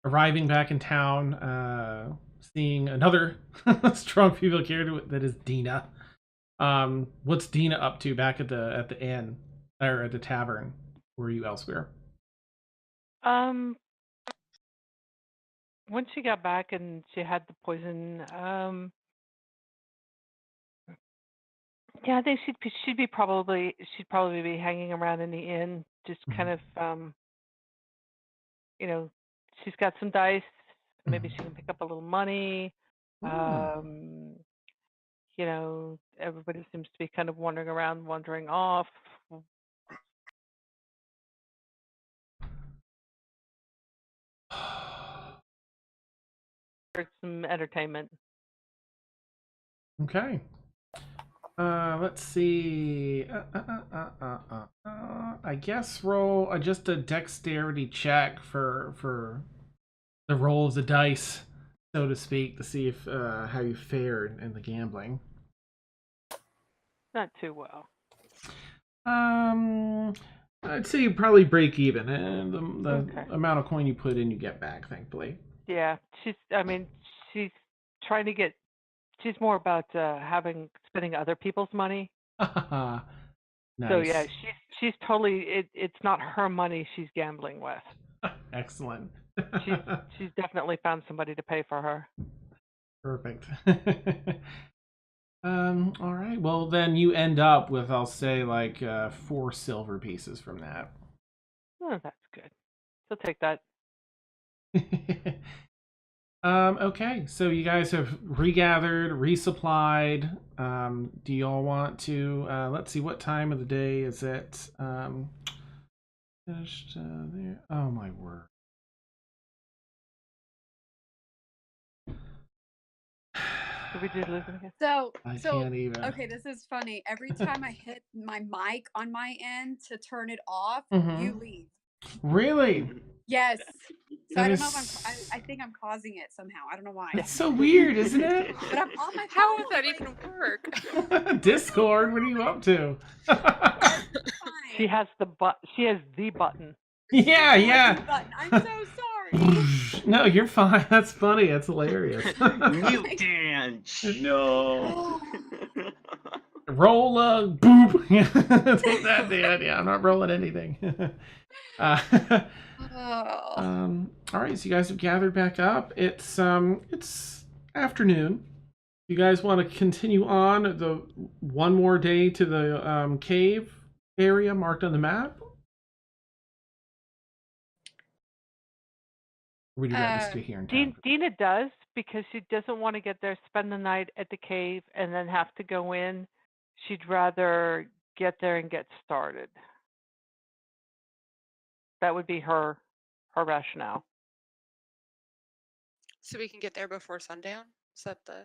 Arriving back in town, seeing another strong female character that is Dina. What's Dina up to back at the inn or at the tavern? Or are you elsewhere? Once she got back and she had the poison, yeah, I think she'd probably be hanging around in the inn, just kind of, you know, she's got some dice. Maybe she can pick up a little money. You know, everybody seems to be kind of wandering around, wandering off. For some entertainment. Okay. Let's see. I guess roll just a dexterity check for the roll of the dice, so to speak, to see if how you fared in the gambling. Not too well. I'd say you probably break even, and the Okay. amount of coin you put in, you get back, thankfully. Yeah, she's trying to get. She's more about spending other people's money. Nice. So yeah, she's totally. It's not her money she's gambling with. Excellent. She's definitely found somebody to pay for her. Perfect. All right. Well, then you end up with, I'll say, like 4 silver pieces from that. Oh, that's good. So take that. Okay. So you guys have regathered, resupplied. Do y'all want to? Let's see. What time of the day is it? Finished there. Oh my word. Did we do losing again? So I can't even. Okay, this is funny. Every time I hit my mic on my end to turn it off, you leave. Really? Yes. So That I don't know is- if I think I'm causing it somehow. I don't know why. It's so weird, isn't it? But I'm on my phone. How would that like, even work? Discord. What are you up to? fine. She has the button. Yeah, yeah. Button. I'm so sorry. No, you're fine. That's funny. That's hilarious. Mute dance. No. Roll a boop. Take that, Dan. Yeah, I'm not rolling anything. Oh. All right, so you guys have gathered back up. It's afternoon. You guys want to continue on the one more day to the cave area marked on the map? Or would you rather stay here in town? Dina does, because she doesn't want to get there, spend the night at the cave, and then have to go in. She'd rather get there and get started. That would be her rationale. So we can get there before sundown? Is that the...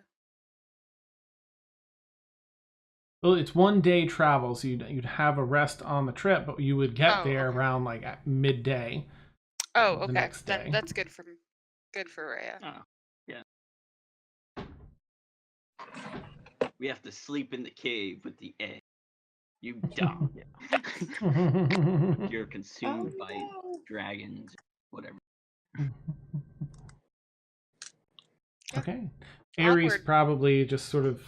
Well, it's 1 day travel, so you'd have a rest on the trip, but you would get Oh, there okay. around like at midday. Oh, The okay. next day. Then that's good for Rhea. Oh, yeah. We have to sleep in the cave with the egg. You dumb. You're consumed by dragons, whatever. Okay. Aries Awkward. probably just sort of,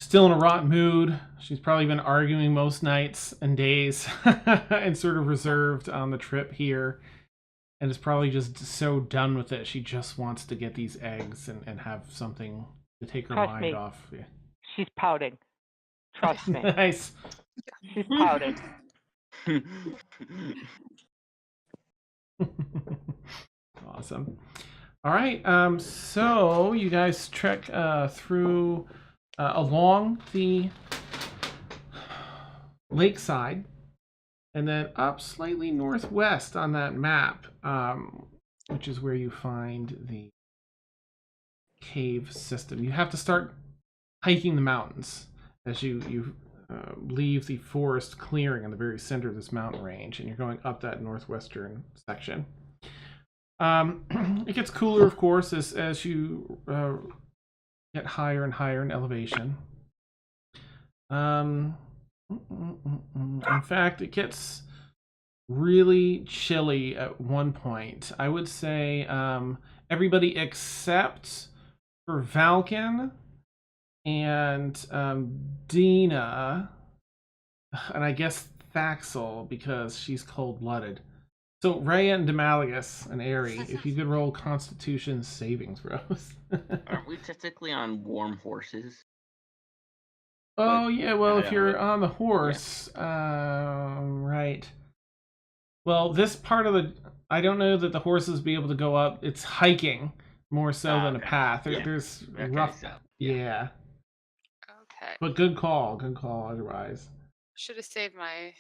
still in a rotten mood. She's probably been arguing most nights and days and sort of reserved on the trip here. And is probably just so done with it. She just wants to get these eggs and have something to take her Trust mind me. off. Yeah. She's pouting. Trust me. Nice. She's pouting. Awesome. All right. So you guys trek through along the lakeside, and then up slightly northwest on that map, which is where you find the cave system. You have to start hiking the mountains as you leave the forest clearing in the very center of this mountain range, and you're going up that northwestern section. It gets cooler, of course, as you get higher and higher in elevation. In fact, it gets really chilly at one point. I would say everybody except for Valken and Dina, and I guess Thaxel, because she's cold-blooded. So Rhea and Demalagus and Aerie, if you could roll Constitution saving throws. Aren't we technically on warm horses? Oh, But yeah, well, I if don't you're know. on the horse, right. Well, this part of the... I don't know that the horses be able to go up. It's hiking more so than a Okay. path. Yeah. There's Okay, rough... so, yeah. Okay. But good call otherwise. Should have saved my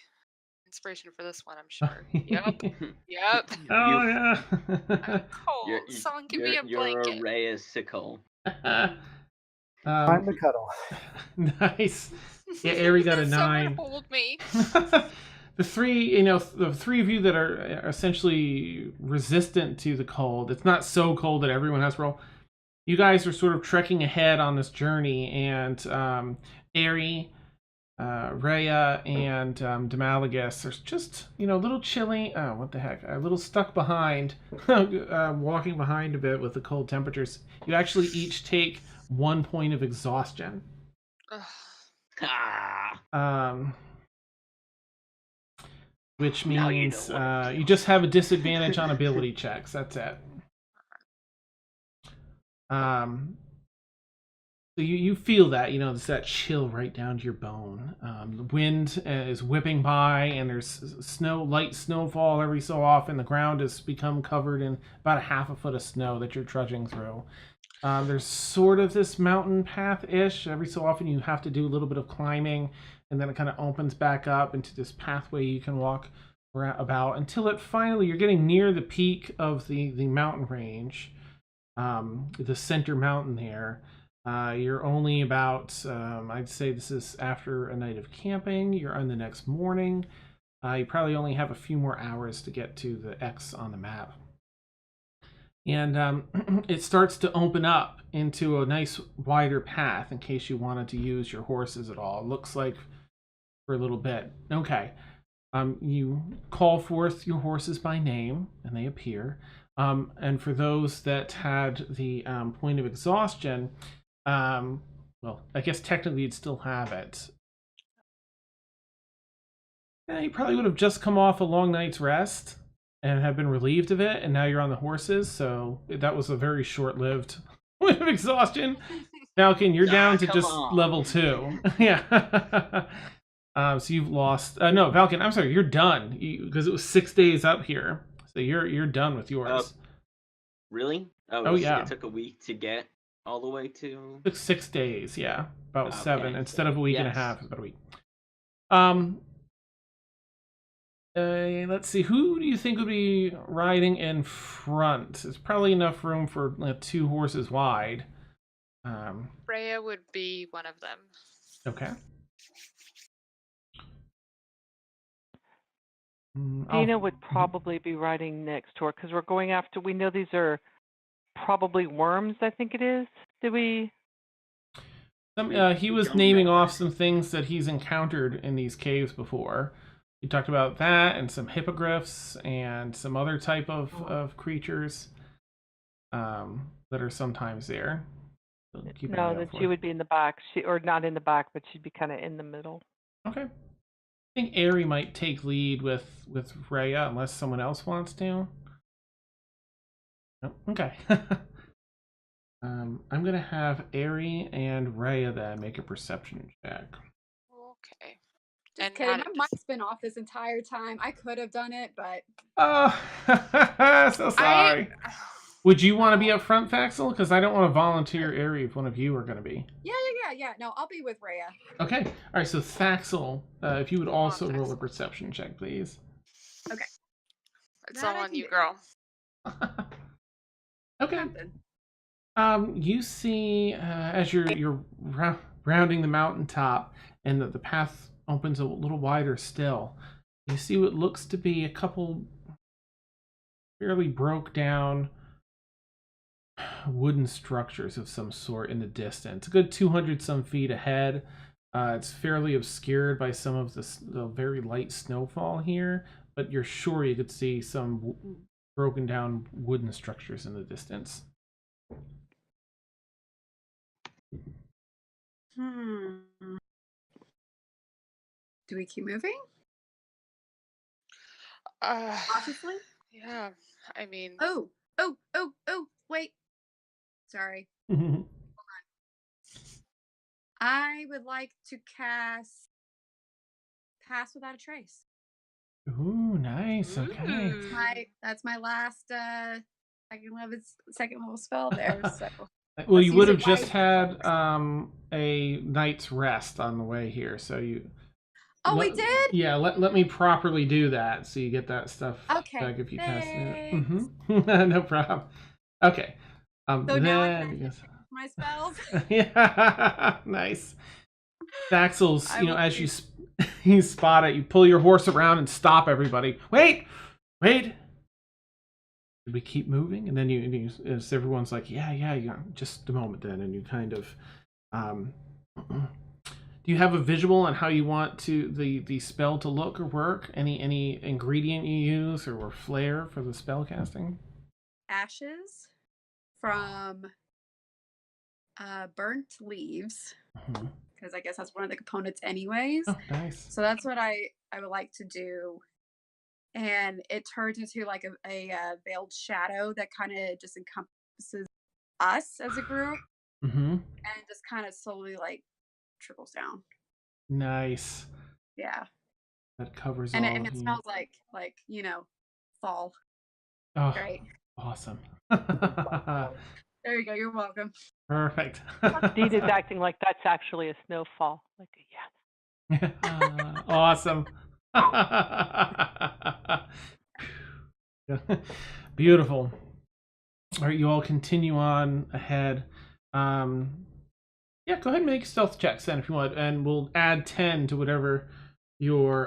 inspiration for this one, I'm sure. Yep. Yep. Oh, yeah. I'm cold. Someone give me a You're blanket. a Rhea-sicle. Time to cuddle. Nice. Yeah, Aerie got a 9. Someone hold me. The three of you that are essentially resistant to the cold, it's not so cold that everyone has to roll. You guys are sort of trekking ahead on this journey, and Aerie, Rhea, and Demalagus are just, a little chilly. Oh, what the heck? A little stuck behind, walking behind a bit with the cold temperatures. You actually each take 1 point of exhaustion. Which means you just have a disadvantage on ability checks. That's it. So you feel that, it's that chill right down to your bone. The wind is whipping by, and there's light snowfall every so often. The ground has become covered in about a half a foot of snow that you're trudging through. There's sort of this mountain path-ish. Every so often you have to do a little bit of climbing, and then it kind of opens back up into this pathway you can walk about until it finally, you're getting near the peak of the mountain range, the center mountain there. You're only about, I'd say this is after a night of camping. You're on the next morning. You probably only have a few more hours to get to the X on the map. And it starts to open up into a nice wider path in case you wanted to use your horses at all. It looks like for a little bit. Okay. You call forth your horses by name, and they appear. And for those that had the point of exhaustion, well, I guess technically you'd still have it. Yeah, you probably would have just come off a long night's rest and have been relieved of it, and now you're on the horses, so that was a very short-lived point of exhaustion. Falcon, you're down to just level 2. Yeah. So you've lost... no, Falcon, I'm sorry, you're done, because it was 6 days up here. So you're done with yours. Really? Oh, yeah. It took a week to get all the way to... It took 6 days, yeah. About 7. Instead of a week and a half, about a week. Let's see. Who do you think would be riding in front? There's probably enough room for 2 horses wide. Rhea would be one of them. Okay. Dina would probably be riding next to her because we're going after. We know these are probably worms. I think it is. Did we? He was naming off some things that he's encountered in these caves before. He talked about that and some hippogriffs and some other type of creatures that are sometimes there. So no, then she would be in the back. Or not in the back, but she'd be kind of in the middle. Okay. I think Aerie might take lead with Rhea unless someone else wants to. No? Okay. I'm going to have Aerie and Rhea then make a perception check. Okay. Just kidding. My mic's been off this entire time. I could have done it, but... Oh, so sorry. Would you want to be up front, Faxel? Because I don't want to volunteer Aerie if one of you are going to be. Yeah. No, I'll be with Rhea. Okay. All right, so Faxel, if you would also roll a perception check, please. Okay. It's all on you, girl. Okay. You see, as you're rounding the mountaintop and the path opens a little wider still, you see what looks to be a couple fairly broke down wooden structures of some sort in the distance, a good 200 some feet ahead. It's fairly obscured by some of the very light snowfall here, but you're sure you could see some broken down wooden structures in the distance. Do we keep moving? Cautiously? Yeah. I mean. Oh, wait. Sorry. I would like to cast Pass Without a Trace. Ooh, nice. Okay. That's my last second level spell there. So well, you would have just had a night's rest on the way here, so you. Oh, we did? Yeah, let me properly do that so you get that stuff back if you cast it. No problem. Okay. So then now I can my spells. Yeah, nice. Daxels, as you spot it, you pull your horse around and stop everybody. Wait. Did we keep moving? And then you as everyone's like, yeah, just a moment then, and you kind of do you have a visual on how you want the spell to look or work? Any ingredient you use or flair for the spell casting? Ashes from burnt leaves, because I guess that's one of the components anyways. Oh, nice. So that's what I would like to do. And it turns into like a veiled shadow that kind of just encompasses us as a group. And just kind of slowly like trickles down. Nice. Yeah. That covers and all it smells like fall. Oh, great. Awesome. There you go. You're welcome. Perfect. Deed is acting like that's actually a snowfall. Like, yes. Awesome. Beautiful. All right, you all continue on ahead. Yeah, go ahead and make stealth checks then if you want, and we'll add 10 to whatever your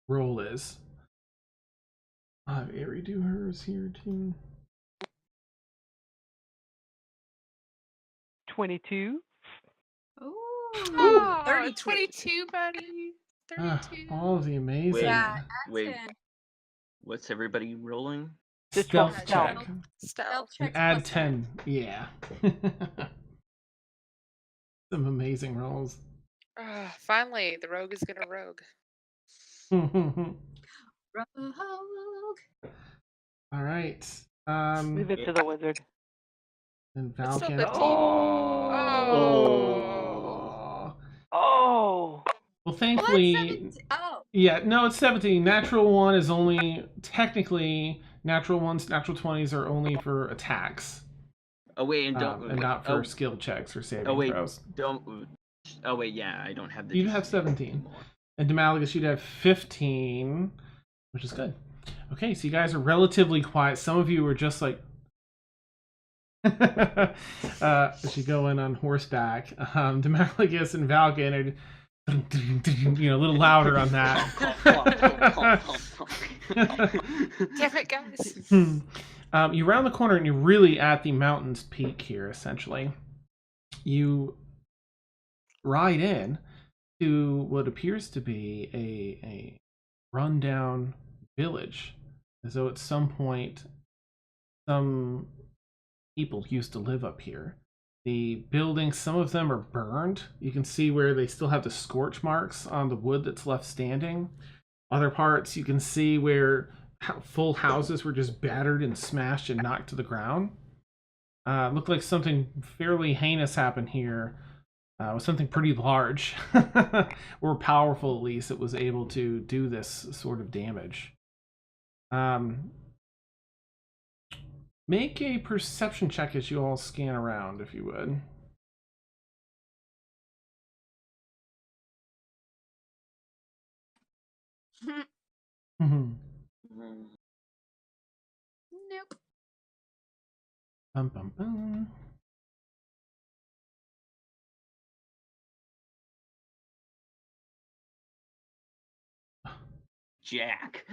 roll is. I'll have Ari do hers here too. 22. Ooh, 22, buddy. 32. All of the amazing. Wait. What's everybody rolling? Stealth check. Stealth check. And add 10. Yeah. Some amazing rolls. Finally, the rogue is gonna rogue. Rogue. All right. Leave it to the wizard. And Valken. Oh. Well, thankfully. Yeah, no, it's 17. Natural 1 is only technically natural 1s, natural 20s are only for attacks. Oh wait, and not for skill checks or saving throws. Oh wait, yeah, I don't have the. You have 17. And Demalagus, you'd have 15, which is good. Okay, so you guys are relatively quiet. Some of you were just like, as you go in on horseback. Demalagus and Valken are, a little louder on that. Damn it, guys. You round the corner and you're really at the mountain's peak here, essentially. You ride in to what appears to be a rundown village, as though at some point some people used to live up here. The buildings, some of them are burned. You can see where they still have the scorch marks on the wood that's left standing. Other parts you can see where full houses were just battered and smashed and knocked to the ground. Looked like something fairly heinous happened here. With something pretty large or powerful, at least, that was able to do this sort of damage. Make a perception check as you all scan around, if you would. Nope. Bum, bum, bum. Jack.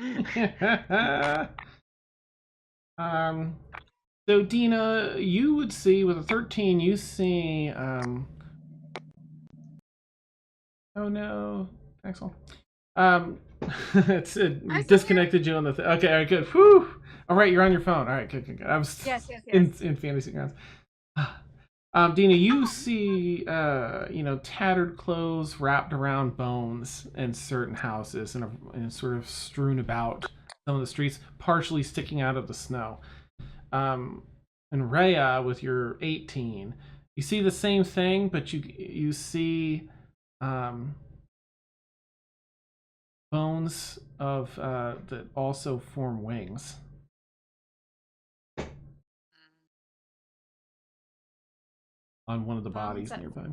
So Dina, you would see with a 13, you see. Oh no, Axel. It disconnected you on the. Okay, all right, good. Whew. All right, you're on your phone. All right, good. I was yes. in fantasy grounds. Dina, you see, tattered clothes wrapped around bones in certain houses and sort of strewn about some of the streets, partially sticking out of the snow. And Rhea, with your 18, you see the same thing, but you see bones of that also form wings on one of the bodies nearby.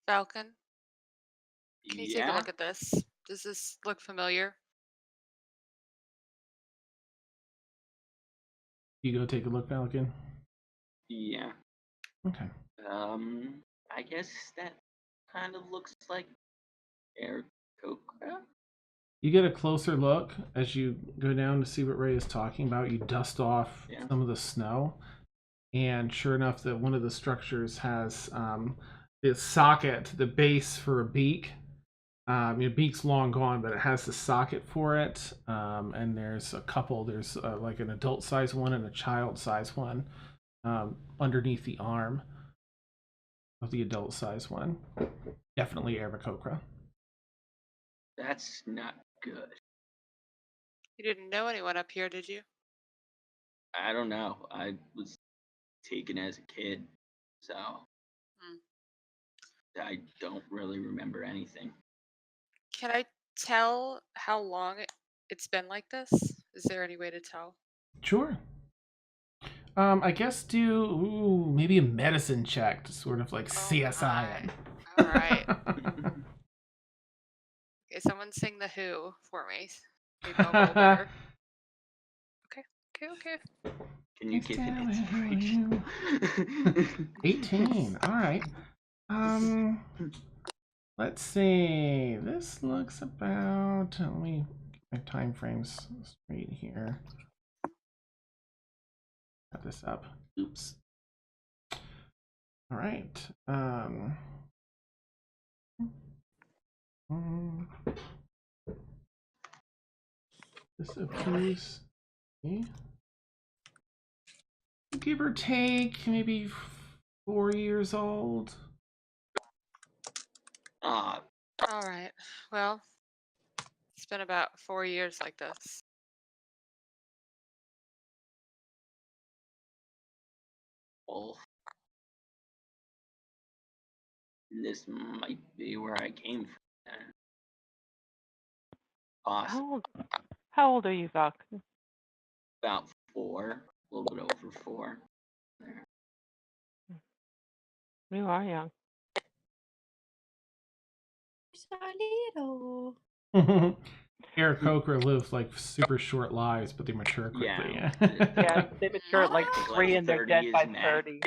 Falcon, can you take a look at this? Does this look familiar? You go take a look, Falcon. Yeah. Okay. I guess that kind of looks like Aarakocra. You get a closer look as you go down to see what Ray is talking about. You dust off some of the snow, and sure enough, that one of the structures has the socket, the base for a beak. Beak's long gone, but it has the socket for it. And there's a couple. There's like an adult size one and a child size one underneath the arm of the adult size one. Definitely Aarakocra. That's not good. You didn't know anyone up here, did you? I don't know. I was taken as a kid, so I don't really remember anything. Can I tell how long it's been like this? Is there any way to tell? Sure. I guess do maybe a medicine check to sort of like CSI it. All right. Okay, someone sing the Who for me. Maybe I'll roll better. Okay. Can you give an inspiration? 18. All right. Let's see. This looks about. Let me get my time frames straight here. Got this up. Oops. All right. This appears. Give or take, maybe 4 years old. All right. Well, it's been about 4 years like this. Well, this might be where I came from. Awesome. How old are you, Falcon? About 4, a little bit over 4. There. You are young. So little. Aarakocra lives like super short lives, but they mature quickly. Yeah, they mature at like 3 and they're dead by 30.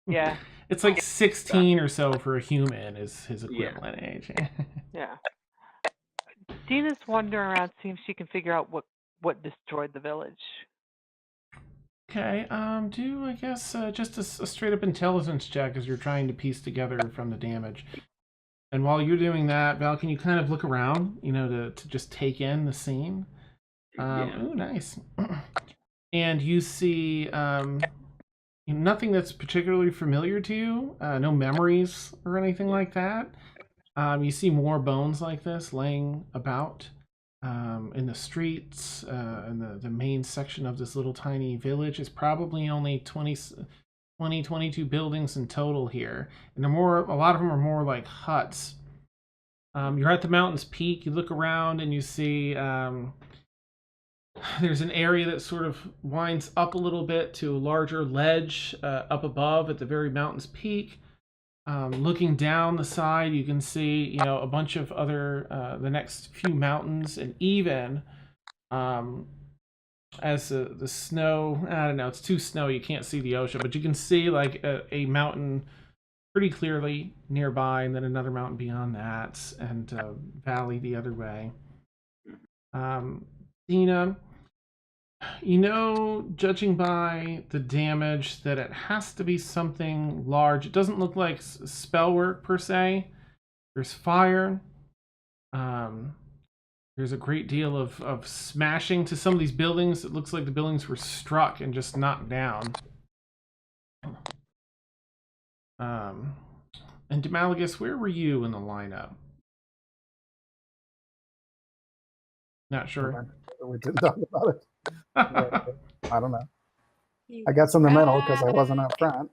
Yeah. It's like 16 or so for a human is his equivalent age. Yeah. Dina's wandering around, seeing if she can figure out what destroyed the village. Okay, do I guess just a straight up intelligence check as you're trying to piece together from the damage. And while you're doing that, Val, can you kind of look around, to just take in the scene? Oh, nice. And you see nothing that's particularly familiar to you, no memories or anything like that. You see more bones like this laying about in the streets, and the main section of this little tiny village is probably only 22 buildings in total here, and a lot of them are more like huts. You're at the mountain's peak. You look around and you see there's an area that sort of winds up a little bit to a larger ledge up above at the very mountain's peak. Looking down the side, you can see a bunch of other the next few mountains, and even as the snow, I don't know, it's too snowy, you can't see the ocean, but you can see like a mountain pretty clearly nearby, and then another mountain beyond that, and a valley the other way. Dina, you know, judging by the damage, that it has to be something large. It doesn't look like spell work per se. There's fire. There's a great deal of smashing to some of these buildings. It looks like the buildings were struck and just knocked down. And Demalagus, where were you in the lineup? Not sure. We didn't talk about it. I don't know. I guess in the middle because I wasn't up front.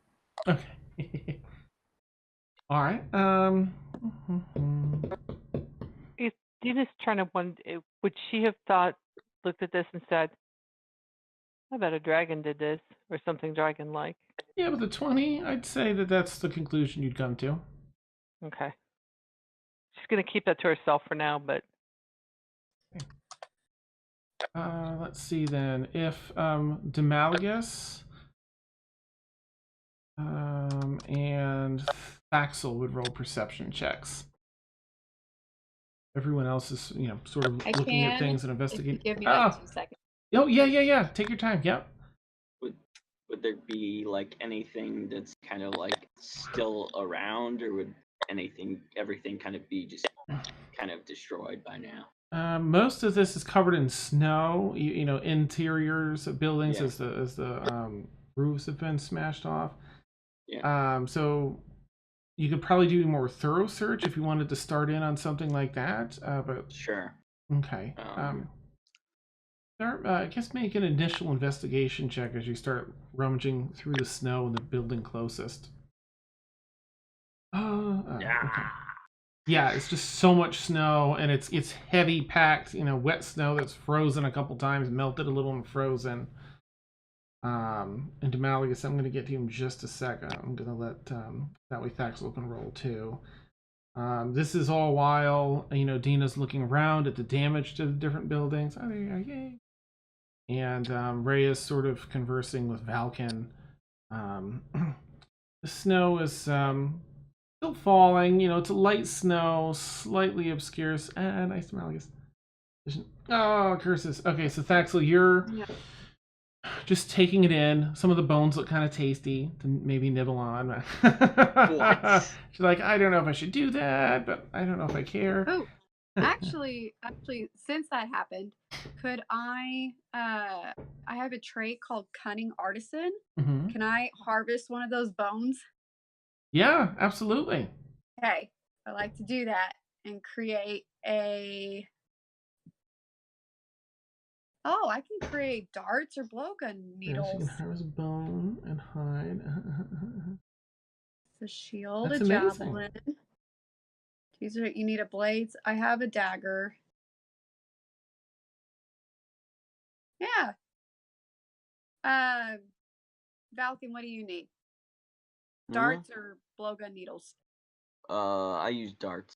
Okay. All right. If Dina's trying to wonder, would she have looked at this and said, I bet a dragon did this, or something dragon-like? Yeah, with the 20, I'd say that's the conclusion you'd come to. Okay. She's going to keep that to herself for now, but... Let's see then. If Demalagus and Thaxel would roll perception checks. Everyone else is, sort of looking at things and investigating. Give me like 2 seconds. Oh, yeah. Take your time. Yep. Would there be like anything that's kind of like still around, or would everything kind of be just kind of destroyed by now? Most of this is covered in snow. Interiors of buildings as the roofs have been smashed off. Yeah. So you could probably do a more thorough search if you wanted to start in on something like that. But sure. Okay. I guess make an initial investigation check as you start rummaging through the snow in the building closest. Okay. Yeah, it's just so much snow, and it's heavy packed, wet snow that's frozen a couple times, melted a little and frozen. And Demalagus, I'm going to get to you in just a second. I'm going to let that way Thaxel can roll too. This is all while Dina's looking around at the damage to the different buildings. Oh, yay! And Ray is sort of conversing with Valken. The snow is still falling. It's a light snow, slightly obscures. Nice Demalagus. Oh, curses. Okay, so Thaxel, you're just taking it in. Some of the bones look kind of tasty to maybe nibble on. What? She's like, I don't know if I should do that, but I don't know if I care. Oh, actually, since that happened, could I have a trait called Cunning Artisan. Mm-hmm. Can I harvest one of those bones? Yeah, absolutely. Okay, I like to do that and create a... Oh, I can create darts or blowgun needles. Yeah, so you can harvest bone and hide. It's a shield, That's a amazing. javelin. These are, you need a blade. I have a dagger. Yeah. Valken, what do you need? Darts or blowgun needles? I use darts.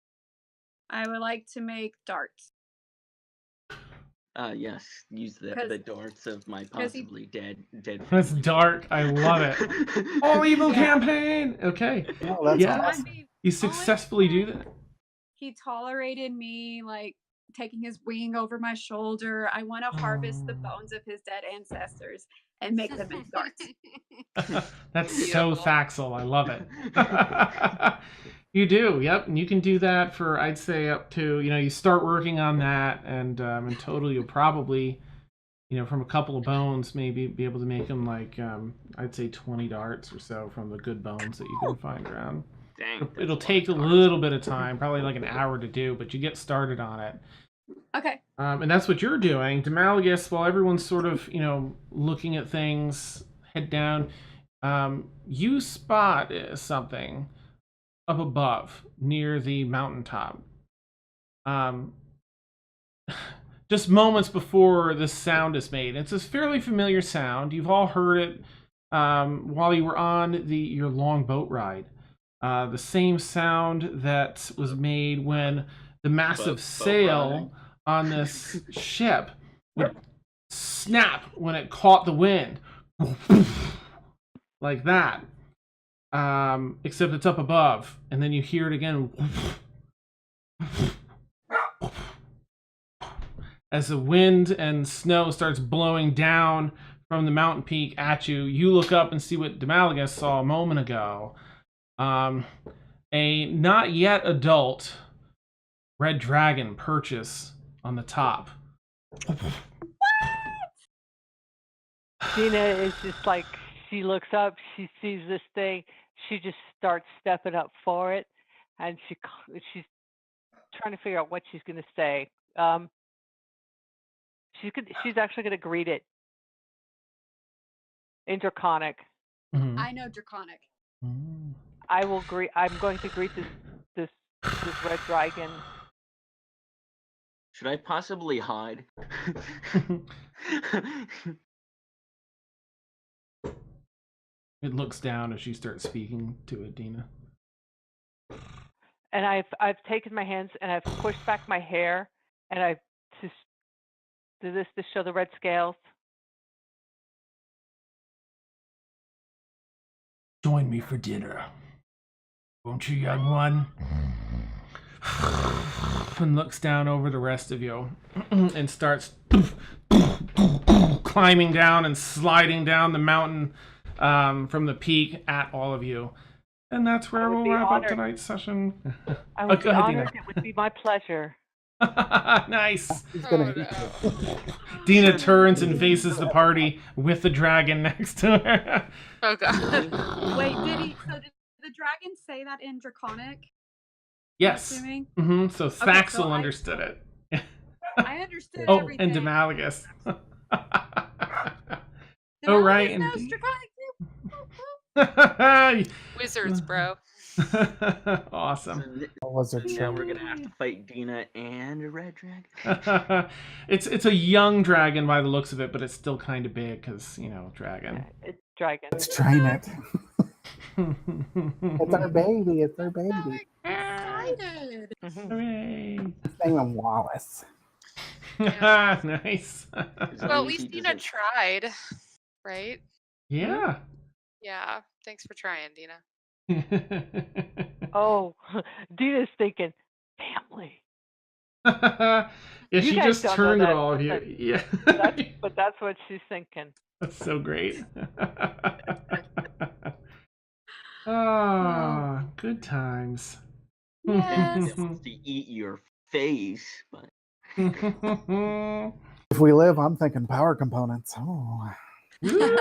I would like to make darts. Yes, use the darts of my possibly dead That's dark. I love it. All evil campaign. Okay. Oh, that's awesome. You successfully do that. He tolerated me like taking his wing over my shoulder. I want to harvest the bones of his dead ancestors and make them into darts. That's so Thaxel. I love it. You do, yep. And you can do that for, I'd say, up to, you start working on that, and in total you'll probably, from a couple of bones, maybe be able to make them like, I'd say 20 darts or so from the good bones that you can find around. Dang, It'll take a little bit of time, probably like an hour to do, but you get started on it. Okay. And that's what you're doing. Demalagus, while everyone's sort of, looking at things, head down, you spot something up above near the mountaintop. Just moments before this sound is made. It's a fairly familiar sound. You've all heard it while you were on your long boat ride. The same sound that was made when the massive sail on this ship would snap when it caught the wind. Like that. Except it's up above, and then you hear it again. as the wind and snow starts blowing down from the mountain peak at you, you look up and see what Demalagus saw a moment ago. A not yet adult red dragon perches on the top. Dina is just like, she looks up, she sees this thing, she just starts stepping up for it, and she's trying to figure out what she's going to say. She's actually going to greet it in Draconic. Mm-hmm. I know Draconic. Mm. I'm going to greet this red dragon. Should I possibly hide? It looks down as you start speaking to it, Dina. And I've taken my hands and I've pushed back my hair, and I've just do this to show the red scales. Join me for dinner, won't you, young one? And looks down over the rest of you and starts climbing down and sliding down the mountain from the peak at all of you. And that's where we'll wrap up tonight's session. I would be go ahead, honored. Dina. It would be my pleasure. Nice. He's gonna Oh, eat no. you. Dina turns and faces the party with the dragon next to her. Oh god. Wait, so did the dragon say that in Draconic? Yes. Assuming? Mm-hmm. So Okay, Thaxel so understood it. I understood Oh, everything. and Demalagus. Oh, right, right. and Draconic too. Wizards, bro. Awesome. What was it? Now we're gonna have to fight Dina and a red dragon. It's a young dragon by the looks of it, but it's still kind of big because, dragon. It's dragon. Let's train it. It's our baby. It's our baby. Excited. Hooray. Let's name him Wallace. Nice. As Well, long at as least he Dina doesn't- tried, right? Yeah. Yeah. Thanks for trying, Dina. Oh, Dina's thinking family. Yeah, You she guys just don't know turned at that, all of but you. Yeah. But that's what she's thinking. That's so great. Ah, good times. Yes. It wants to eat your face, but If we live, I'm thinking power components. Oh. Woo,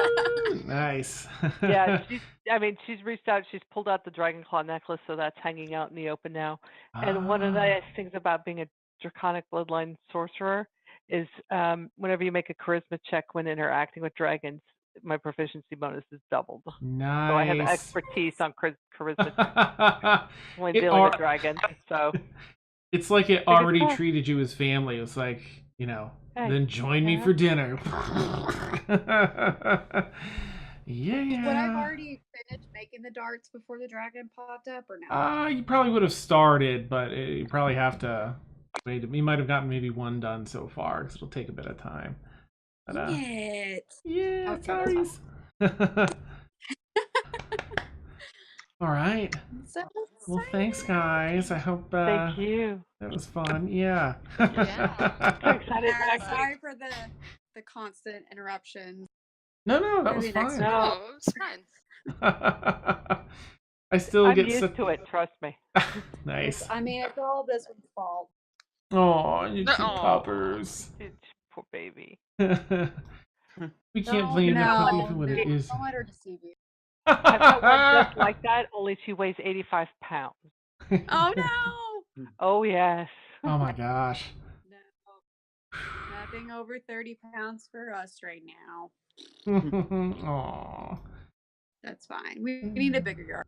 nice. Yeah, she's reached out. She's pulled out the dragon claw necklace, so that's hanging out in the open now. And one of the nice things about being a draconic bloodline sorcerer is whenever you make a charisma check when interacting with dragons, my proficiency bonus is doubled. Nice. So I have expertise on charisma when dealing with dragons. So it's like it already treated you as family. It's like, then join me for dinner. Yeah. Would I've already finished making the darts before the dragon popped up, or no? You probably would have started, but you probably have to wait. You might have gotten maybe one done so far, because it'll take a bit of time. But, yeah, Okay, sorry. All right. So Well, thanks, guys. I hope thank you. that was fun. Yeah. Yeah. I'm excited. sorry for the constant interruptions. No, that was Maybe next fine. No. Oh, it was fun. I still I'm get used to it. Trust me. Nice. I mean, it's all this one's fault. Oh, you two Aw. puppers. Poor baby. We can't blame the puppy for what it is. Don't let her deceive you. I've got one just like that, only she weighs 85 pounds. Oh no! Oh, yes. Oh my gosh. No, nothing over 30 pounds for us right now. Aw. That's fine. We need a bigger yard.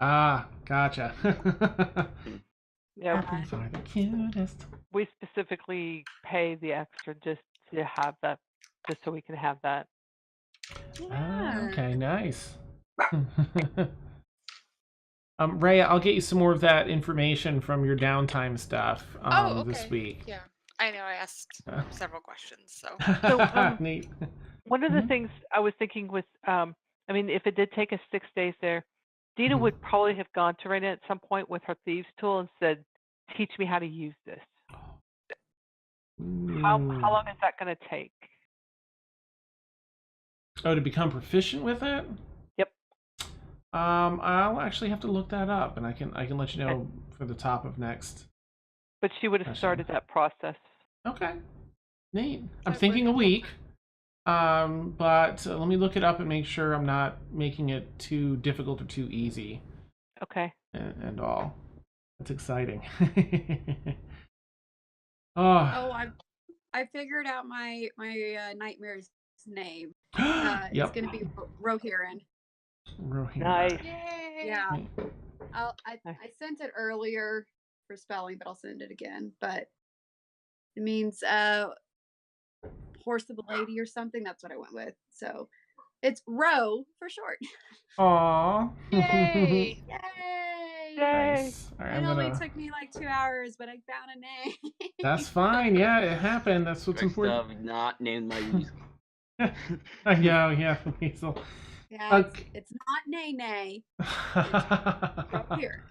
Ah, gotcha. Yeah, Puppies are the cutest. we specifically pay the extra just to have that, just so we can have that. Ah, okay, nice. Ray, I'll get you some more of that information from your downtime stuff Oh, okay. this week. Yeah. I know I asked several questions, so. Neat. One of the things I was thinking with, if it did take us 6 days there, Dina would probably have gone to Raina at some point with her thieves tool and said, "Teach me how to use this." How long is that going to take? Oh, to become proficient with it? Yep. I'll actually have to look that up, and I can let you know for the top of next. But she would have started that process. Okay. Neat. I'm thinking a week. But let me look it up and make sure I'm not making it too difficult or too easy. Okay. And all. That's exciting. Oh, I figured out my nightmare's name. It's gonna be Rohirrim. Nice. Yeah. I sent it earlier for spelling, but I'll send it again. But it means horse of the lady or something. That's what I went with. So it's Ro for short. Aww. Yay! Yay! Nice. All right, It only took me like 2 hours, but I found a name. That's fine. Yeah, it happened. That's what's important. I've not named my weasel. I know, yeah, weasel. Yeah, it's not Nay. It's here.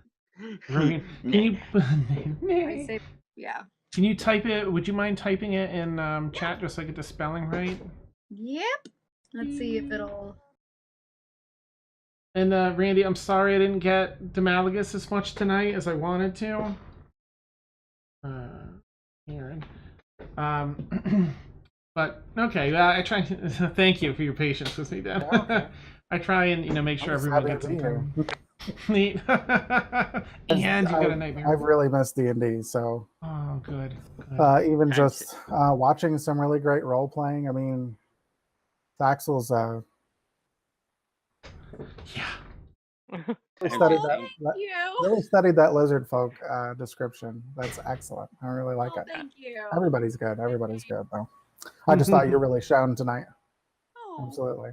Can you? I say, yeah. Can you type it? Would you mind typing it in chat just so I get the spelling right? Yep. Let's see if it'll. And Randy, I'm sorry I didn't get Demalagus as much tonight as I wanted to. Aaron. But okay, I try. Thank you for your patience with me, Dan. Yeah, okay. I try and make sure everyone gets some time. Neat. And you got a nightmare. I've really missed D&D, so. Oh, good. Even just watching some really great role playing. I mean, Thaxel's really studied that lizard folk description. That's excellent. I really like it. Thank you. Everybody's good. Everybody's good, though. I just thought you really shone tonight. Oh. Absolutely.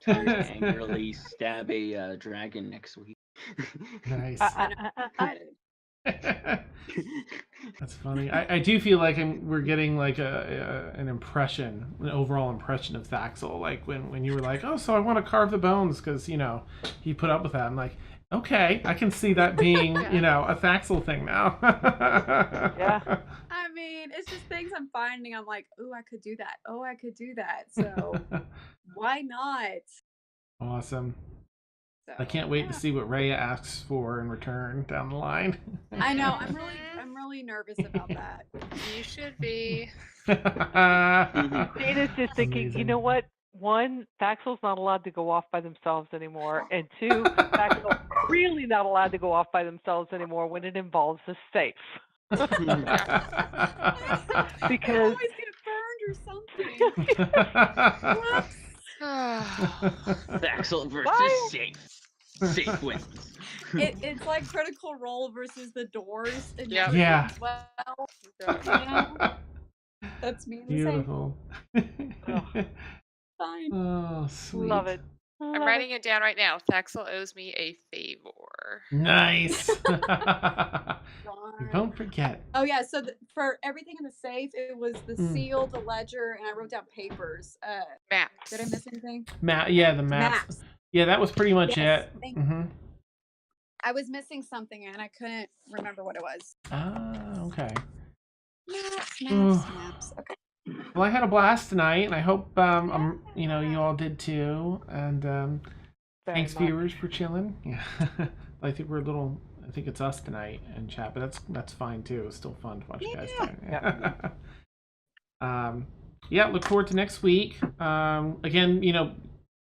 Angrily stab a dragon next week. Nice. That's funny. I do feel like we're getting like an overall impression of Thaxel. Like when you were like, oh, so I want to carve the bones because he put up with that. I'm like, okay, I can see that being a Thaxel thing now. Yeah. I mean, it's just things I'm finding. I'm like, oh, I could do that. Oh, I could do that. So why not? Awesome. So, I can't wait to see what Rhea asks for in return down the line. I know. I'm really nervous about that. You should be. Dana's just thinking, Amazing. you know what? One, Thaxel's not allowed to go off by themselves anymore. And two, Thaxel's really not allowed to go off by themselves anymore when it involves a safe. Because Because always get burned or something. Whoops. Thaxel versus safe. Safe wins. It's like Critical Role versus the Doors. And Yep. Yeah. Well, that's me. Beautiful. Fine. Oh, sweet. love it. I'm writing it down right now. Thaxel owes me a favor. Nice. Don't forget. Oh yeah, so for everything in the safe, it was the seal, the ledger, and I wrote down papers. Maps. Did I miss anything? The maps. Yeah, that was pretty much Yes, it. I was missing something and I couldn't remember what it was. Ah, okay. Maps. Okay. Well, I had a blast tonight, and I hope you all did too. And thanks, viewers, for chilling. Yeah, I think I think it's us tonight in chat, but that's fine too. It's still fun to watch you guys. Yeah. Look forward to next week. Again,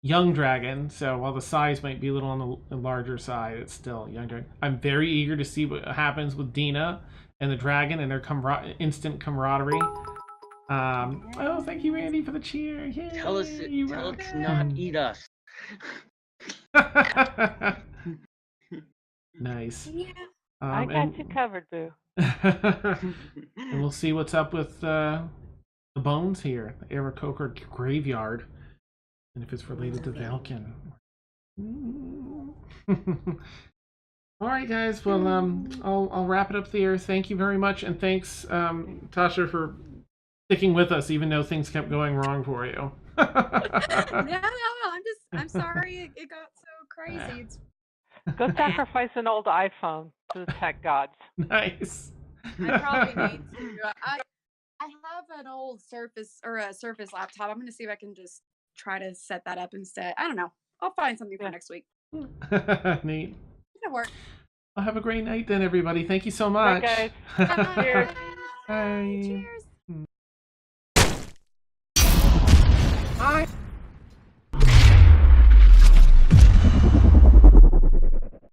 young dragon. So while the size might be a little on the larger side, it's still young dragon. I'm very eager to see what happens with Dina and the dragon and their instant camaraderie. Oh, thank you, Randy, for the cheer. Yay, Tell us to not eat us. Nice. Yeah. I got you covered, Boo. And we'll see what's up with the bones here, the Aarakocra graveyard, and if it's related to Valken. All right, guys. Well, I'll wrap it up there. Thank you very much, and thanks, Tasha, for sticking with us, even though things kept going wrong for you. Yeah, no, I'm sorry it got so crazy. Go sacrifice an old iPhone to the tech gods. Nice. I probably need to. I have an old Surface or a Surface laptop. I'm going to see if I can just try to set that up instead. I don't know. I'll find something for next week. Neat. It'll work. Well, have a great night then, everybody. Thank you so Bye, much. guys. Cheers. Bye. Cheers. Bye.